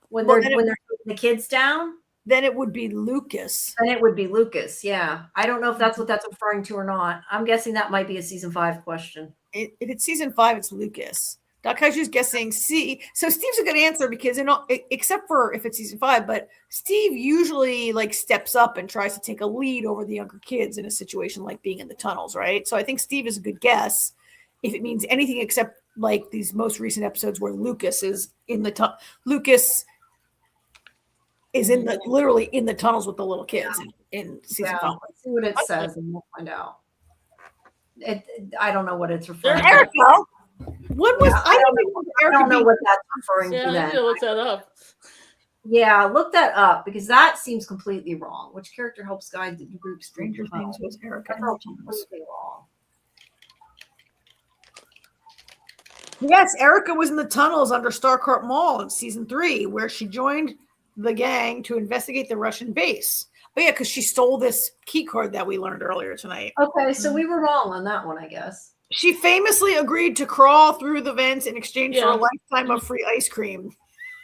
when they're putting the kids down. Then it would be Lucas. Then it would be Lucas. Yeah, I don't know if that's what that's referring to or not. I'm guessing that might be a season 5 question. If it's season 5, it's Lucas. Dakaju's guessing C. So Steve's a good answer because except for if it's season 5, but Steve usually like steps up and tries to take a lead over the younger kids in a situation like being in the tunnels, right? So I think Steve is a good guess if it means anything except like these most recent episodes where Lucas is in the Lucas is literally in the tunnels with the little kids in season 5. Let's see what it says and we'll find out. I don't know what it's referring to. Erica. What was I don't know what that's referring to. I need to look that up. Yeah, look that up because that seems completely wrong. Which character helps guide the group? Stranger Things was Erica. Completely wrong. Yes, Erica was in the tunnels under Starcourt Mall in season 3, where she joined the gang to investigate the Russian base. Oh yeah, because she stole this key card that we learned earlier tonight. Okay, so we were wrong on that one, I guess. She famously agreed to crawl through the vents in exchange for a lifetime of free ice cream.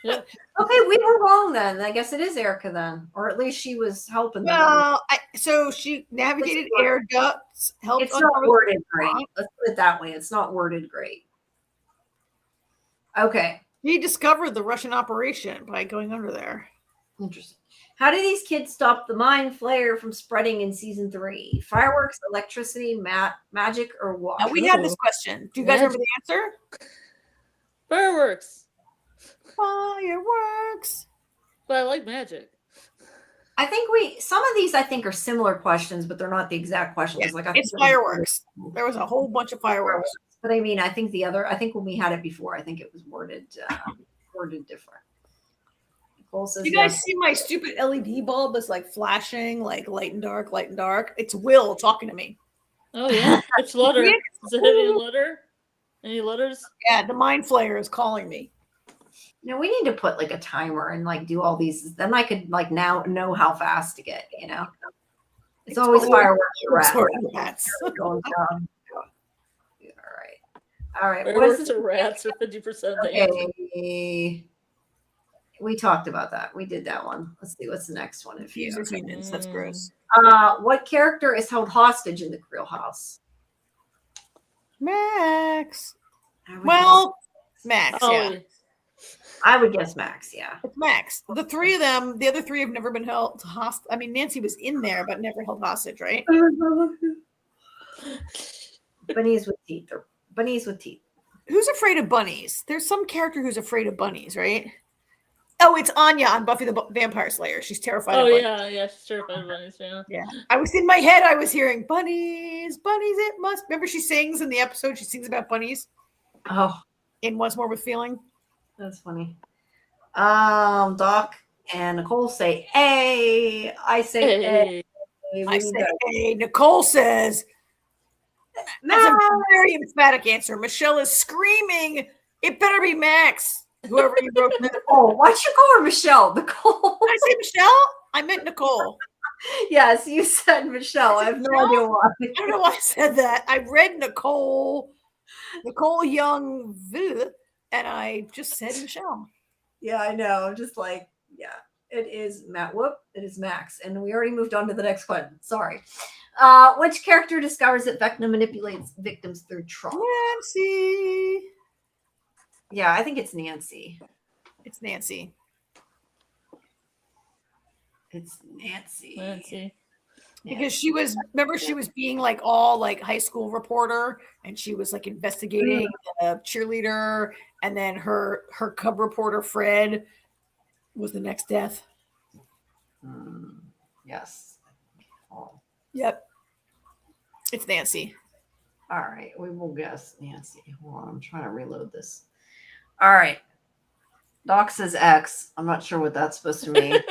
Yeah. Okay, we were wrong then. I guess it is Erica then, or at least she was helping them. Well, so she navigated air ducts. It's not worded great. Let's put it that way. It's not worded great. Okay. He discovered the Russian operation by going under there. Interesting. How do these kids stop the mind flare from spreading in season 3? Fireworks, electricity, magic, or what? Now we had this question. Do you guys remember the answer? Fireworks. Fireworks. But I like magic. I think some of these I think are similar questions, but they're not the exact questions. Yeah, like it's fireworks. There was a whole bunch of fireworks. But I mean, I think when we had it before, I think it was worded different. Nicole says, do you guys see my stupid LED bulb that's like flashing, like light and dark, light and dark? It's Will talking to me. Oh yeah, which letter? Is it any letter? Any letters? Yeah, the mind flayer is calling me. No, we need to put like a timer and like do all these. Then I could like now know how fast to get. You know, it's always fireworks. Rats. All right. Fireworks or rats are 50% the answer. We talked about that. We did that one. Let's see. What's the next one? Humans. That's gross. What character is held hostage in the Creel house? Max. Well, Max. Yeah. I would guess Max. Yeah. It's Max. The three of them. The other three have never been held hostage. I mean, Nancy was in there, but never held hostage, right? Bunnies with teeth. Bunnies with teeth. Who's afraid of bunnies? There's some character who's afraid of bunnies, right? Oh, it's Anya on Buffy the Vampire Slayer. She's terrified of bunnies. Yeah, she's terrified of bunnies, yeah. I was in my head, I was hearing bunnies, it must. Remember she sings in the episode, she sings about bunnies? Oh. In Once More with Feeling? That's funny. Doc and Nicole say A. I say A. I say A. Nicole says that's a very emphatic answer. Michelle is screaming, it better be Max. Whoever you wrote. Nicole. Why'd you call her Michelle? Nicole. Did I say Michelle? I meant Nicole. Yes, you said Michelle. I have no idea why. I don't know why I said that. I read Nicole Young, and I just said Michelle. Yeah, I know. I'm just like, yeah, it is Matt. It is Max. And we already moved on to the next question. Sorry. Which character discovers that Vecna manipulates victims through trauma? Nancy. Yeah, I think it's Nancy. It's Nancy. Because she was being like all like high school reporter, and she was like investigating the cheerleader, and then her cub reporter Fred was the next death. Yes. Oh. Yep. It's Nancy. All right, we will guess Nancy. Hold on, I'm trying to reload this. All right. Doc says X. I'm not sure what that's supposed to mean.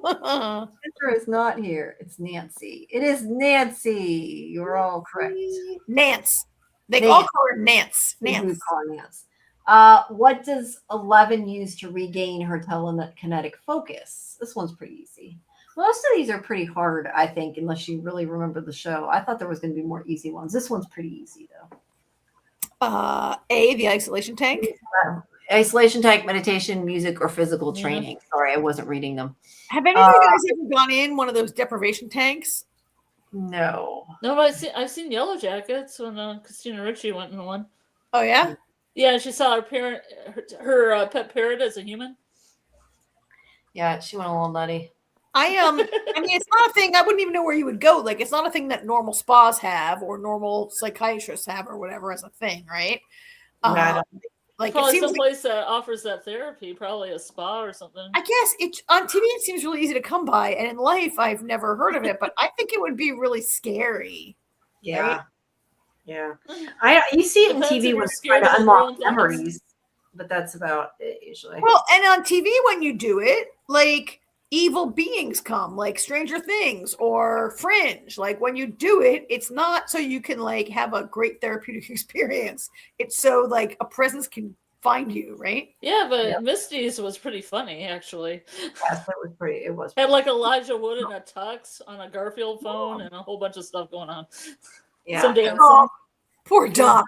Sandra is not here. It's Nancy. It is Nancy. You're all correct. Nance. They all call her Nance. Nance. Call her Nance. What does 11 use to regain her telekinetic focus? This one's pretty easy. Most of these are pretty hard, I think, unless you really remember the show. I thought there was going to be more easy ones. This one's pretty easy, though. A, the isolation tank. Isolation tank, meditation, music, or physical training. Sorry, I wasn't reading them. Have any of you guys ever gone in one of those deprivation tanks? No. No, but I've seen Yellow Jackets when Christina Ricci went in one. Oh yeah. Yeah, she saw her pet parrot as a human. Yeah, she went a little nutty. I mean, it's not a thing. I wouldn't even know where you would go. Like, it's not a thing that normal spas have or normal psychiatrists have or whatever as a thing, right? Like, probably someplace that offers that therapy, probably a spa or something. I guess on TV it seems really easy to come by, and in life I've never heard of it, but I think it would be really scary. Yeah. Right? Yeah. You see it in TV when it's trying to unlock memories, but that's about it usually. Well, and on TV when you do it, like evil beings come, like Stranger Things or Fringe. Like when you do it, it's not so you can like have a great therapeutic experience. It's so like a presence can find you, right? Yeah, but Misty's was pretty funny, actually. Yes, it was. Had like Elijah Wood in a tux on a Garfield phone and a whole bunch of stuff going on. Yeah. Some dancing. Oh, poor Doc.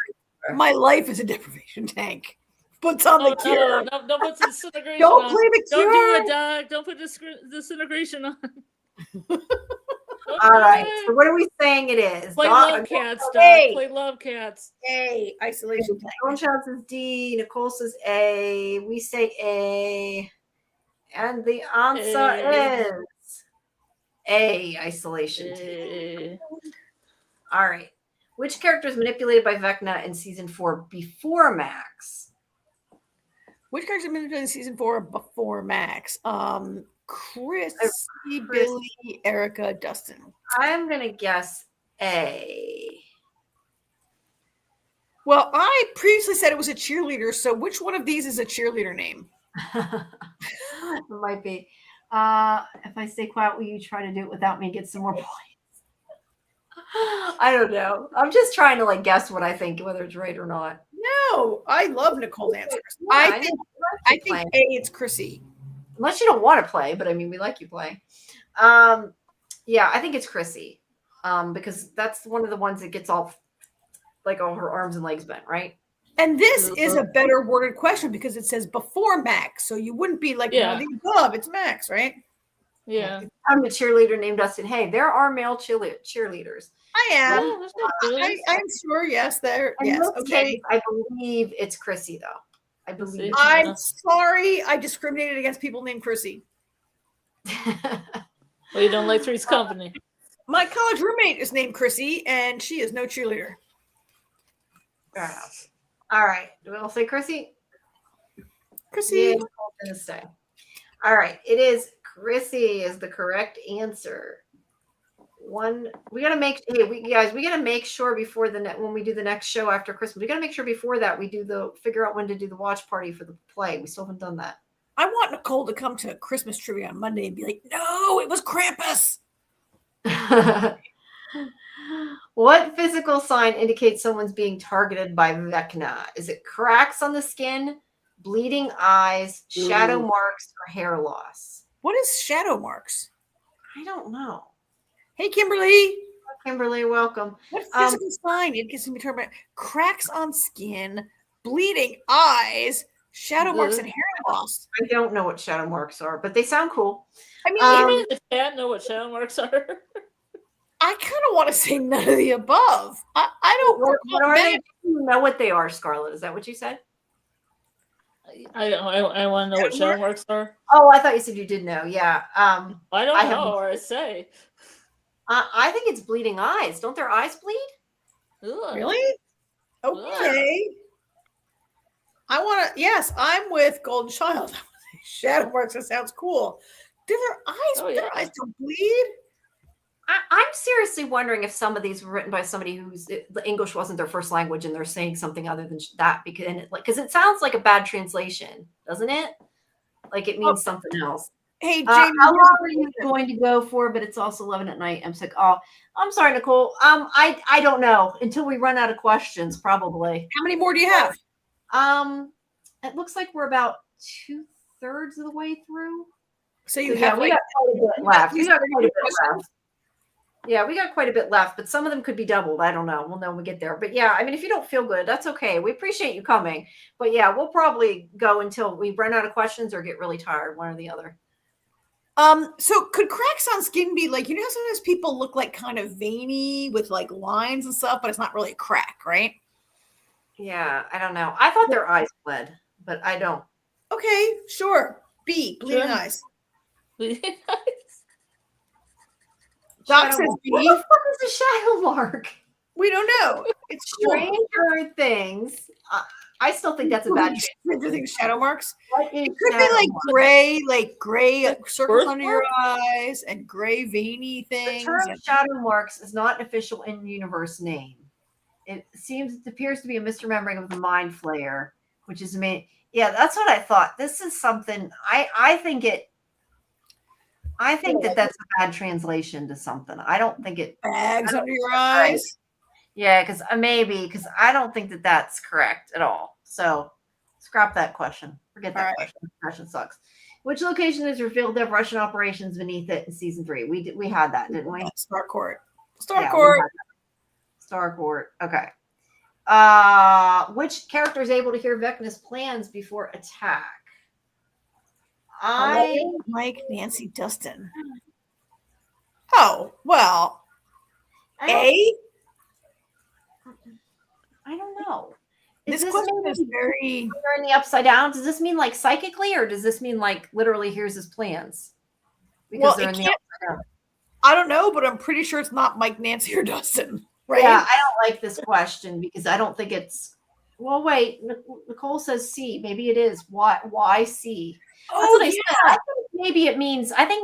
My life is a deprivation tank. Puts on the cure. No, put disintegration Don't on. play the cure. Don't do it, Doc. Don't put disintegration on. All right. So what are we saying it is? Play Love Cats, Doc. Play Love Cats. A. Isolation tank. Dawn Child says D. Nicole says A. We say A. And the answer is A. Isolation tank. All right. Which character is manipulated by Vecna in season 4 before Max? Which character is manipulated in season 4 before Max? Chris, Billy, Erica, Dustin. I'm going to guess A. Well, I previously said it was a cheerleader, so which one of these is a cheerleader name? It might be. If I stay quiet, will you try to do it without me and get some more points? I don't know. I'm just trying to like guess what I think, whether it's right or not. No, I love Nicole's answers. Yeah, I think A, it's Chrissy. Unless you don't want to play, but I mean, we like you play. Yeah, I think it's Chrissy. Because that's one of the ones that gets all her arms and legs bent, right? And this is a better worded question because it says before Max, so you wouldn't be like, no, the above, it's Max, right? Yeah. I'm a cheerleader named Dustin. Hey, there are male cheerleaders. I am. I'm sure. Yes, there. Yes. Okay. I believe it's Chrissy, though. I believe. I'm sorry. I discriminated against people named Chrissy. Well, you don't like Three's Company. My college roommate is named Chrissy, and she is no cheerleader. Fair enough. All right. Do we all say Chrissy? Chrissy. Yeah, all right. It is Chrissy is the correct answer. We gotta make sure before when we do the next show after Christmas. We gotta make sure before that we figure out when to do the watch party for the play. We still haven't done that. I want Nicole to come to Christmas trivia on Monday and be like, "No, it was Krampus." What physical sign indicates someone's being targeted by Vecna? Is it cracks on the skin, bleeding eyes, shadow marks, or hair loss? What is shadow marks? I don't know. Hey, Kimberly. Kimberly, welcome. What physical sign indicates me talking about cracks on skin, bleeding eyes, shadow marks, and hair loss? I don't know what shadow marks are, but they sound cool. I mean, even if I don't know what shadow marks are. I kind of want to say none of the above. I don't. What are they? Do you know what they are, Scarlet? Is that what you said? I want to know what shadow marks are. Oh, I thought you said you did know. Yeah. I don't know, or I say. I think it's bleeding eyes. Don't their eyes bleed? Ugh. Really? Okay. Ugh. I want to. Yes, I'm with Golden Child. Shadow marks. That sounds cool. Do their eyes? Their eyes don't bleed. I'm seriously wondering if some of these were written by somebody the English wasn't their first language and they're saying something other than that because it sounds like a bad translation, doesn't it? Like it means something else. Hey, Jamie, how long are you going to go for? But it's also 11 at night. I'm sick. Oh, I'm sorry, Nicole. I don't know until we run out of questions, probably. How many more do you have? It looks like we're about 2/3 of the way through. So we got quite a bit left. We got quite a bit left. Yeah, we got quite a bit left, but some of them could be doubled. I don't know. We'll know when we get there. But yeah, I mean, if you don't feel good, that's okay. We appreciate you coming. But yeah, we'll probably go until we run out of questions or get really tired, one or the other. So could cracks on skin be like, how sometimes people look like kind of veiny with like lines and stuff, but it's not really a crack, right? Yeah, I don't know. I thought their eyes bled, but I don't. Okay, sure. B, bleeding eyes. Bleeding eyes. Doc says B. What the fuck is a shadow mark? We don't know. It's Stranger Things. I still think that's a bad Stranger Things shadow marks. It could be like gray circles under your eyes and gray veiny things. The term shadow marks is not an official in-universe name. It appears to be a misremembering of the Mind Flayer, which is yeah, that's what I thought. This is something I think that's a bad translation to something. I don't think it bags under your eyes. Yeah, because I don't think that's correct at all. So scrap that question. Forget that question. The question sucks. Which location is revealed to have Russian operations beneath it in season 3? We had that, didn't we? Starcourt. Starcourt. Okay. Which character is able to hear Vecna's plans before attack? Mike, Nancy, Dustin. Oh, well. I don't know. This question is very... They're in the upside down. Does this mean like psychically, or does this mean like literally here's his plans? Because they're in the upside down. I don't know, but I'm pretty sure it's not Mike, Nancy, or Dustin. Right? Yeah, I don't like this question because I don't think it's... Well, wait. Nicole says C. Maybe it is. Why C? That's what I said. I think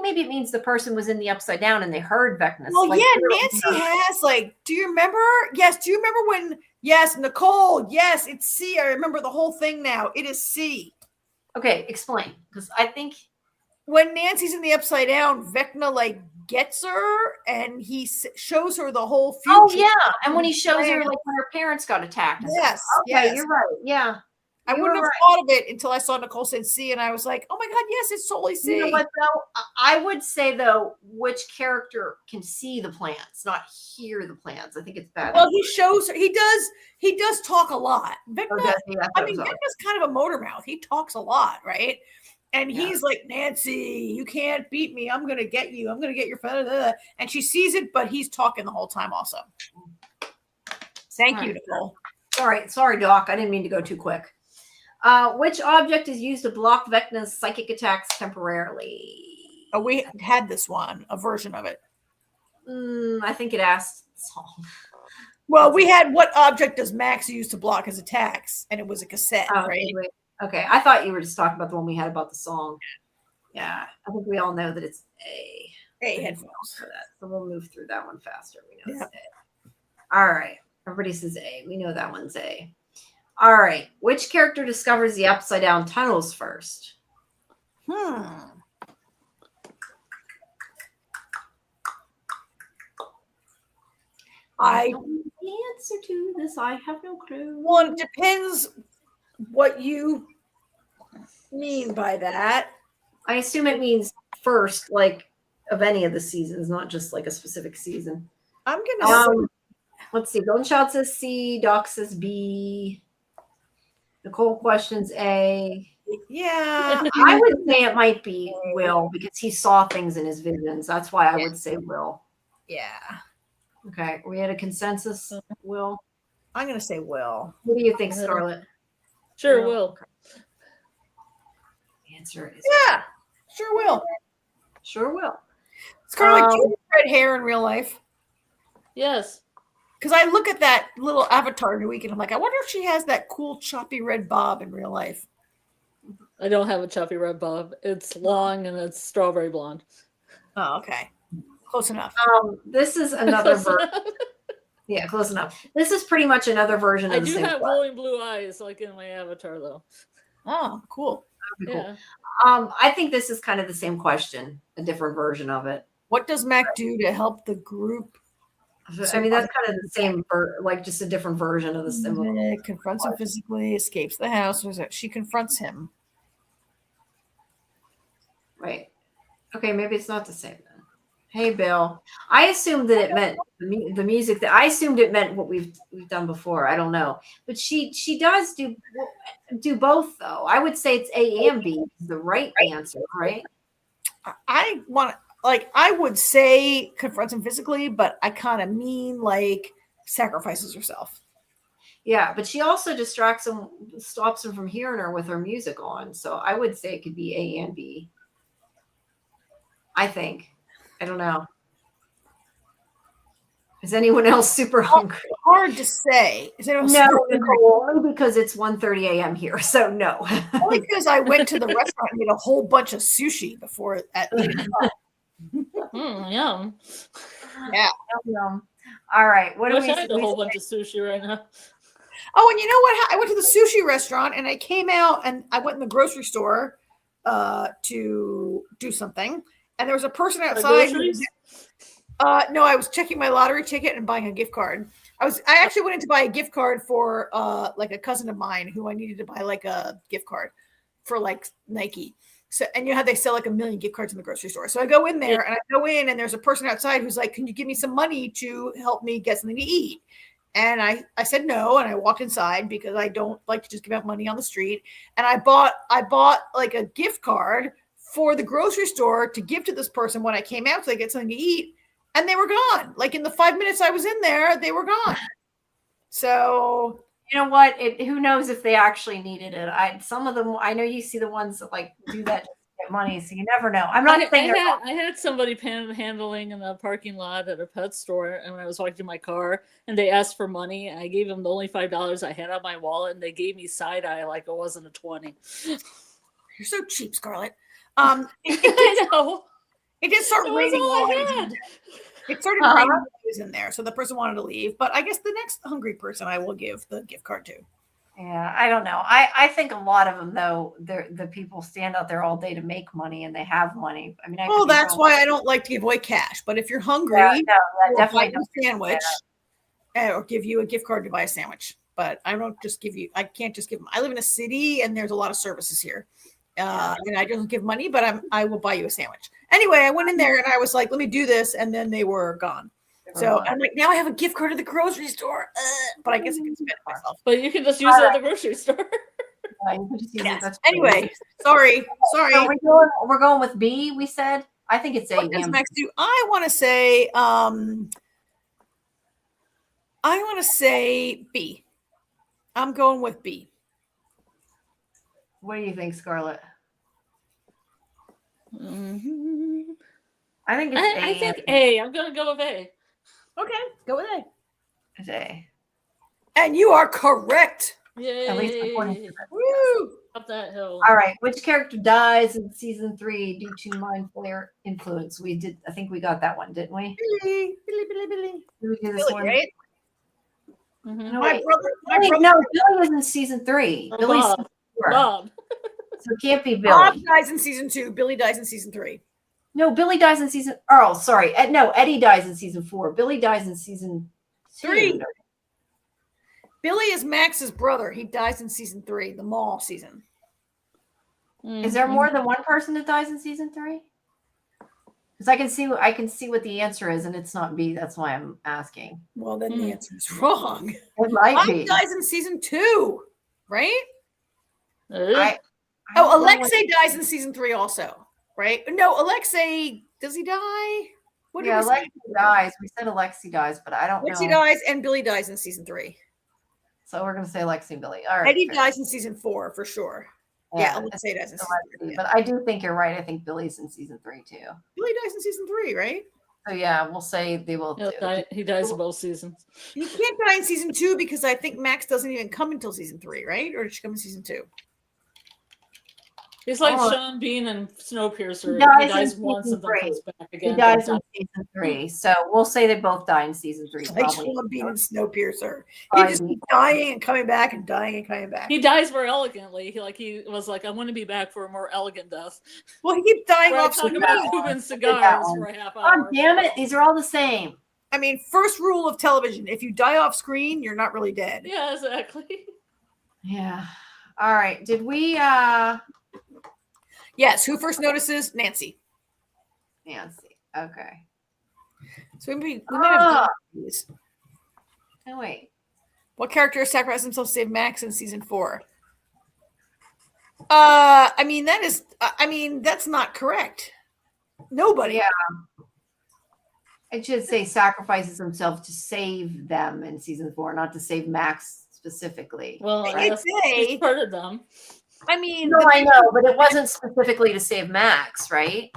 maybe it means the person was in the upside down and they heard Vecna. Well, Nancy has do you remember? Yes. Do you remember when? Yes, Nicole. Yes, it's C. I remember the whole thing now. It is C. Okay, explain. Because I think when Nancy's in the upside down, Vecna gets her and he shows her the whole future. Oh yeah, and when he shows her when her parents got attacked. Yes. Okay, you're right. Yeah. I wouldn't have thought of it until I saw Nicole said C, and I was like, "Oh my god, yes, it's totally C." You know what though? I would say though, which character can see the plans, not hear the plans? I think it's bad. Well, he shows her. He does talk a lot. Vecna's kind of a motor mouth. He talks a lot, right? And he's like, Nancy, you can't beat me. I'm gonna get you. I'm gonna get your father. And she sees it, but he's talking the whole time also. Thank you, Nicole. Sorry, Doc. I didn't mean to go too quick. Which object is used to block Vecna's psychic attacks temporarily? Oh, we had this one, a version of it. I think it asked song. Well, we had what object does Max use to block his attacks? And it was a cassette, right? Wait. Okay. I thought you were just talking about the one we had about the song. Yeah. I think we all know that it's A. A headphones. For that. So we'll move through that one faster. We know it's A. All right. Everybody says A. We know that one's A. All right. Which character discovers the upside down tunnels first? I don't know the answer to this. I have no clue. Well, it depends what you mean by that. I assume it means first, of any of the seasons, not just a specific season. I'm gonna let's see. Golden Child says C. Doc says B. Nicole questions A. Yeah. I would say it might be Will because he saw things in his visions. That's why I would say Will. Yeah. Okay. We had a consensus. Will. I'm going to say Will. What do you think, Scarlet? Sure, Will. The answer is sure will. Sure will. Scarlet, do you have red hair in real life? Yes. Because I look at that little avatar every week and I'm like, I wonder if she has that cool choppy red bob in real life. I don't have a choppy red bob. It's long and it's strawberry blonde. Oh, okay. Close enough. This is another version. Yeah, close enough. This is pretty much another version of the same. I do have glowing blue eyes, like in my avatar, though. Oh, cool. Yeah. Cool. I think this is kind of the same question, a different version of it. What does Mac do to help the group? I mean, that's kind of the same, like just a different version of the similar. Confronts him physically, escapes the house. She confronts him. Right. Okay, maybe it's not the same then. Hey, Bill. I assumed that it meant the music. That I assumed it meant what we've done before. I don't know, but she does do both though. I would say it's A and B is the right answer, right? I would say confronts him physically, but I kind of mean like sacrifices herself. Yeah, but she also distracts him, stops him from hearing her with her music on. So I would say it could be A and B. I think. I don't know. Is anyone else super hungry? Hard to say. No, only because it's 1:30 a.m. here. So no. Only because I went to the restaurant and ate a whole bunch of sushi before at 8 o'clock. Yum. Yeah. Yum. All right. What do we? I had a whole bunch of sushi right now. Oh, and you know what? I went to the sushi restaurant and I came out and I went in the grocery store to do something. And there was a person outside. No, I was checking my lottery ticket and buying a gift card. I actually went in to buy a gift card for like a cousin of mine who I needed to buy like a gift card for like Nike. So, and you know how they sell like 1 million gift cards in the grocery store. So I go in there and I go in and there's a person outside who's like, "Can you give me some money to help me get something to eat?" And I said no, and I walked inside because I don't like to just give out money on the street. And I bought like a gift card for the grocery store to give to this person when I came out so they get something to eat, and they were gone. Like in the 5 minutes I was in there, they were gone. So you know what? Who knows if they actually needed it? Some of them, I know you see the ones that like do that to get money, so you never know. I'm not saying I had somebody panhandling in the parking lot at a pet store, and when I was walking to my car, and they asked for money, I gave them the only $5 I had on my wallet, and they gave me side eye like it wasn't a 20. You're so cheap, Scarlet. I know. It did start raining while it started raining while I was in there, so the person wanted to leave. But I guess the next hungry person I will give the gift card to. Yeah, I don't know. I think a lot of them though, the people stand out there all day to make money, and they have money. I mean, that's why I don't like to give away cash. But if you're hungry, definitely a sandwich, or give you a gift card to buy a sandwich. But I don't just give you. I can't just give them. I live in a city, and there's a lot of services here. And I don't give money, but I will buy you a sandwich. Anyway, I went in there and I was like, let me do this. And then they were gone. So I'm like, now I have a gift card to the grocery store. But I guess I can spend it myself. But you can just use it at the grocery store. Yes. Anyway, sorry. So we're going with B, we said? I think it's A. What does Max do? I want to say B. I'm going with B. What do you think, Scarlet? Mm-hmm. I think it's A. I think A. I'm going to go with A. Okay, go with A. It's A. And you are correct. Yay. At least according to that. Woo! Up that hill. All right. Which character dies in season 3 due to mind flayer influence? We did. I think we got that one, didn't we? Billy. Did we do this Billy, one? right? Mm-hmm. No, My brother. no, Billy was in season 3. Oh, Billy's Bob. Bob. So it can't be Billy. Bob dies in season 2. Billy dies in season 3. No, Billy dies in season. Oh, sorry. No, Eddie dies in season 4. Billy dies in season 3. Billy is Max's brother. He dies in season 3, the mall season. Is there more than one person that dies in season 3? Because I can see what the answer is, and it's not B. That's why I'm asking. Well, then the answer is wrong. It might be. He dies in season 2, right? I Alexei dies in season 3 also, right? No, Alexei, does he die? Alexei dies. We said Alexei dies, but I don't know. Alexei dies and Billy dies in season 3. So we're going to say Alexei and Billy. All right. Eddie dies in season 4 for sure. Yeah, Alexei dies in season 3. But I do think you're right. I think Billy's in season 3 too. Billy dies in season 3, right? So yeah, we'll say they will. He dies in both seasons. He can't die in season 2 because I think Max doesn't even come until season 3, right? Or did she come in season 2? He's like Sean Bean and Snowpiercer. He dies once and then comes back again. He dies in season 3. So we'll say they both die in season 3. Like Sean Bean and Snowpiercer. He just keeps dying and coming back and dying and coming back. He dies very elegantly. He was like, I want to be back for a more elegant death. Well, he keeps dying off Cuban cigars for a half hour. Oh, damn it. These are all the same. I mean, first rule of television, if you die off screen, you're not really dead. Yeah, exactly. Yeah. All right. Did we Yes, who first notices? Nancy. Okay. So we might have these. Oh, wait. What character sacrificed himself to save Max in season 4? I mean, that's not correct. Nobody. Yeah. I should say sacrifices himself to save them in season 4, not to save Max specifically. Well, I say part of them. I mean, no, I know, but it wasn't specifically to save Max, right?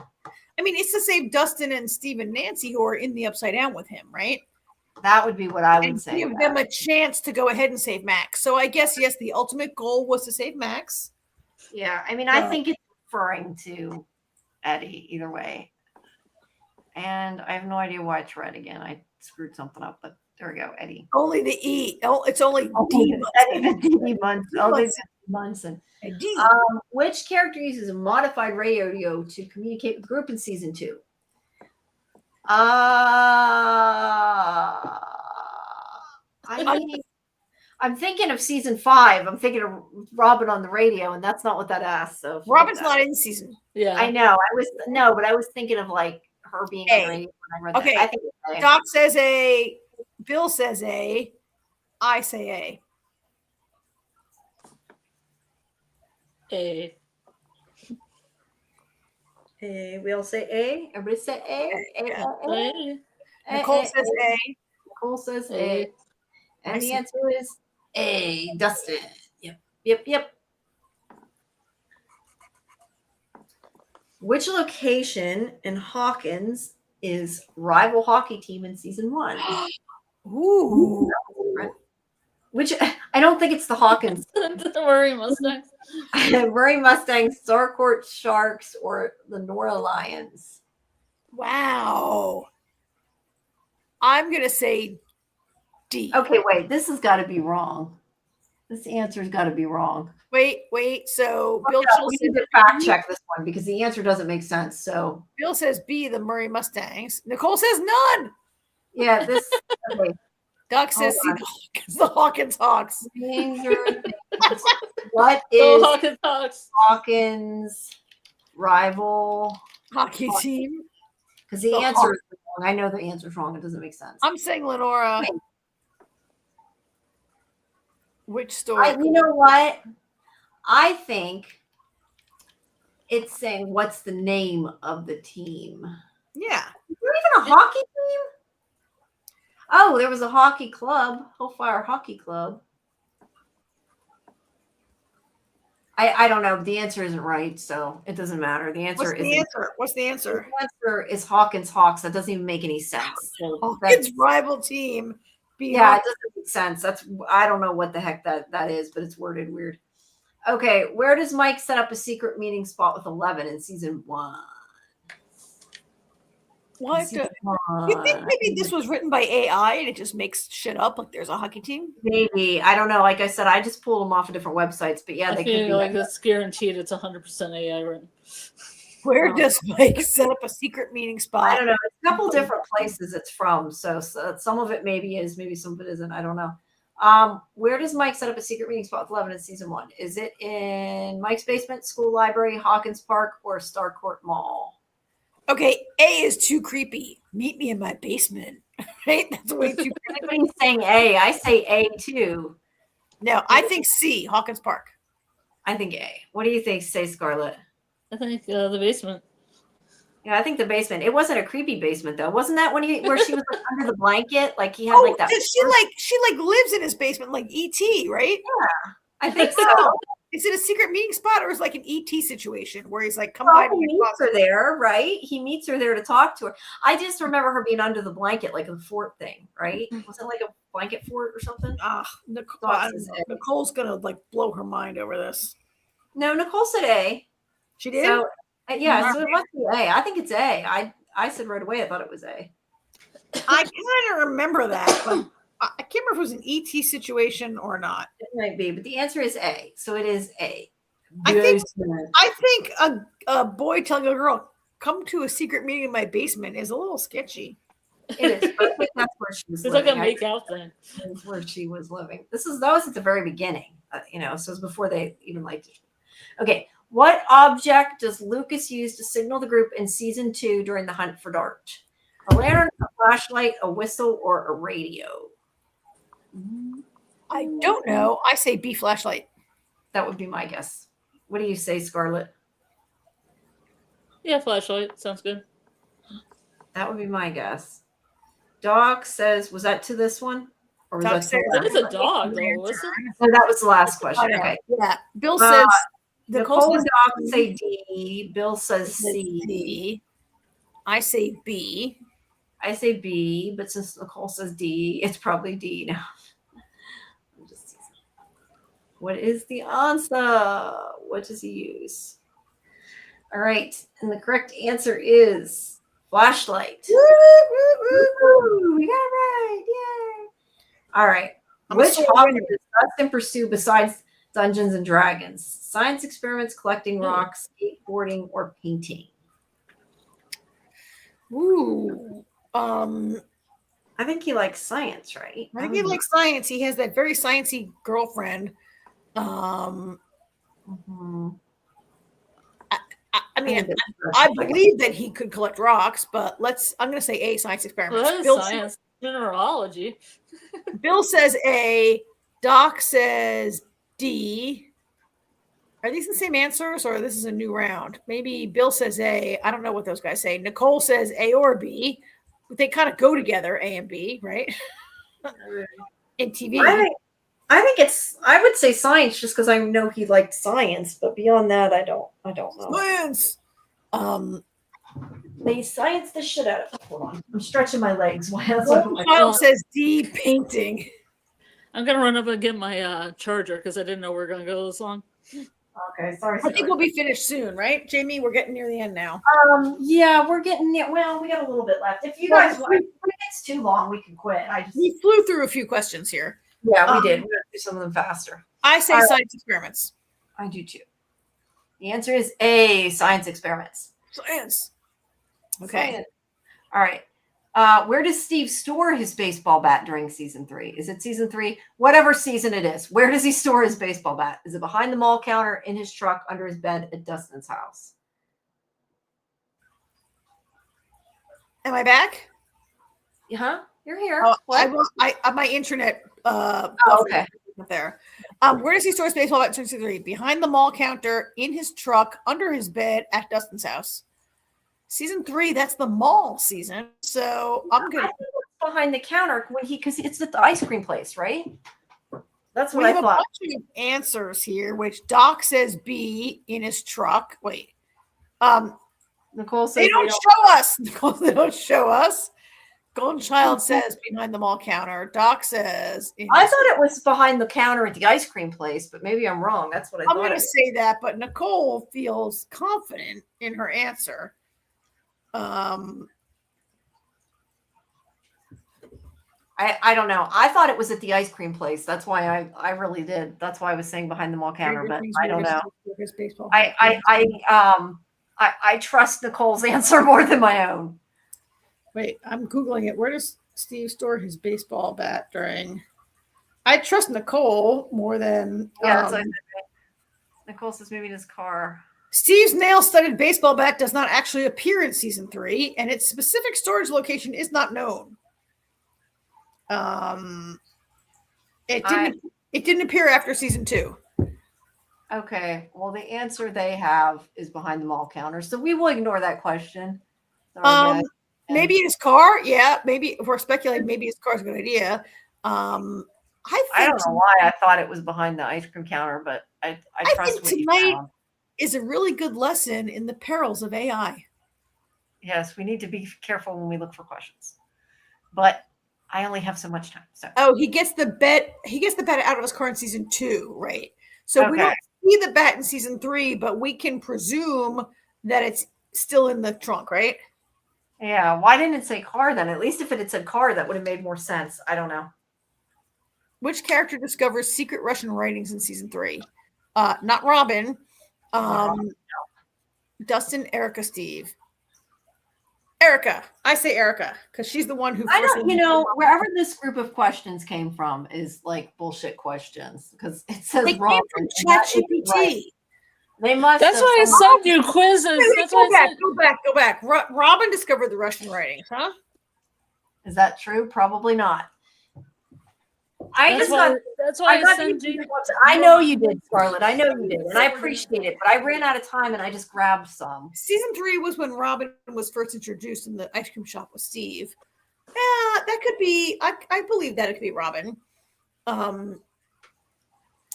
I mean, it's to save Dustin and Steve and Nancy who are in the Upside Down with him, right? That would be what I would say. Give them a chance to go ahead and save Max. So I guess, yes, the ultimate goal was to save Max. Yeah, I mean, I think it's referring to Eddie either way. And I have no idea why it's red again. I screwed something up, but there we go, Eddie. Only the E. Oh, it's only D. Eddie Munson. Which character uses a modified radio to communicate with the group in season 2? I'm thinking of season 5. I'm thinking of Robin on the radio, and that's not what that asks. So Robin's not in season. Yeah, I know. But I was thinking of like her being on the radio when I read okay. that. I think it's A. Doc says A. Bill says A. I say A. A. We all say A. Everybody say A. Nicole says A. Nicole says A. And the answer is A. Dustin. Yep. Which location in Hawkins is rival hockey team in season 1? Ooh. Which I don't think it's the Hawkins. The Murray Mustangs. Murray Mustangs, Starcourt Sharks, or the Nora Lions. Wow. I'm going to say D. Okay, wait. This has got to be wrong. This answer's got to be wrong. Wait. So Bill we need to fact check this one because the answer doesn't make sense. So Bill says B, the Murray Mustangs. Nicole says none. Yeah, this. Okay. Doc says the Hawkins Hawks. What is Hawkins rival hockey team? Because the answer is wrong. I know the answer is wrong. It doesn't make sense. I'm saying Lenora. Wait. Which story? You know what? I think it's saying what's the name of the team. Yeah. Is there even a hockey team? Oh, there was a hockey club, Hillfire Hockey Club. I don't know. The answer isn't right, so it doesn't matter. The answer is What's the answer? The answer is Hawkins Hawks. That doesn't even make any sense. So Hawkins rival team. Yeah, it doesn't make sense. I don't know what the heck that is, but it's worded weird. Okay, where does Mike set up a secret meeting spot with 11 in season 1? What? You think maybe this was written by AI and it just makes shit up like there's a hockey team? Maybe. I don't know. Like I said, I just pulled them off of different websites, but yeah, they could be like that's guaranteed it's 100% AI written. Where does Mike set up a secret meeting spot? I don't know. It's a couple different places it's from. So some of it maybe is, maybe some of it isn't. I don't know. Where does Mike set up a secret meeting spot with 11 in season 1? Is it in Mike's basement, school library, Hawkins Park, or Starcourt Mall? Okay, A is too creepy. Meet me in my basement. Right? That's way too creepy. Everybody's saying A. I say A too. No, I think C, Hawkins Park. I think A. What do you think? Say Scarlet. I think the basement. Yeah, I think the basement. It wasn't a creepy basement though. Wasn't that where she was like under the blanket? Like he had like that. She lives in his basement like E.T., right? Yeah, I think so. Is it a secret meeting spot or is it like an ET situation where he's like, come by? He meets her there, right? He meets her there to talk to her. I just remember her being under the blanket, like a fort thing, right? Was it like a blanket fort or something? Nicole's gonna like blow her mind over this. No, Nicole said A. She did? So yeah, so it must be A. I think it's A. I said right away I thought it was A. I kind of remember that, but I can't remember if it was an ET situation or not. It might be, but the answer is A. So it is A. I think a boy telling a girl, come to a secret meeting in my basement is a little sketchy. It is. But I think that's where she was it's living. It's like a make out thing. That's where she was living. That was at the very beginning, so it was before they even liked each other. Okay. What object does Lucas use to signal the group in season 2 during the hunt for Dart? A lantern, a flashlight, a whistle, or a radio? I don't know. I say B, flashlight. That would be my guess. What do you say, Scarlet? Yeah, flashlight. Sounds good. That would be my guess. Doc says, was that to this one? Or was Doc that it's a dog, though. Listen. So that was the last question. Okay. Yeah. Bill says Nicole and Doc say D. Bill says C. I say B. I say B, but since Nicole says D, it's probably D now. What is the answer? What does he use? All right. And the correct answer is flashlight. Woo, woo, woo. We got it right. Yay. All right. Which hobby does Dustin pursue besides Dungeons and Dragons? Science experiments, collecting rocks, skateboarding, or painting? Ooh. I think he likes science, right? I think he likes science. He has that very sciencey girlfriend. I mean, I believe that he could collect rocks, but I'm going to say A, science experiments. Well, Bill science, mineralogy. Bill says A. Doc says D. Are these the same answers, or this is a new round? Maybe Bill says A. I don't know what those guys say. Nicole says A or B. They kind of go together, A and B, right? In TV. I think I would say science just because I know he liked science, but beyond that, I don't know. Science. They science the shit out of it. Hold on. I'm stretching my legs. Child says D, painting. I'm gonna run up and get my charger because I didn't know we were gonna go this long. Okay, sorry. I think we'll be finished soon, right, Jamie? We're getting near the end now. Yeah, we're getting near. Well, we got a little bit left. If you guys, if it's too long, we can quit. We flew through a few questions here. Yeah, we did. We're gonna do some of them faster. I say science experiments. I do too. The answer is A, science experiments. Science. Okay. Science. All right. Where does Steve store his baseball bat during season 3? Is it season 3? Whatever season it is. Where does he store his baseball bat? Is it behind the mall counter, in his truck, under his bed, at Dustin's house? Am I back? Huh? You're here. Oh, my internet. Okay. There. Where does he store his baseball bat during season 3? Behind the mall counter, in his truck, under his bed, at Dustin's house. Season 3, that's the mall season. So I'm gonna behind the counter because it's at the ice cream place, right? That's what I thought. We have a bunch of answers here, which Doc says B, in his truck. Wait. Nicole says they don't show us. Nicole, they don't show us. Golden Child says behind the mall counter. Doc says I thought it was behind the counter at the ice cream place, but maybe I'm wrong. That's what I thought. I'm gonna say that, but Nicole feels confident in her answer. I don't know. I thought it was at the ice cream place. That's why I really did. That's why I was saying behind the mall counter, but I don't know. I trust Nicole's answer more than my own. Wait, I'm Googling it. Where does Steve store his baseball bat during? I trust Nicole more than Nicole says maybe in his car. Steve's nail-studded baseball bat does not actually appear in season 3, and its specific storage location is not known. It didn't appear after season 2. Okay. Well, the answer they have is behind the mall counter, so we will ignore that question. Maybe his car. Yeah, maybe if we're speculating, maybe his car's a good idea. I don't know why I thought it was behind the ice cream counter, but I trust what you found. Is a really good lesson in the perils of AI. Yes, we need to be careful when we look for questions. But I only have so much time. So he gets the bet out of his car in season 2, right? So see the bat in season 3, but we can presume that it's still in the trunk, right? Yeah. Why didn't it say car then? At least if it had said car, that would have made more sense. I don't know. Which character discovers secret Russian writings in season 3? Not Robin. Dustin, Erica, Steve. Erica. I say Erica because she's the one who. I don't. Wherever this group of questions came from is like bullshit questions because it says they Robin. Came from ChatGPT. Right. They must. That's why I sent you quizzes. Go back. Robin discovered the Russian writings, huh? Is that true? Probably not. That's why I sent you. I know you did, Scarlet. I know you did, and I appreciate it. But I ran out of time, and I just grabbed some. Season 3 was when Robin was first introduced in the ice cream shop with Steve. Yeah, that could be. I believe that it could be Robin.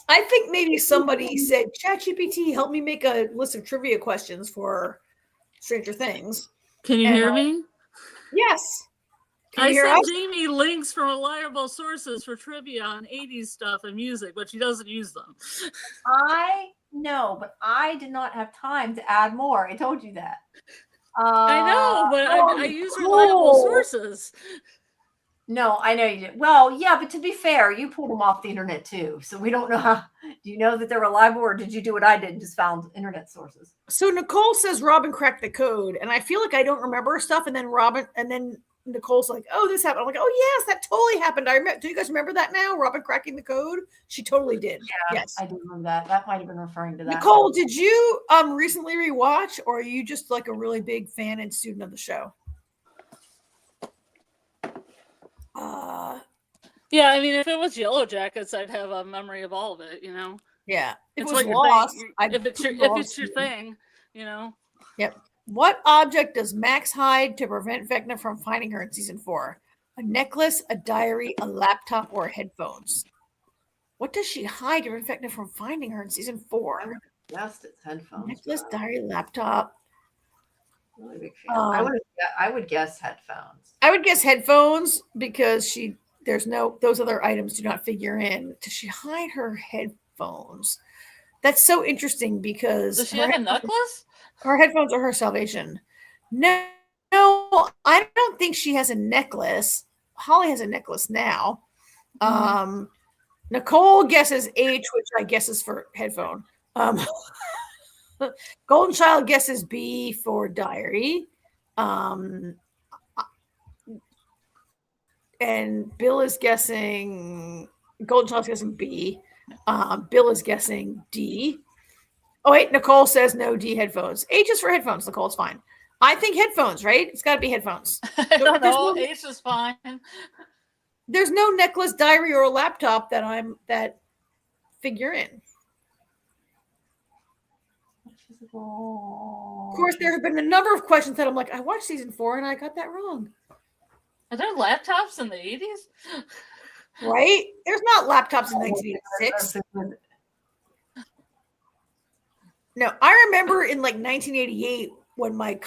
I think maybe somebody said, ChatGPT, help me make a list of trivia questions for Stranger Things. Can you hear me? Yes. I sent Jamie links from reliable sources for trivia on 80s stuff and music, but she doesn't use them. I know, but I did not have time to add more. I told you that. I know, but I use reliable sources. No, I know you did. Well, yeah, but to be fair, you pulled them off the internet too. So we don't know how. Do you know that they're reliable, or did you do what I did and just found internet sources? So Nicole says Robin cracked the code, and I feel like I don't remember stuff. And then Nicole's like, "Oh, this happened." I'm like, "Oh yes, that totally happened." I remember. Do you guys remember that now? Robin cracking the code? She totally did. Yeah, yes, I do remember that. That might have been referring to that. Nicole, did you recently rewatch, or are you just like a really big fan and student of the show? Yeah, I mean, if it was Yellow Jackets, I'd have a memory of all of it, you know. Yeah, it's like Lost. If it's your thing, you know. Yep. What object does Max hide to prevent Vecna from finding her in season 4? A necklace, a diary, a laptop, or headphones? What does she hide to prevent Vecna from finding her in season 4? Yes, it's headphones. Necklace, diary, laptop. Really big fan. I would guess headphones. I would guess headphones because those other items do not figure in. Does she hide her headphones? That's so interesting because does she have a necklace? Her headphones are her salvation. No, I don't think she has a necklace. Holly has a necklace now. Nicole guesses H, which I guess is for headphone. Golden Child guesses B for diary. And Bill is guessing, Golden Child's guessing B. Bill is guessing D. Oh, wait, Nicole says no D, headphones. H is for headphones. Nicole's fine. I think headphones, right? It's got to be headphones. I don't know. H is fine. There's no necklace, diary, or a laptop that figure in. Of course, there have been a number of questions that I'm like, I watched season 4 and I got that wrong. Are there laptops in the 80s? Right? There's not laptops in 1986. No, I remember in like 1988 when my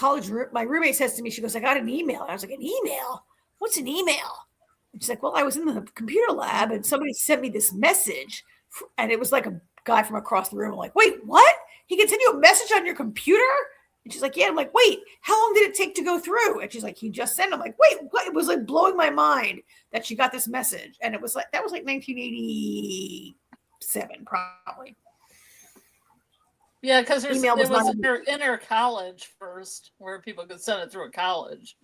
roommate says to me, she goes, I got an email. And I was like, an email? What's an email? And she's like, well, I was in the computer lab and somebody sent me this message. And it was like a guy from across the room. I'm like, wait, what? He can send you a message on your computer? And she's like, yeah. I'm like, wait, how long did it take to go through? And she's like, he just sent. I'm like, wait, what? It was like blowing my mind that she got this message. And that was like 1987, probably. Yeah, because there was inner college first where people could send it through a college.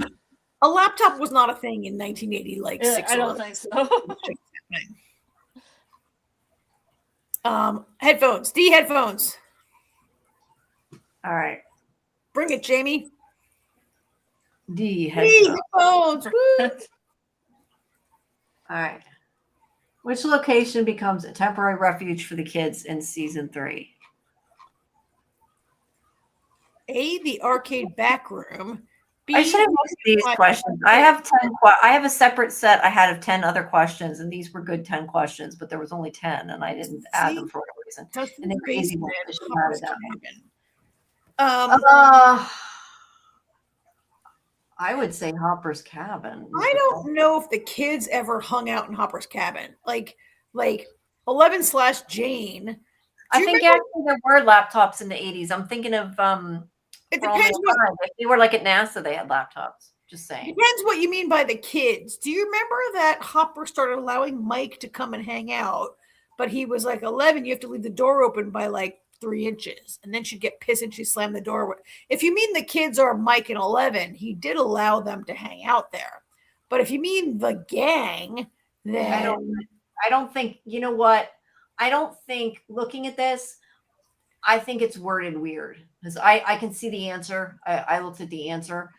A laptop was not a thing in 1980, like 6. I don't think so. Headphones. D headphones. All right. Bring it, Jamie. D headphones. Woo! All right. Which location becomes a temporary refuge for the kids in season 3? A, the arcade back room. B, I should have asked these questions. I have 10. I have a separate set I had of 10 other questions, and these were good 10 questions, but there was only 10, and I didn't add them for whatever reason. And they were easy ones. I would say Hopper's cabin. I don't know if the kids ever hung out in Hopper's cabin. Like 11/Jane I think actually there were laptops in the 80s. I'm thinking of it depends if they were like at NASA, they had laptops. Just saying. Depends what you mean by the kids. Do you remember that Hopper started allowing Mike to come and hang out, but he was like 11? You have to leave the door open by like 3 inches, and then she'd get pissed and she'd slam the door. If you mean the kids are Mike and 11, he did allow them to hang out there. But if you mean the gang, then I don't think, you know what? I don't think, looking at this, I think it's worded weird because I can see the answer. I looked at the answer.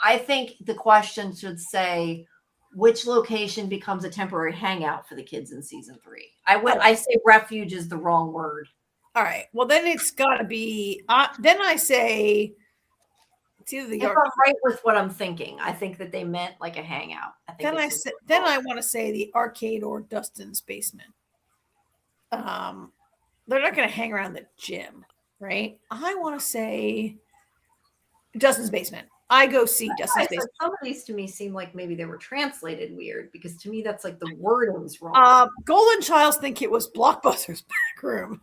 I think the question should say, which location becomes a temporary hangout for the kids in season 3? I say refuge is the wrong word. All right. Well, then it's got to be. Then I say it's either the. If I'm right with what I'm thinking, I think that they meant like a hangout. Then I want to say the arcade or Dustin's basement. They're not going to hang around the gym, right? I want to say Dustin's basement. I go see Dustin's basement. Some of these to me seem like maybe they were translated weird because to me that's like the wording was wrong. Golden Childs think it was Blockbuster's back room.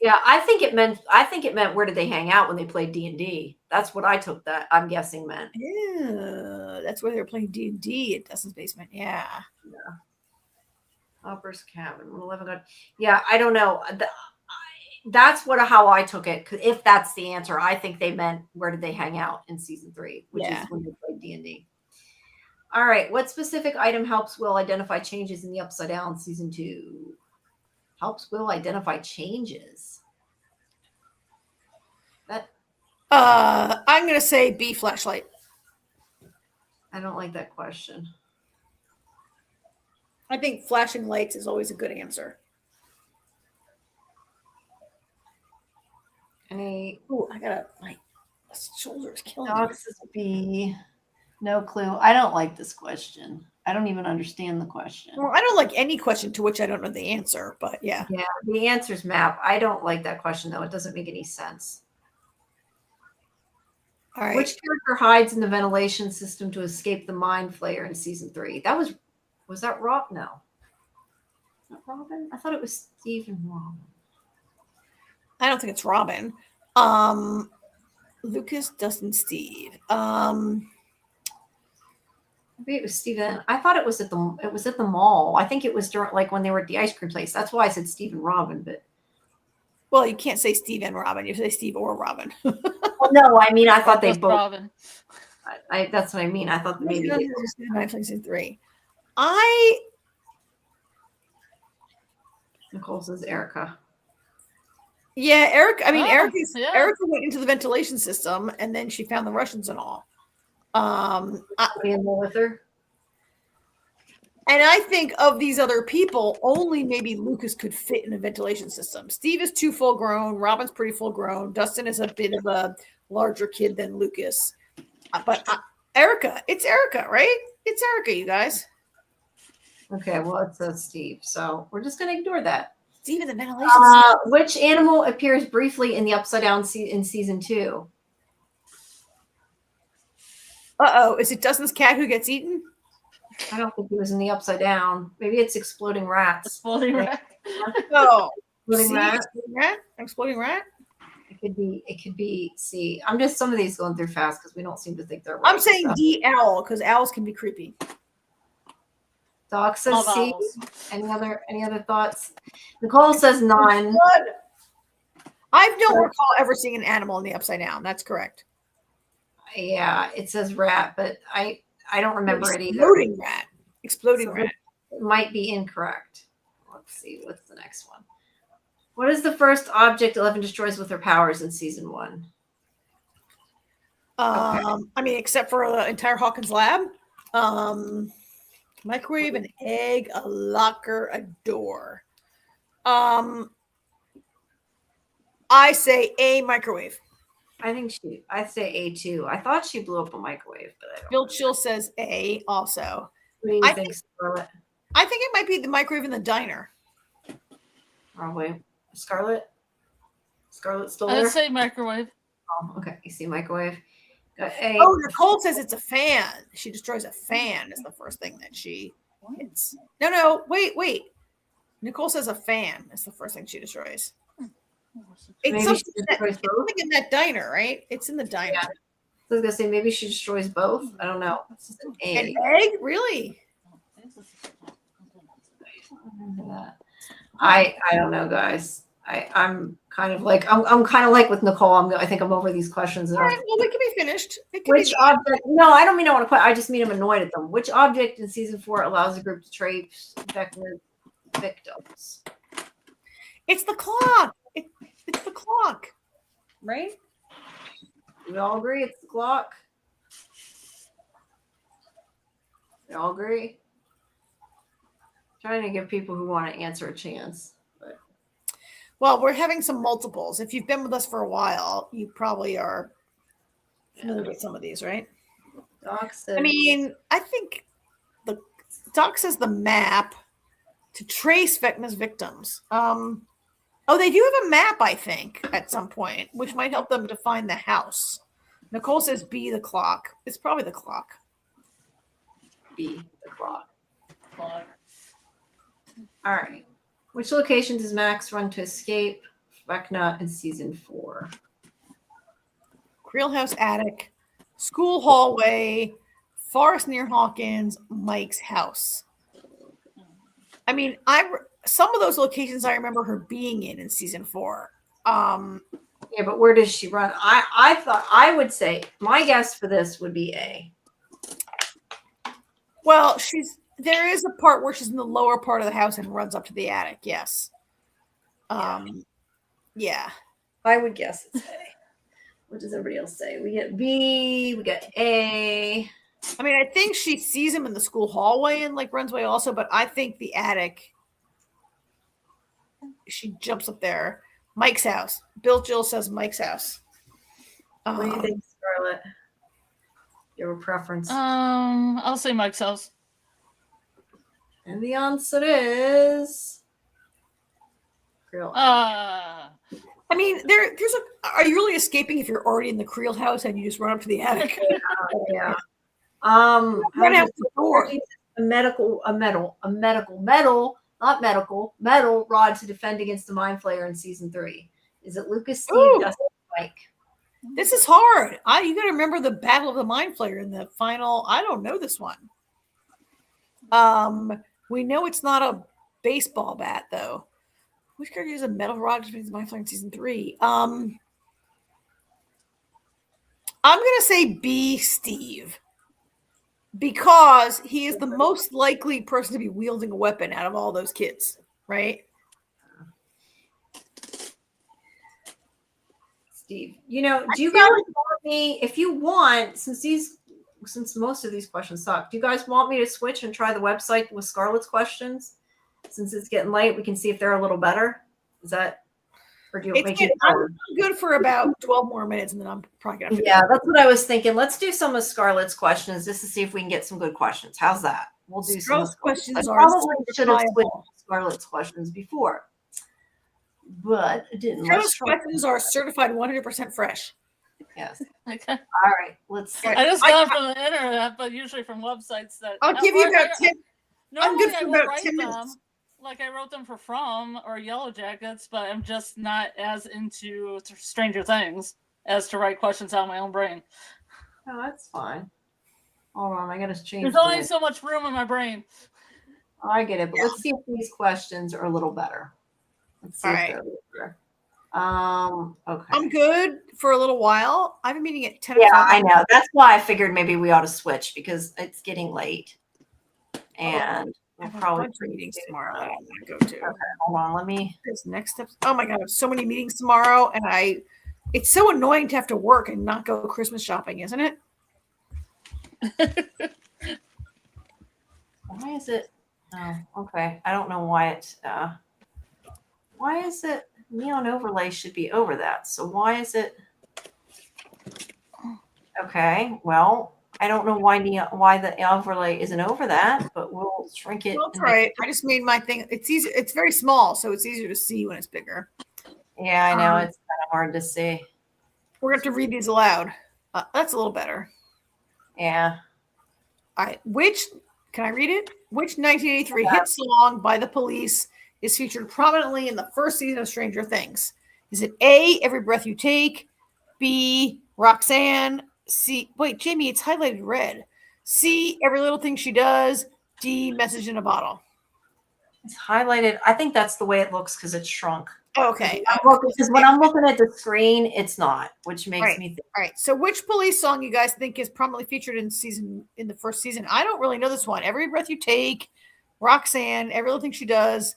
Yeah, I think it meant where did they hang out when they played D&D? That's what I took that. I'm guessing meant. Yeah, that's where they were playing D&D at Dustin's basement. Yeah. Hopper's cabin. 11 got. Yeah, I don't know. That's how I took it. Because if that's the answer, I think they meant where did they hang out in season 3, which is when they played D&D. All right. What specific item helps Will identify changes in the Upside Down season 2? Helps Will identify changes. I'm gonna say B, flashlight. I don't like that question. I think flashing lights is always a good answer. I gotta, my shoulder's killing me. Docs is B. No clue. I don't like this question. I don't even understand the question. Well, I don't like any question to which I don't know the answer, but yeah. Yeah, the answer's map. I don't like that question, though. It doesn't make any sense. All right. Which character hides in the ventilation system to escape the mind flayer in season 3? That was that Rob? No. Not Robin? I thought it was Steve and Robin. I don't think it's Robin. Lucas, Dustin, Steve. Maybe it was Steven. I thought it was at the mall. I think it was during like when they were at the ice cream place. That's why I said Steve and Robin, but well, you can't say Steve and Robin. You say Steve or Robin. Well, no, I mean I thought they both. Robin. That's what I mean. I thought maybe they season 3. Nicole says Erica. Yeah, Erica. I mean, Erica went into the ventilation system, and then she found the Russians and all. With her. And I think of these other people, only maybe Lucas could fit in a ventilation system. Steve is too full grown. Robin's pretty full grown. Dustin is a bit of a larger kid than Lucas. But Erica, it's Erica, right? It's Erica, you guys. Okay, well, it says Steve, so we're just going to ignore that. Steve in the ventilation system. Which animal appears briefly in the Upside Down in season 2? Uh-oh, is it Dustin's cat who gets eaten? I don't think he was in the Upside Down. Maybe it's exploding rats. Exploding rat. Oh, exploding rat. Exploding rat. It could be C. I'm just some of these going through fast because we don't seem to think they're right. I'm saying D, owl, because owls can be creepy. Doc says C. Any other thoughts? Nicole says none. I don't recall ever seeing an animal in the Upside Down. That's correct. Yeah, it says rat, but I don't remember it either. Exploding rat. It might be incorrect. Let's see. What's the next one? What is the first object 11 destroys with her powers in season 1? I mean, except for the entire Hawkins lab. Microwave, an egg, a locker, a door. I say a microwave. I'd say A too. I thought she blew up a microwave, but I don't. Bill Chill says A also. What do you think, Scarlet? I think it might be the microwave in the diner. Probably. Scarlet? Scarlet still there? I'd say microwave. Oh, okay. You see microwave. Nicole says it's a fan. She destroys a fan is the first thing that she hits. No, wait. Nicole says a fan. That's the first thing she destroys. Maybe It's she something, destroys it's both. something in that diner, right? It's in the diner. Yeah. I was gonna say maybe she destroys both. I don't know. It's just an egg. An egg? Really? I don't know, guys. I'm kind of like I'm kind of like with Nicole. I think I'm over these questions. All right, well, they can be finished. Which object? No, I don't mean I want to quit. I just mean I'm annoyed at them. Which object in season 4 allows the group to trace infected victims? It's the clock. It's the clock, right? We all agree it's the clock. We all agree. Trying to give people who want to answer a chance. But. Well, we're having some multiples. If you've been with us for a while, you probably are familiar with some of these, right? Doc says, I mean, I think the Doc says the map to trace Vecna's victims. They do have a map, I think, at some point, which might help them to find the house. Nicole says B, the clock. It's probably the clock. B, the clock. All right. Which location does Max run to escape Vecna in season 4? Creel House attic, school hallway, forest near Hawkins, Mike's house. I mean, some of those locations I remember her being in season 4. Yeah, but where does she run? I thought I would say my guess for this would be A. Well, there is a part where she's in the lower part of the house and runs up to the attic. Yes. Yeah. I would guess it's A. What does everybody else say? We get B, we get A. I mean, I think she sees him in the school hallway and like runs away also, but I think the attic, she jumps up there. Mike's house. Bill Jill says Mike's house. What do you think, Scarlet? Your preference? I'll say Mike's house. And the answer is Creel. I mean, are you really escaping if you're already in the Creel house and you just run up to the attic? Yeah. Run out the door. A metal rod to defend against the Mind Flayer in season 3. Is it Lucas, Steve, Justin, Mike? This is hard. You got to remember the Battle of the Mind Flayer in the final. I don't know this one. We know it's not a baseball bat though. Which character uses a metal rod to defend the Mind Flayer in season 3? I'm gonna say B, Steve, because he is the most likely person to be wielding a weapon out of all those kids, right? Steve, do you guys want me, if you want, since most of these questions suck, do you guys want me to switch and try the website with Scarlet's questions? Since it's getting late, we can see if they're a little better. Is that, or do you make it? I'm good for about 12 more minutes, and then I'm probably gonna. Yeah, that's what I was thinking. Let's do some of Scarlet's questions just to see if we can get some good questions. How's that? We'll do Scarlet's questions. I probably should have switched Scarlet's questions before, but it didn't. Scarlet's questions are certified 100% fresh. Yes. Okay. All right. Let's see. I just got it from the internet, but usually from websites that. I'll give you about 10. I'm good for about 10 minutes. Like I wrote them for From or Yellow Jackets, but I'm just not as into Stranger Things as to write questions out of my own brain. Oh, that's fine. Hold on, I gotta change. There's only so much room in my brain. I get it, but let's see if these questions are a little better. Let's see if they're a little better. Okay. I'm good for a little while. I've been meeting at 10. Yeah, I know. That's why I figured maybe we ought to switch because it's getting late, and we'll probably meetings tomorrow. I don't want to go to. Okay, hold on. Let me. This next step. Oh my god, I have so many meetings tomorrow, and it's so annoying to have to work and not go Christmas shopping, isn't it? Why is it? Oh, okay. I don't know why it. Why is it? Neon overlay should be over that. So why is it? Okay. Well, I don't know why the overlay isn't over that, but we'll shrink it. Well, that's right. I just made my thing. It's easy. It's very small, so it's easier to see when it's bigger. Yeah, I know. It's kind of hard to see. We're going to have to read these aloud. That's a little better. Yeah. All right. Can I read it? Which 1983 hit song by The Police is featured prominently in the first season of Stranger Things? Is it A, Every Breath You Take, B, Roxanne, C, wait, Jamie, it's highlighted red, C, Every Little Thing She Does, D, Message in a Bottle? It's highlighted. I think that's the way it looks because it's shrunk. Okay. Because when I'm looking at the screen, it's not, which makes me think. All right. So which police song you guys think is prominently featured in the first season? I don't really know this one. Every Breath You Take, Roxanne, Every Little Thing She Does,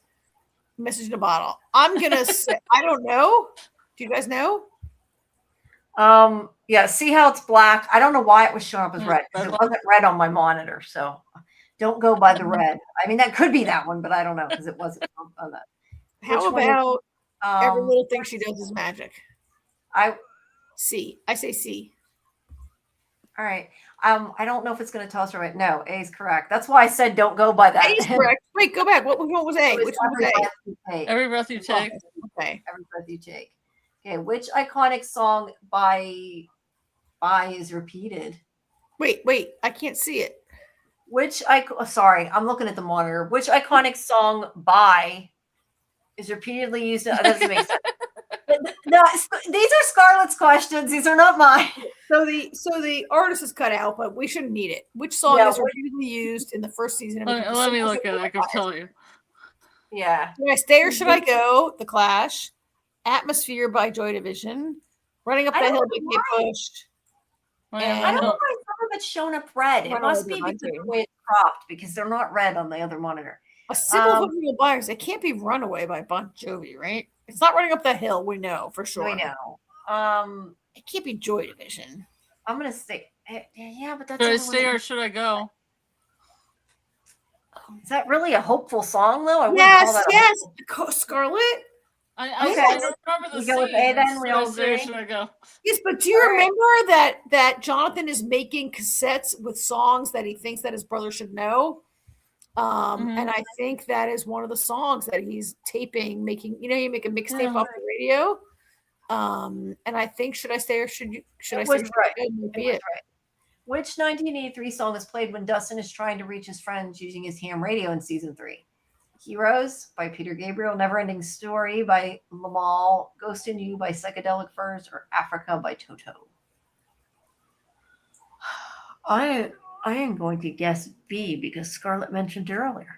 Message in a Bottle. I'm gonna say I don't know. Do you guys know? Yeah, see how it's black? I don't know why it was showing up as red because it wasn't red on my monitor. So don't go by the red. I mean, that could be that one, but I don't know because it wasn't on that. How about Every Little Thing She Does is Magic? I say C. All right. I don't know if it's going to tell us right. No, A is correct. That's why I said don't go by that. A is correct. Wait, go back. What was A? Which one was A? Every Breath You Take. Okay. Every Breath You Take. Okay. Which iconic song by is repeated? Wait. I can't see it. Sorry, I'm looking at the monitor. Which iconic song by is repeatedly used? That doesn't make sense. No, these are Scarlet's questions. These are not mine. So the artist is cut out, but we shouldn't need it. Which song is repeatedly used in the first season? Let me look at it. I can tell you. Yeah. Should I stay or should I go? The Clash, Atmosphere by Joy Division, Running Up That Hill by Kate Bush. I don't know why some of it's shown up red. It must be because of the way it's cropped, because they're not red on the other monitor. A Simple Football Buyers. It can't be Runaway by Bon Jovi, right? It's not Running Up That Hill. We know for sure. We know. It can't be Joy Division. I'm gonna stay. Yeah, but that's. Should I stay or should I go? Is that really a hopeful song, though? Yes. Scarlet. I don't remember the we go with A then. We all agree. Should I go? Yes, but do you remember that Jonathan is making cassettes with songs that he thinks that his brother should know? And I think that is one of the songs that he's taping, making. You know, you make a mixtape off the radio. And I think should I stay or should I stay? Right. Which 1983 song is played when Dustin is trying to reach his friends using his ham radio in season 3? Heroes by Peter Gabriel, Neverending Story by Lamal, Ghost in You by Psychedelic Furs, or Africa by Toto? I am going to guess B because Scarlet mentioned it earlier.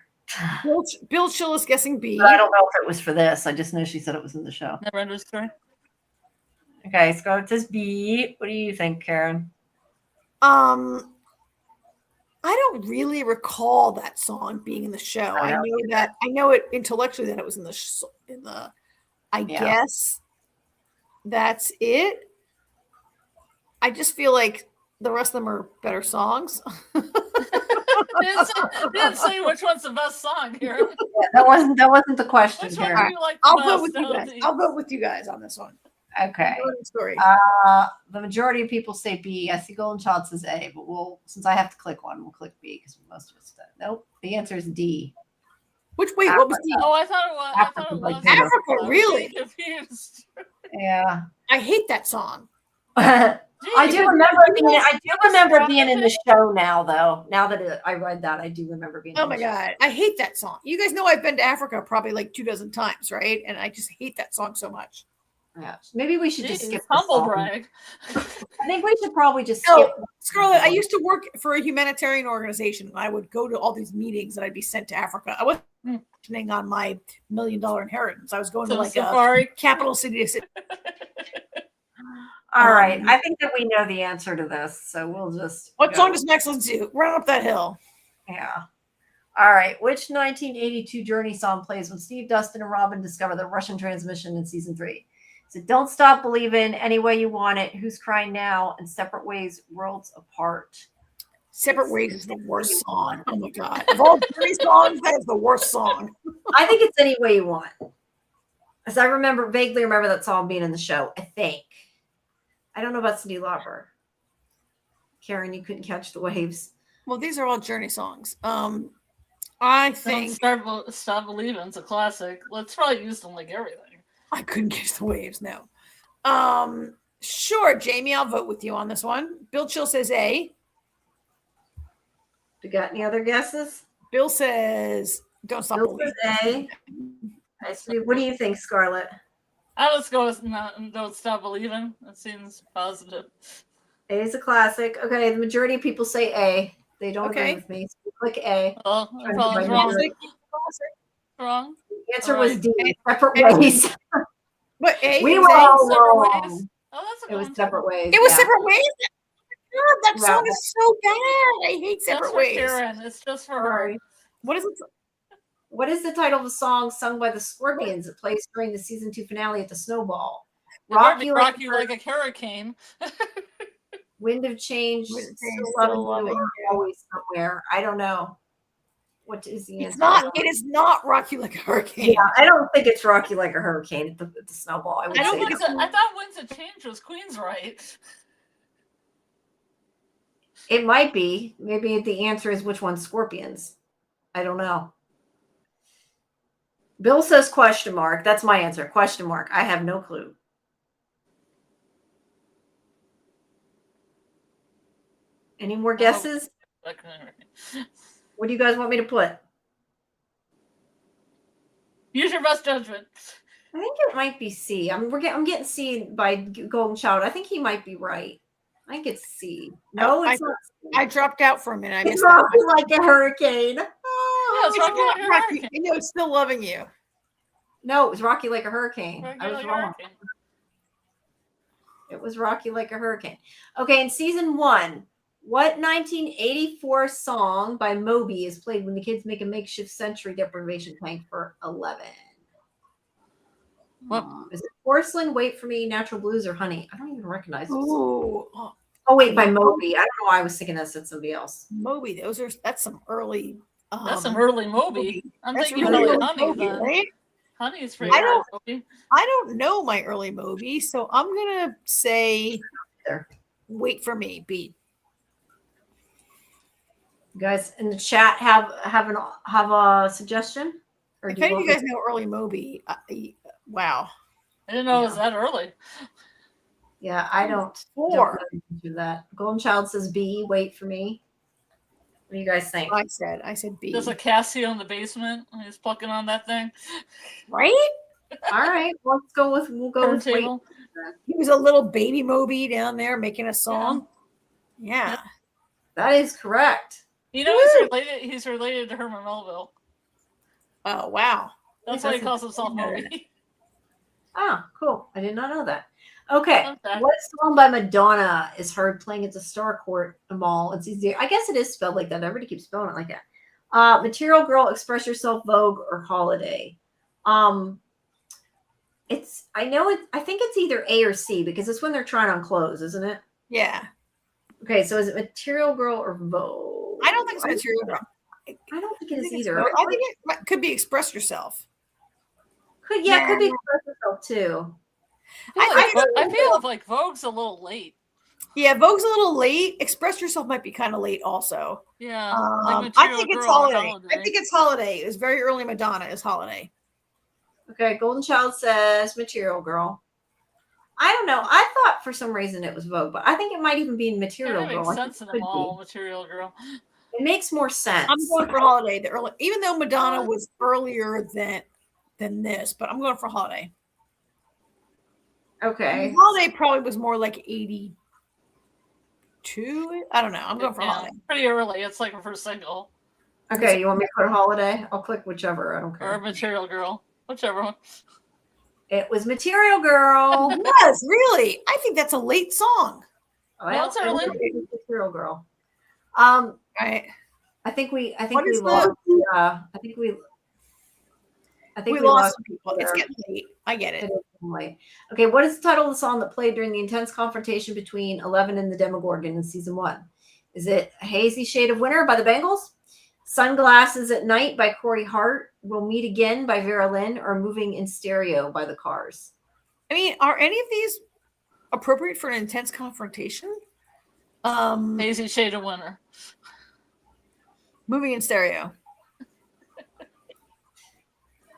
Bill Chill is guessing B. But I don't know if it was for this. I just know she said it was in the show. Neverending Story. Okay, Scarlet says B. What do you think, Karen? I don't really recall that song being in the show. I know it intellectually that it was in the. I guess that's it. I just feel like the rest of them are better songs. Didn't say which one's the best song here. Yeah, that wasn't the question. Which one do you like I'll vote with you guys. I'll vote with you guys on this one. Okay. Story. The majority of people say B. I see Golden Child says A, but since I have to click one, we'll click B because most of us don't. Nope. The answer is D. What was D? Oh, I thought it was Africa. Really? Confused. Yeah. I hate that song. I do remember being in the show now, though. Now that I read that, I do remember being. Oh my god, I hate that song. You guys know I've been to Africa probably like 24 times, right? And I just hate that song so much. Yeah, maybe we should just skip humble brag. I think we should probably just skip. Scarlet, I used to work for a humanitarian organization, and I would go to all these meetings, and I'd be sent to Africa. I wasn't mentioning on my $1 million inheritance. I was going to like a capital city. All right, I think that we know the answer to this, so we'll just. What song does Max listen to? Run Up That Hill. Yeah. All right. Which 1982 Journey song plays when Steve, Dustin, and Robin discover the Russian transmission in season 3? So Don't Stop Believing, Any Way You Want It, Who's Crying Now, and Separate Ways, Worlds Apart. Separate Ways is the worst song. Oh my god. Of all 3 songs, that is the worst song. I think it's Any Way You Want. As I vaguely remember that song being in the show, I think. I don't know about Cyndi Lauper. Karen, you couldn't catch the waves. Well, these are all Journey songs. I think Stop Believing. It's a classic. Let's probably use them like everything. I couldn't catch the waves, no. Sure, Jamie, I'll vote with you on this one. Bill Chill says A. You got any other guesses? Bill says Don't Stop Believing. A. What do you think, Scarlet? I'll just go with Don't Stop Believing. That seems positive. A is a classic. Okay, the majority of people say A. They don't agree with me. So click A. Well, I was wrong. Wrong. The answer was D. Separate ways. What A? We were all Separate wrong. Ways. Oh, that's a It was one. Separate Ways. It was Separate Ways. God, that Yeah. song is so bad. I hate Separate Ways. Karen. It's just for her. What is it? What is the title of the song sung by the Scorpions that plays during the season 2 finale at the Snowball? Rock You Like a Hurricane. Wind of Change. Still loving you, always somewhere. I don't know. What is the answer? It is not Rock You Like a Hurricane. Yeah, I don't think it's Rock You Like a Hurricane at the Snowball. I thought Winds of Change was Queen's right. It might be. Maybe the answer is which one's Scorpions. I don't know. Bill says question mark. That's my answer. Question mark. I have no clue. Any more guesses? What do you guys want me to put? Use your best judgment. I think it might be C. I'm getting C by Golden Child. I think he might be right. I think it's C. No, it's not C. I dropped out for a minute. I missed Rock You Like a Hurricane. Oh, it's Rock You Like a Hurricane. You know, it's Still Loving You. No, it was Rock You Like a Hurricane. Rock I was like wrong. It was Rock You Like a Hurricane. Okay, in season 1, what 1984 song by Moby is played when the kids make a makeshift sensory deprivation tank for 11? What? Is it Porcelain, Wait for Me, Natural Blues, or Honey? I don't even recognize this. Ooh. Oh, wait, by Moby. I don't know why I was thinking that's somebody else. Moby. That's some early. That's some early Moby. I'm thinking really early Honey, Moby, then. right? Honey is pretty Moby. I don't know my early Moby, so I'm gonna say Wait for Me, B. You guys in the chat have a suggestion? Or if any of you guys know early Moby, wow. I didn't know it was that early. Yeah, I don't do that. Golden Child says B, Wait for Me. What do you guys think? I said B. There's a Casio in the basement. He's plucking on that thing. Right? All right. We'll go with Wait. He was a little baby Moby down there making a song. Yeah. That is correct. You know he's related to Herman Melville. Oh wow. That's why he calls himself Moby. Ah, cool. I did not know that. Okay. What song by Madonna is heard playing at the Star Court Mall? It's easy. I guess it is spelled like that. Everybody keeps spelling it like that. Material Girl, Express Yourself, Vogue, or Holiday. I think it's either A or C because it's when they're trying on clothes, isn't it? Yeah. Okay, so is it Material Girl or Vogue? I don't think it's Material Girl. I don't think it is either. I think it could be Express Yourself. Could be Express Yourself too. I feel like Vogue's a little late. Yeah, Vogue's a little late. Express Yourself might be kind of late also. Yeah. I think it's Holiday. I think it's Holiday. It was very early Madonna is Holiday. Okay, Golden Child says Material Girl. I don't know. I thought for some reason it was Vogue, but I think it might even be Material Girl. It makes sense in the mall, Material Girl. It makes more sense. I'm going for Holiday. Even though Madonna was earlier than this, but I'm going for Holiday. Okay. Holiday probably was more like 82. I don't know. I'm going for Holiday. Pretty early. It's like a first single. Okay, you want me to put Holiday? I'll click whichever. I don't care. Or Material Girl. Whichever one. It was Material Girl. It was, really? I think that's a late song. Well, it's early. Material Girl. Right. I think we lost. I think we lost some people. It's getting late. I get it. Late. Okay, what is the title of the song that played during the intense confrontation between Eleven and the Demogorgon in season 1? Is it Hazy Shade of Winter by the Bangles? Sunglasses at Night by Corey Hart? We'll Meet Again by Vera Lynn? Or Moving in Stereo by the Cars? I mean, are any of these appropriate for an intense confrontation? Hazy Shade of Winter. Moving in Stereo.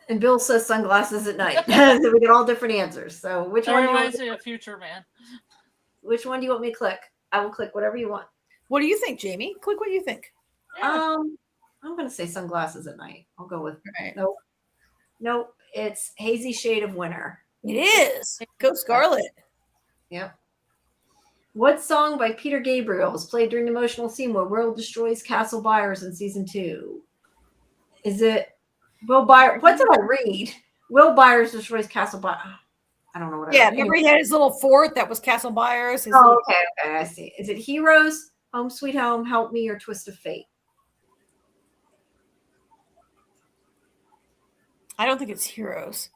And Bill says Sunglasses at Night. So we get all different answers. So which one? Reminds me of Future Man. Which one do you want me to click? I will click whatever you want. What do you think, Jamie? Click what you think. Yeah. I'm going to say Sunglasses at Night. I'll go with right. Nope. Nope. It's Hazy Shade of Winter. It is. Go Scarlet. Yep. What song by Peter Gabriel is played during the emotional scene where Will destroys Castle Byers in season 2? Is it Will Byers? What did I read? Will Byers destroys Castle Byers. I don't know what. Yeah, remember he had his little fort that was Castle Byers. Okay, I see. Is it Heroes, Home Sweet Home, Help Me, or Twist of Fate? I don't think it's Heroes.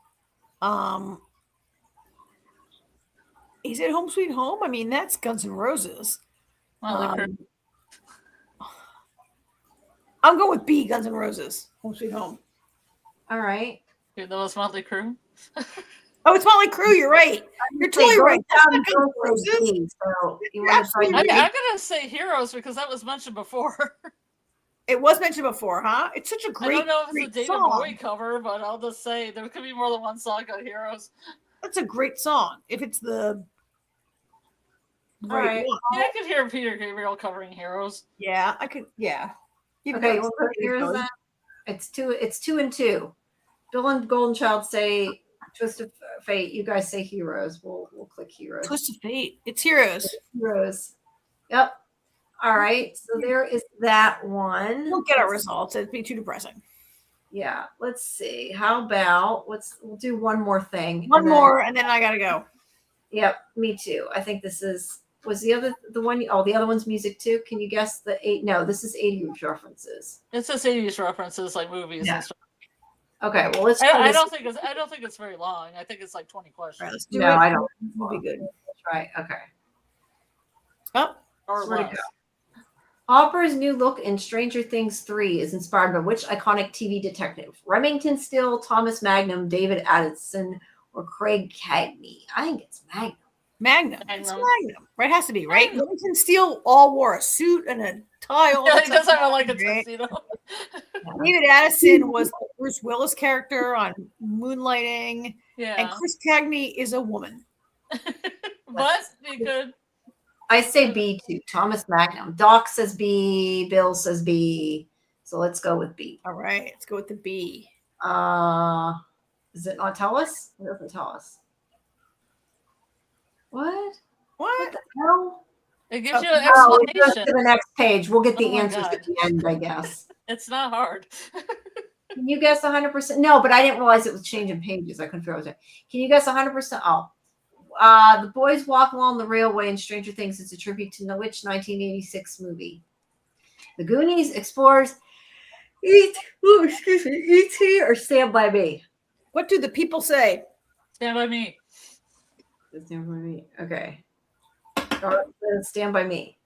Is it Home Sweet Home? I mean, that's Guns N' Roses. I'm going with B, Guns N' Roses. Home Sweet Home. All right. That was Motley Crue. Oh, it's Motley Crue. You're right. You're totally right. I'm gonna say Heroes because that was mentioned before. It was mentioned before, huh? It's such a great. I don't know if it's a David song. Bowie cover, but I'll just say there could be more than one song on Heroes. That's a great song. If it's the right one. Yeah, I could hear Peter Gabriel covering Heroes. Yeah, I could. Yeah. Okay, well, here's that. It's 2 and 2. Bill and Golden Child say Twist of Fate. You guys say Heroes. We'll click Heroes. Twist of Fate. It's Heroes. Heroes. Yep. All right. So there is that one. We'll get our results. It'd be too depressing. Yeah. Let's see. How about we'll do one more thing. One more, and then I gotta go. Yep. Me too. I think this was the one. Oh, the other one's music too. Can you guess the 8? No, this is 80s references. It's just 80s references like movies and stuff. Okay, well let's. I don't think it's very long. I think it's like 20 questions. Right, let's do it. I don't. It'll be good. That's right. Okay. Oh, or less. Hopper's new look in Stranger Things 3 is inspired by which iconic TV detective? Remington Steele, Thomas Magnum, David Addison, or Craig Cagney? I think it's Magnum. Magnum. It's Magnum. Right, has to be, right? Remington Steele all wore a suit and a tie. Yeah, he does have like a tuxedo. David Addison was the Bruce Willis character on Moonlighting. Yeah. And Chris Cagney is a woman. But you could. I say B too. Thomas Magnum. Doc says B. Bill says B. So let's go with B. All right, let's go with the B. Does it not tell us? It doesn't tell us. What? What the hell? It gives you an explanation. Let's go to the next page. We'll get the answers at the end, I guess. It's not hard. Can you guess 100%? No, but I didn't realize it was changing pages. I couldn't figure out it. Can you guess 100%? Oh. The boys walk along the railway in Stranger Things is a tribute to which 1986 movie? The Goonies, Explorers, E.T. or Stand By Me? What do the people say? Stand By Me. Stand By Me. Okay. Stand By Me.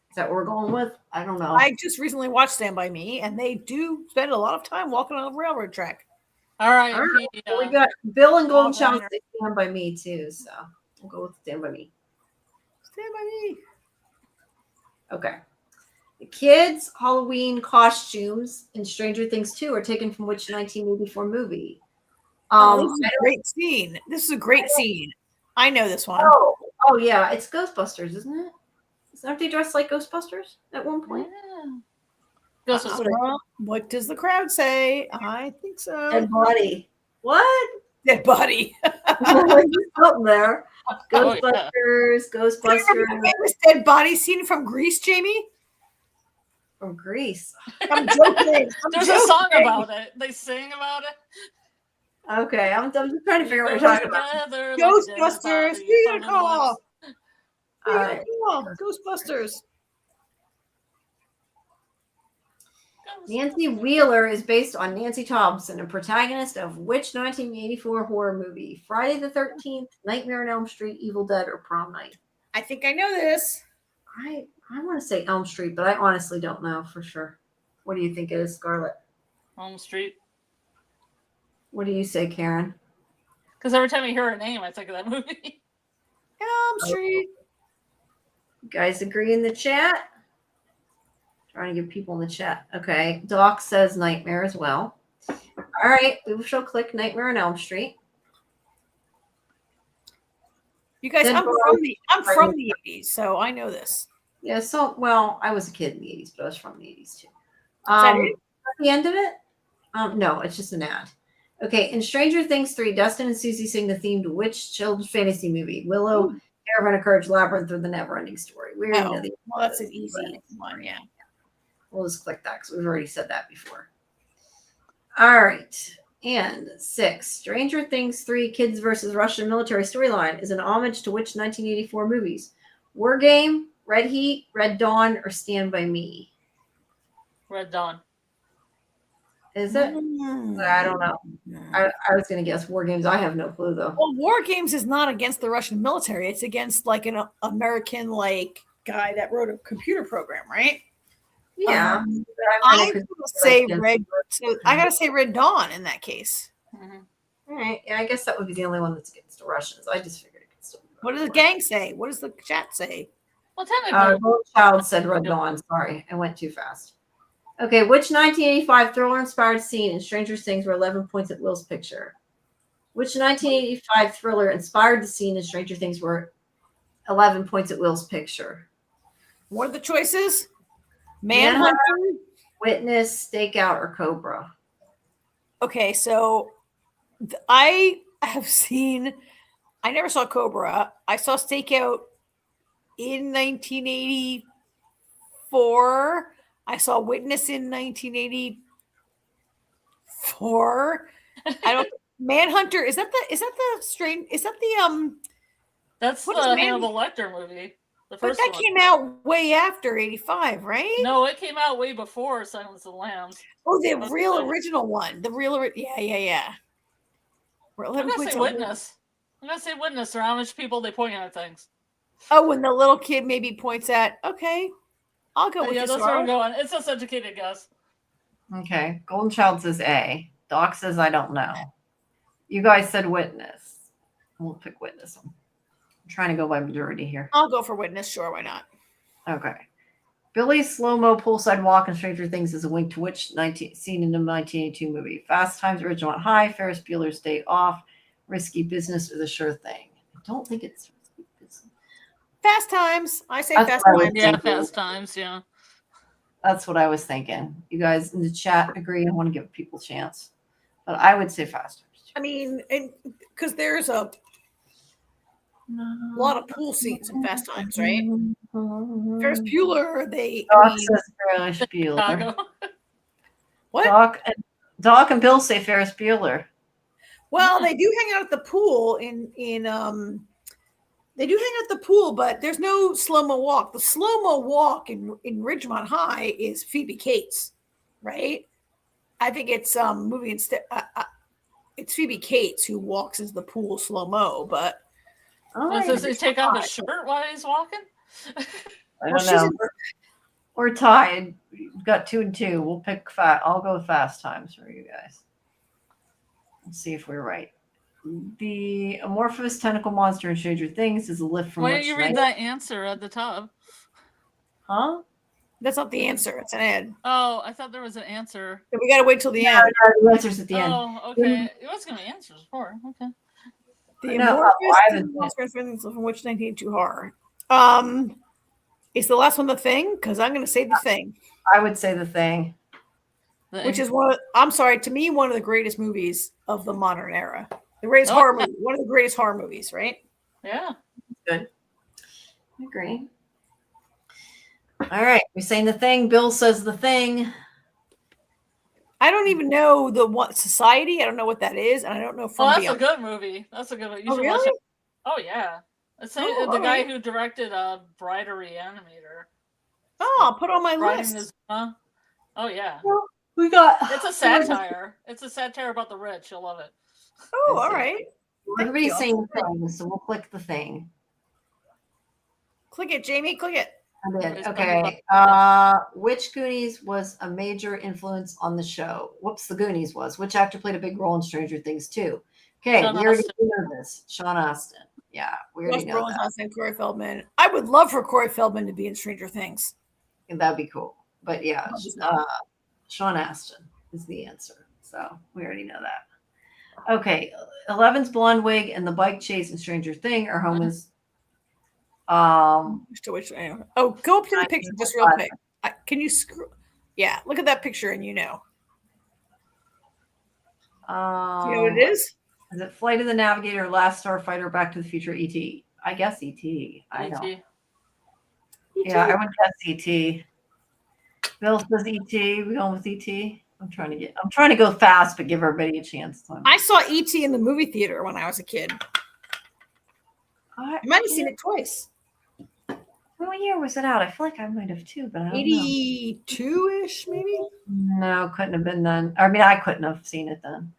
Is that what we're going with? I don't know. I just recently watched Stand By Me, and they do spend a lot of time walking on a railroad track. All right. Well, we got Bill and Golden Child say Stand By Me too, so we'll go with Stand By Me. Stand By Me. Okay. The kids' Halloween costumes in Stranger Things 2 are taken from which 1984 movie? This is a great scene. This is a great scene. I know this one. Oh yeah, it's Ghostbusters, isn't it? Aren't they dressed like Ghostbusters at one point? Yeah. What does the crowd say? I think so. Dead body. What? Dead body. Something there. Ghostbusters. Famous dead body scene from Greece, Jamie. From Greece. I'm joking. There's a song about it. They sing about it. Okay, I'm just trying to figure out what you're talking about. Ghostbusters. Vehicle. Ghostbusters. Nancy Wheeler is based on Nancy Thompson, a protagonist of which 1984 horror movie? Friday the 13th, Nightmare on Elm Street, Evil Dead, or Prom Night? I think I know this. I want to say Elm Street, but I honestly don't know for sure. What do you think it is, Scarlet? Elm Street. What do you say, Karen? Because every time I hear her name, I think of that movie. Elm Street. You guys agree in the chat? Trying to give people in the chat. Okay. Doc says Nightmare as well. All right. We shall click Nightmare on Elm Street. You guys, I'm from the 80s, so I know this. Yeah. So, well, I was a kid in the 80s, but I was from the 80s too. Is that it? At the end of it? No, it's just an ad. Okay, in Stranger Things 3, Dustin and Susie sing the theme to which children's fantasy movie? Willow, Caravan of Courage, Labyrinth, or The Neverending Story? We already know the well, that's an easy one, yeah. We'll just click that because we've already said that before. All right. And 6, Stranger Things 3 Kids versus Russian Military storyline is an homage to which 1984 movies? War Game, Red Heat, Red Dawn, or Stand By Me? Red Dawn. Is it? I don't know. I was going to guess War Games. I have no clue, though. Well, War Games is not against the Russian military. It's against like an American guy that wrote a computer program, right? Yeah. I gotta say Red. So I gotta say Red Dawn in that case. Mm-hmm. All right. Yeah, I guess that would be the only one that's against the Russians. I just figured it could still be. What does the gang say? What does the chat say? Well, technically, Child said Red Dawn. Sorry, I went too fast. Okay, which 1985 thriller-inspired scene in Stranger Things were 11 points at Will's picture? Which 1985 thriller inspired the scene in Stranger Things were 11 points at Will's picture? What are the choices? Manhunter, Witness, Stakeout, or Cobra? Okay, so I have seen. I never saw Cobra. I saw Stakeout in 1984. I saw Witness in 1984. I don't. Manhunter is that the strange? Is that the That's the Hannibal Lecter movie. The first but that came out way after 85, right? No, it came out way before Silence of the Lambs. Oh, the real original one. The real, yeah. I'm gonna say Witness. I'm gonna say Witness. Or how much people they point at things. Oh, when the little kid maybe points at. Okay, I'll go with that's where I'm going. It's just educated guess. Okay, Golden Child says A. Doc says I don't know. You guys said Witness. We'll pick Witness. I'm trying to go by majority here. I'll go for Witness. Sure, why not? Okay. Billy's slow-mo poolside walk in Stranger Things is a wink to which scene in the 1982 movie? Fast Times, Original on High, Ferris Bueller's Day Off, Risky Business, or The Sure Thing? I don't think it's Risky Business. Fast Times. I say Fast Times. Yeah, Fast Times, yeah. That's what I was thinking. You guys in the chat agree? I want to give people a chance. But I would say Fast Times. I mean, because there's a lot of pool scenes in Fast Times, right? Ferris Bueller, Ferris Bueller. What? Doc and Bill say Ferris Bueller. Well, they do hang out at the pool they do hang out at the pool, but there's no slow-mo walk. The slow-mo walk in Ridgemont High is Phoebe Cates, right? I think it's moving instead. It's Phoebe Cates who walks into the pool slow-mo, but does he take off his shirt while he's walking? I don't know. We're tied. We've got 2 and 2. We'll pick I'll go with Fast Times for you guys. Let's see if we're right. The amorphous tentacle monster in Stranger Things is a lift from. Why don't you read that answer at the top? Huh? That's not the answer. It's an ad. Oh, I thought there was an answer. We got to wait till the end. The answer's at the end. Oh, okay. It was going to be answers before. Okay. The amorphous monster from which 1982 horror. Is the last one The Thing? Because I'm going to say The Thing. I would say The Thing. Which is to me, one of the greatest movies of the modern era. The greatest horror movie. One of the greatest horror movies, right? Yeah. Good. I agree. All right. We're saying The Thing. Bill says The Thing. I don't even know Society. I don't know what that is. And I don't know that's a good movie. That's a good one. You should watch it. Oh, yeah. It's the guy who directed Bride of Reanimator. Oh, I'll put on my list. Oh, yeah. Well, it's a satire. It's a satire about the rich. You'll love it. Oh, all right. Everybody's saying The Thing, so we'll click The Thing. Click it, Jamie. Click it. I did. Okay. Which Goonies was a major influence on the show? Whoops, the Goonies was. Which actor played a big role in Stranger Things 2? Okay, we already know this. Sean Astin. Yeah, we already know that. Corey Feldman. I would love for Corey Feldman to be in Stranger Things. And that'd be cool. But yeah, Sean Astin is the answer. So we already know that. Okay, 11's blonde wig and the bike chase in Stranger Thing are home is. Go up to the picture just real quick. Can you screw? Yeah, look at that picture and you know. Do you know what it is? Is it Flight of the Navigator, Last Starfighter, Back to the Future, E.T.? I guess E.T. I know. E.T. Yeah, I would guess E.T. Bill says E.T. We going with E.T. I'm trying to go fast, but give everybody a chance. I saw E.T. in the movie theater when I was a kid. I might have seen it twice. What year was it out? I feel like I might have too, but I don't 82-ish, maybe? No, couldn't have been then. I mean, I couldn't have seen it then.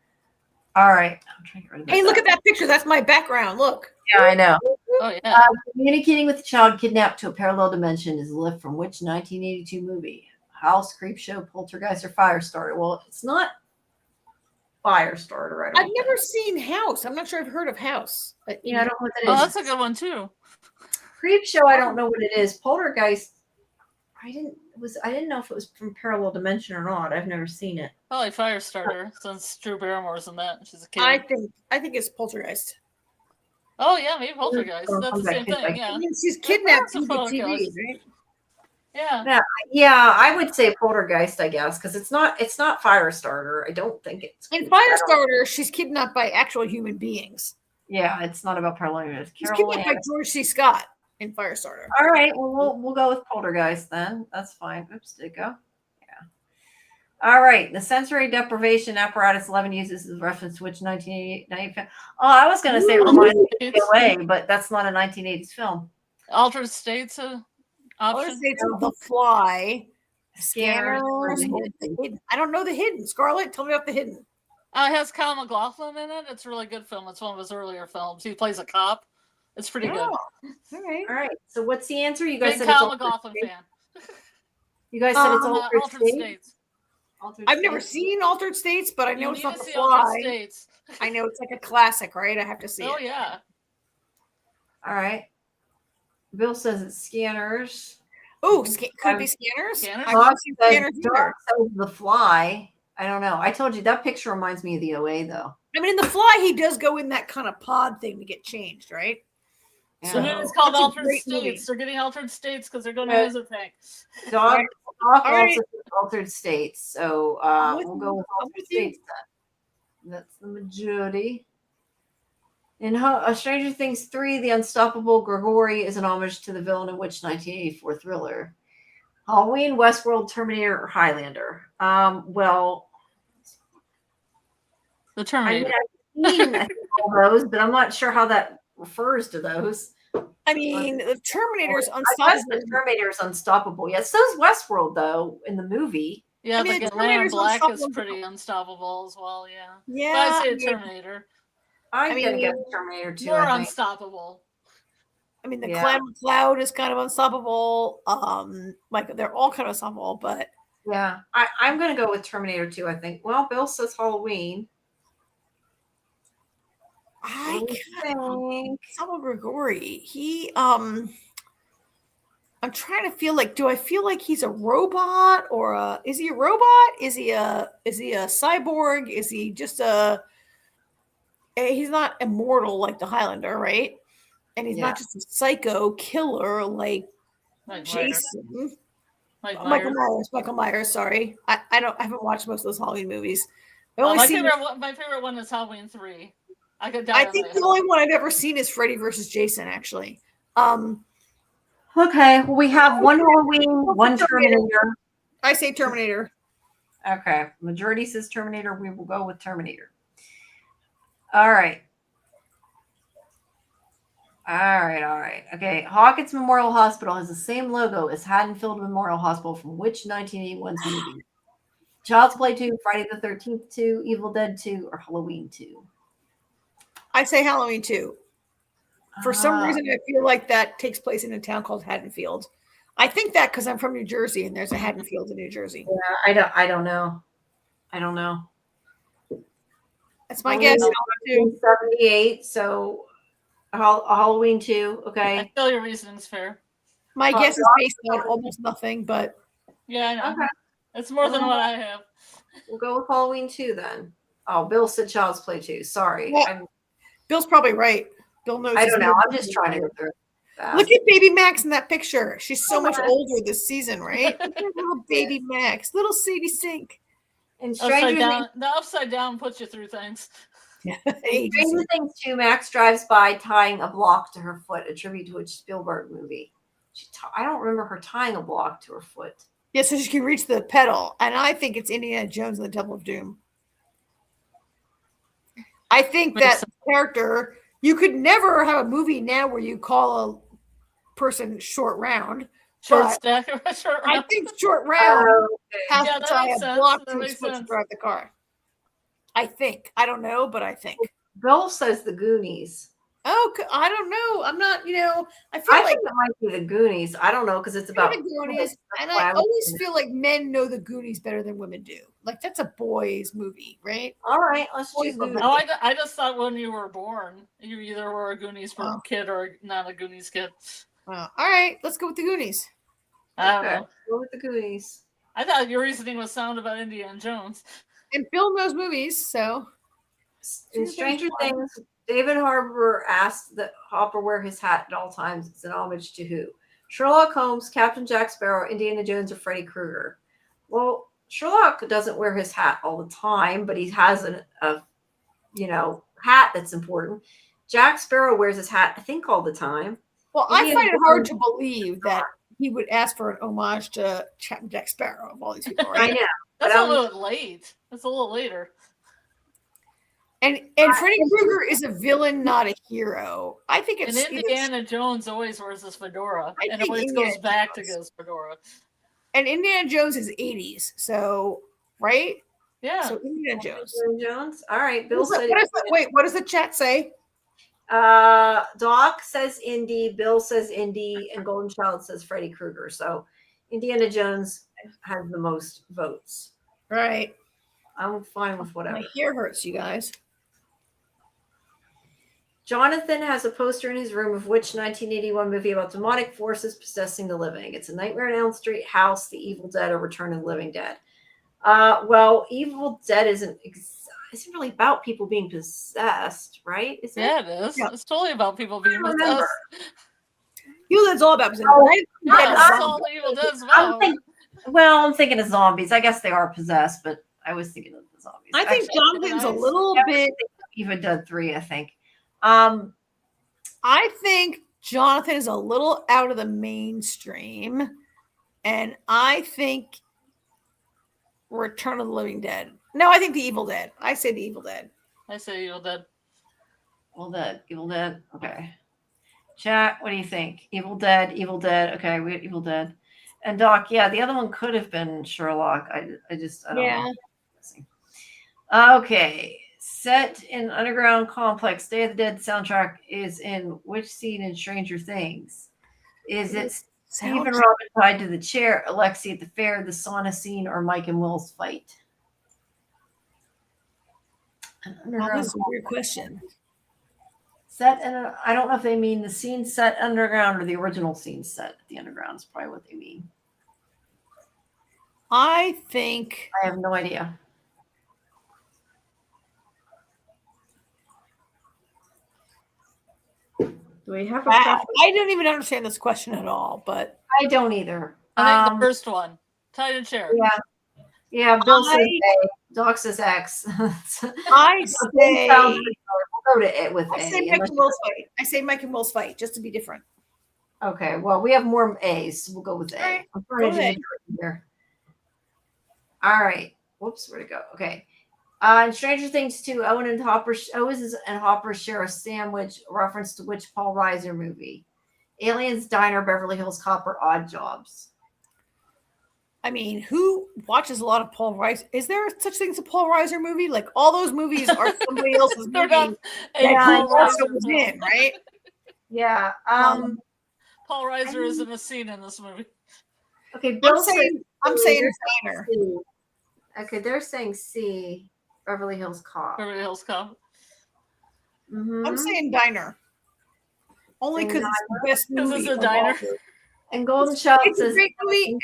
All right. I'm trying to get rid of Hey, look at that picture. That's my background. Look. Yeah, I know. Oh, yeah. Communicating with a child kidnapped to a parallel dimension is a lift from which 1982 movie? House, Creepshow, Poltergeist, or Firestarter? Well, it's not Firestarter. I've never seen House. I'm not sure I've heard of House. I don't know what that is. Oh, that's a good one too. Creepshow, I don't know what it is. Poltergeist, I didn't know if it was from Parallel Dimension or not. I've never seen it. Probably Firestarter, since Drew Barrymore's in that. She's a kid. I think it's Poltergeist. Oh yeah, maybe Poltergeist. That's the same thing. Yeah. I mean, she's kidnapped from the TV, right? Yeah. Yeah, I would say Poltergeist, I guess, because it's not Firestarter. I don't think it's in Firestarter. She's kidnapped by actual human beings. Yeah, it's not about Parallel. She's kidnapped by George C. Scott in Firestarter. All right, well we'll go with Poltergeist then. That's fine. Oops, did it go? Yeah. All right, the sensory deprivation apparatus 11 uses is reference to which 1980. Oh, I was going to say reminds me of away, but that's not a 1980s film. Altered States. Altered States of The Fly. Scanners. I don't know the Hidden. Scarlet, tell me about the Hidden. It has Kyle MacLachlan in it. It's a really good film. It's one of his earlier films. He plays a cop. It's pretty good. All right. So what's the answer? You guys Big said Kyle MacLachlan fan. You guys said it's Altered States. I've never seen Altered States, but I know it's not The Fly. I know it's like a classic, right? I have to see it. Oh, yeah. All right. Bill says it's Scanners. Oh, could it be Scanners? Scanners The Fly. I don't know. I told you that picture reminds me of the OA, though. I mean, in The Fly, he does go in that kind of pod thing to get changed, right? Yeah. So it's called Altered States. They're getting Altered States because they're going to visit things. Dog also Altered States. So we'll go with Altered States then. That's the majority. In Stranger Things 3, The Unstoppable Gregory is an homage to the villain in which 1984 thriller? Halloween, Westworld, Terminator, or Highlander? Well, the Terminator. I mean, I've seen all those, but I'm not sure how that refers to those. I mean, the Terminator's unstoppable. The Terminator's unstoppable. Yes, so is Westworld though in the movie. Yeah, the Land Black is pretty unstoppable as well. Yeah. Yeah. But I say Terminator. I'm gonna get Terminator 2. More unstoppable. I mean, the cloud is kind of unstoppable. Like they're all kind of unstoppable, but yeah, I'm gonna go with Terminator 2. I think. Well, Bill says Halloween. I think Salvador Gregory. He I'm trying to feel like, do I feel like he's a robot or is he a robot? Is he a cyborg? Is he just he's not immortal like the Highlander, right? And he's not just a psycho killer like Jason. Michael Myers, sorry. I haven't watched most of those Halloween movies. My favorite one is Halloween 3. I think the only one I've ever seen is Freddy versus Jason, actually. Okay, well, we have one Halloween, one Terminator. I say Terminator. Okay, majority says Terminator. We will go with Terminator. All right. Okay, Hawkins Memorial Hospital has the same logo as Haddonfield Memorial Hospital from which 1981 movie? Child's Play 2, Friday the 13th 2, Evil Dead 2, or Halloween 2? I say Halloween 2. For some reason, I feel like that takes place in a town called Haddonfield. I think that because I'm from New Jersey and there's a Haddonfield in New Jersey. Yeah, I don't know. That's my guess. 78, so Halloween 2. Okay. I feel your reasoning's fair. My guess is based on almost nothing, but yeah, I know. Okay. It's more than what I have. We'll go with Halloween 2 then. Oh, Bill said Child's Play 2. Sorry. Well, Bill's probably right. Bill knows. I don't know. I'm just trying to go through that. Look at Baby Max in that picture. She's so much older this season, right? Little Baby Max, little Sadie Sink. And the upside down puts you through things. Stranger Things 2, Max drives by tying a block to her foot, a tribute to a Spielberg movie. I don't remember her tying a block to her foot. Yeah, so she can reach the pedal. And I think it's Indiana Jones and the Temple of Doom. I think that character, you could never have a movie now where you call a person short round. Short stack. I think short round has to tie a block to his foot to drive the car. I think. I don't know, but I think. Bill says the Goonies. Oh, I don't know. I'm not, I think it might be the Goonies. I don't know, because it's about the Goonies. And I always feel like men know the Goonies better than women do. Like, that's a boys movie, right? All right, let's choose the I just thought when you were born, you either were a Goonies kid or not a Goonies kid. All right, let's go with the Goonies. I don't know. Go with the Goonies. I thought your reasoning was sound about Indiana Jones. And Bill knows movies, so. In Stranger Things, David Harbour asked that Hopper wear his hat at all times. It's an homage to who? Sherlock Holmes, Captain Jack Sparrow, Indiana Jones, or Freddy Krueger? Well, Sherlock doesn't wear his hat all the time, but he has a hat that's important. Jack Sparrow wears his hat, I think, all the time. Well, I find it hard to believe that he would ask for an homage to Captain Jack Sparrow of all these people, right? I know. That's a little late. That's a little later. And Freddy Krueger is a villain, not a hero. I think it's. And Indiana Jones always wears this fedora, and it always goes back to his fedora. And Indiana Jones is 80s, so right? Yeah. So Indiana Jones. All right. Bill said. What does the chat say? Doc says Indy, Bill says Indy, and Golden Child says Freddy Krueger. So Indiana Jones has the most votes. Right. I'm fine with whatever. My ear hurts, you guys. Jonathan has a poster in his room of which 1981 movie about demonic forces possessing the living? It's A Nightmare on Elm Street, House, The Evil Dead, or Return of the Living Dead. Well, Evil Dead isn't really about people being possessed, right? Is it? Yeah, it is. Yeah. It's totally about people being possessed. Evil Dead's all about possession. That's all Evil Dead's about. I'm thinking of zombies. I guess they are possessed, but I was thinking of the zombies. I think Jonathan's a little bit. Evil Dead 3, I think. I think Jonathan is a little out of the mainstream, and I think Return of the Living Dead. No, I think The Evil Dead. I say The Evil Dead. I say Evil Dead. Evil Dead. Okay. Chat, what do you think? Evil Dead. Okay, we got Evil Dead. And Doc, yeah, the other one could have been Sherlock. I don't know. Okay. Set in underground complex, Day of the Dead soundtrack is in which scene in Stranger Things? Is it Steve and Robin tied to the chair, Alexi at the fair, the sauna scene, or Mike and Will's fight? That's a weird question. Set in I don't know if they mean the scene set underground or the original scene set at the underground is probably what they mean. I think I have no idea. Do we have I don't even understand this question at all, but I don't either. I think the first one. Tied in chair. Yeah. Bill says A. Doc says X. I say we'll go to it with I A. Say Mike and Will's fight. I say Mike and Will's fight, just to be different. Okay. Well, we have more A's. So we'll go with A. Right. I'm trying to here. All right. Whoops. Where'd it go? Okay. In Stranger Things 2, Owen and Hopper share a sandwich, reference to which Paul Reiser movie? Aliens, Diner, Beverly Hills Cop, or Odd Jobs? I mean, who watches a lot of Paul Reiser? Is there such thing as a Paul Reiser movie? Like, all those movies are somebody else's movie that Paul Reiser was in, right? Yeah. Paul Reiser isn't a scene in this movie. Okay, I'm saying Diner. Okay, they're saying C. Beverly Hills Cop. Beverly Hills Cop. Mm-hmm. I'm saying Diner. Only because it's the best movie. Because it's a diner. And Golden Child says it's a great movie,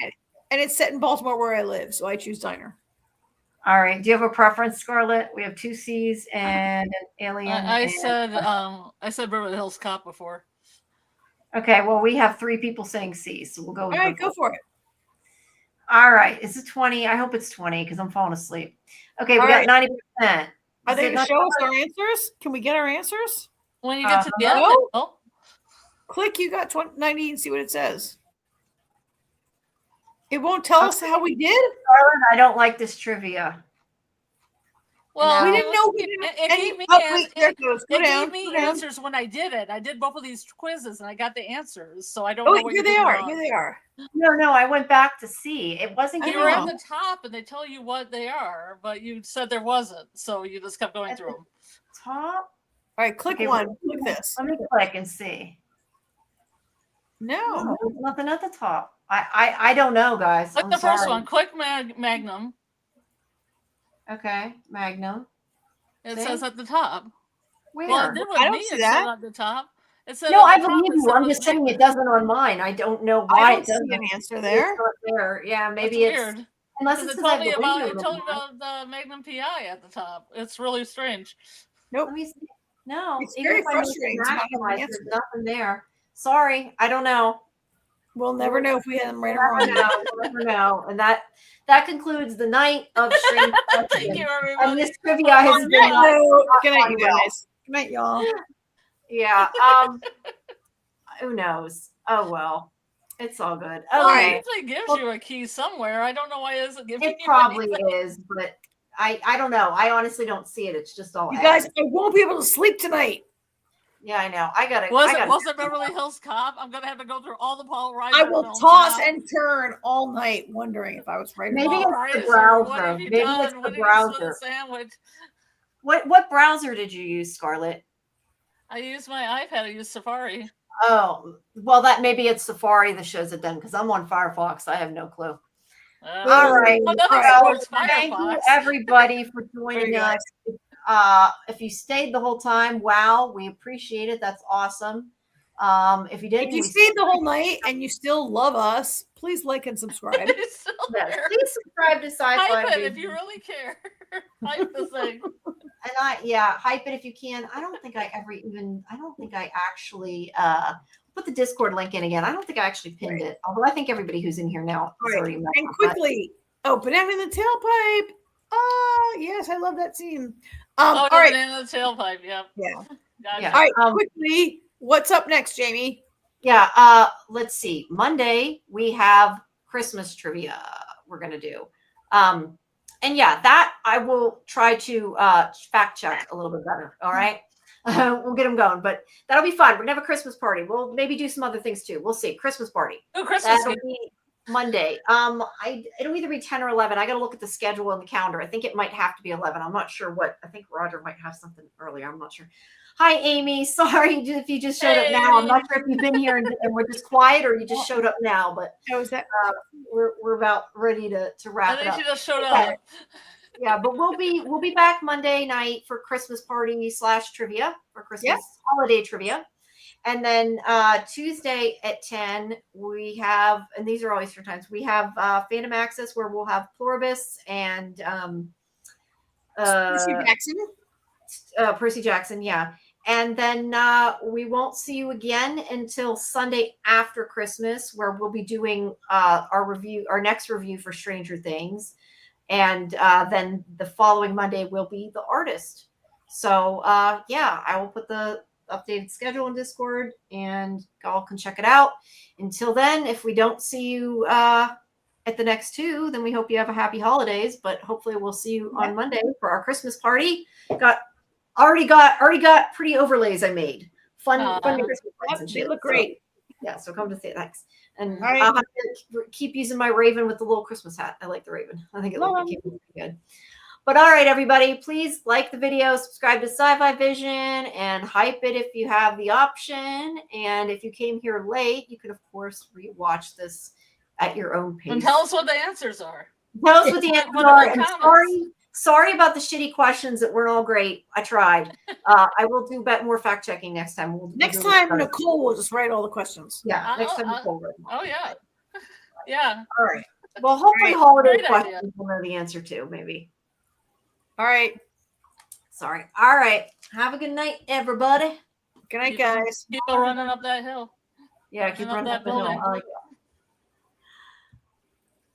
and it's set in Baltimore where I live, so I choose Diner. All right. Do you have a preference, Scarlet? We have 2 C's and an alien. I said Beverly Hills Cop before. Okay. Well, we have 3 people saying C, so we'll go with all right, go for it. All right. Is it 20? I hope it's 20 because I'm falling asleep. Okay, we got 90%. Are they going to show us our answers? Can we get our answers? When you get to the end, no? Click, you got 90 and see what it says. It won't tell us how we did? Scarlet, I don't like this trivia. Well, we didn't know. It gave me answers when I did it. I did both of these quizzes and I got the answers. So I don't know what here they are. Here they are. No, I went back to see. It wasn't. You were at the top and they tell you what they are, but you said there wasn't. So you just kept going through them. Top? All right, click one. Click this. Let me click and see. No, there's nothing at the top. I don't know, guys. Click the first one. Click Magnum. Okay, Magnum. It says at the top. Where? Well, I don't see that at the top. It said no, I believe you. I'm just saying it doesn't on mine. I don't know why it doesn't. See an answer there. There, yeah, maybe it's weird. Unless it told me about the Magnum PI at the top. It's really strange. Nope. Let me see. No, it's very frustrating. There's nothing there. Sorry, I don't know. We'll never know if we had them right or wrong. We'll never know. And that concludes the night of strange. Thank you, everybody. And this trivia has been. Good night, you guys. Good night, y'all. Yeah. Who knows? Oh well. It's all good. Well, it usually gives you a key somewhere. I don't know why it isn't giving you. It probably is, but I don't know. I honestly don't see it. It's just all. You guys, I won't be able to sleep tonight. Yeah, I know. I got it. Was it Beverly Hills Cop? I'm gonna have to go through all the Paul Reiser. I will toss and turn all night, wondering if I was right. Maybe it's the browser. Maybe it's the browser. Sandwich. What browser did you use, Scarlet? I used my iPad. I used Safari. Oh, well, that maybe it's Safari that shows it then, because I'm on Firefox. I have no clue. All right. Well, thank you, everybody, for joining us. If you stayed the whole time, wow, we appreciate it. That's awesome. If you didn't, if you stayed the whole night and you still love us, please like and subscribe. Yes, please subscribe to Sci-Fi. If you really care, hype the thing. And hype it if you can. I don't think I actually put the Discord link in again. I don't think I actually pinned it. Although I think everybody who's in here now is already met. And quickly, Banana in the Tailpipe. Oh, yes, I love that scene. All right. Banana in the Tailpipe, yeah. All right, quickly, what's up next, Jamie? Yeah, let's see. Monday, we have Christmas trivia we're going to do. And yeah, that I will try to fact check a little bit better. All right. We'll get them going, but that'll be fun. We're gonna have a Christmas party. We'll maybe do some other things too. We'll see. Christmas party. Oh, Christmas. That'll be Monday. It'll either be 10 or 11. I got to look at the schedule and the calendar. I think it might have to be 11. I'm not sure what. I think Roger might have something earlier. I'm not sure. Hi, Amy. Sorry if you just showed up now. I'm not sure if you've been here and we're just quiet or you just showed up now, but we're about ready to wrap it up. I think you just showed up. Yeah, but we'll be back Monday night for Christmas party / trivia for Christmas holiday trivia. And then Tuesday at 10, we have, and these are all Eastern times, we have Fandom Access where we'll have Pluribus and Percy Jackson, yeah. And then we won't see you again until Sunday after Christmas, where we'll be doing our next review for Stranger Things. And then the following Monday will be The Artist. So I will put the updated schedule in Discord and y'all can check it out. Until then, if we don't see you at the next two, then we hope you have a happy holidays, but hopefully we'll see you on Monday for our Christmas party. Already got pretty overlays I made. Fun Christmas lights and shit. They look great. Yeah, so come to say thanks. And I'll have to keep using my raven with the little Christmas hat. I like the raven. I think it looks pretty good. But all right, everybody, please like the video, subscribe to Sci-Fi-Vision, and hype it if you have the option. And if you came here late, you can, of course, rewatch this at your own pace. And tell us what the answers are. Tell us what the answers are. And sorry about the shitty questions that weren't all great. I tried. I will do more fact checking next time. Next time, Nicole will just write all the questions. Yeah, next time Nicole will. Oh, yeah. Yeah. All right. Well, hopefully holiday questions we'll know the answer to, maybe. All right. Sorry. All right. Have a good night, everybody. Good night, guys. Keep running up that hill. Yeah, keep running up the hill. I like it.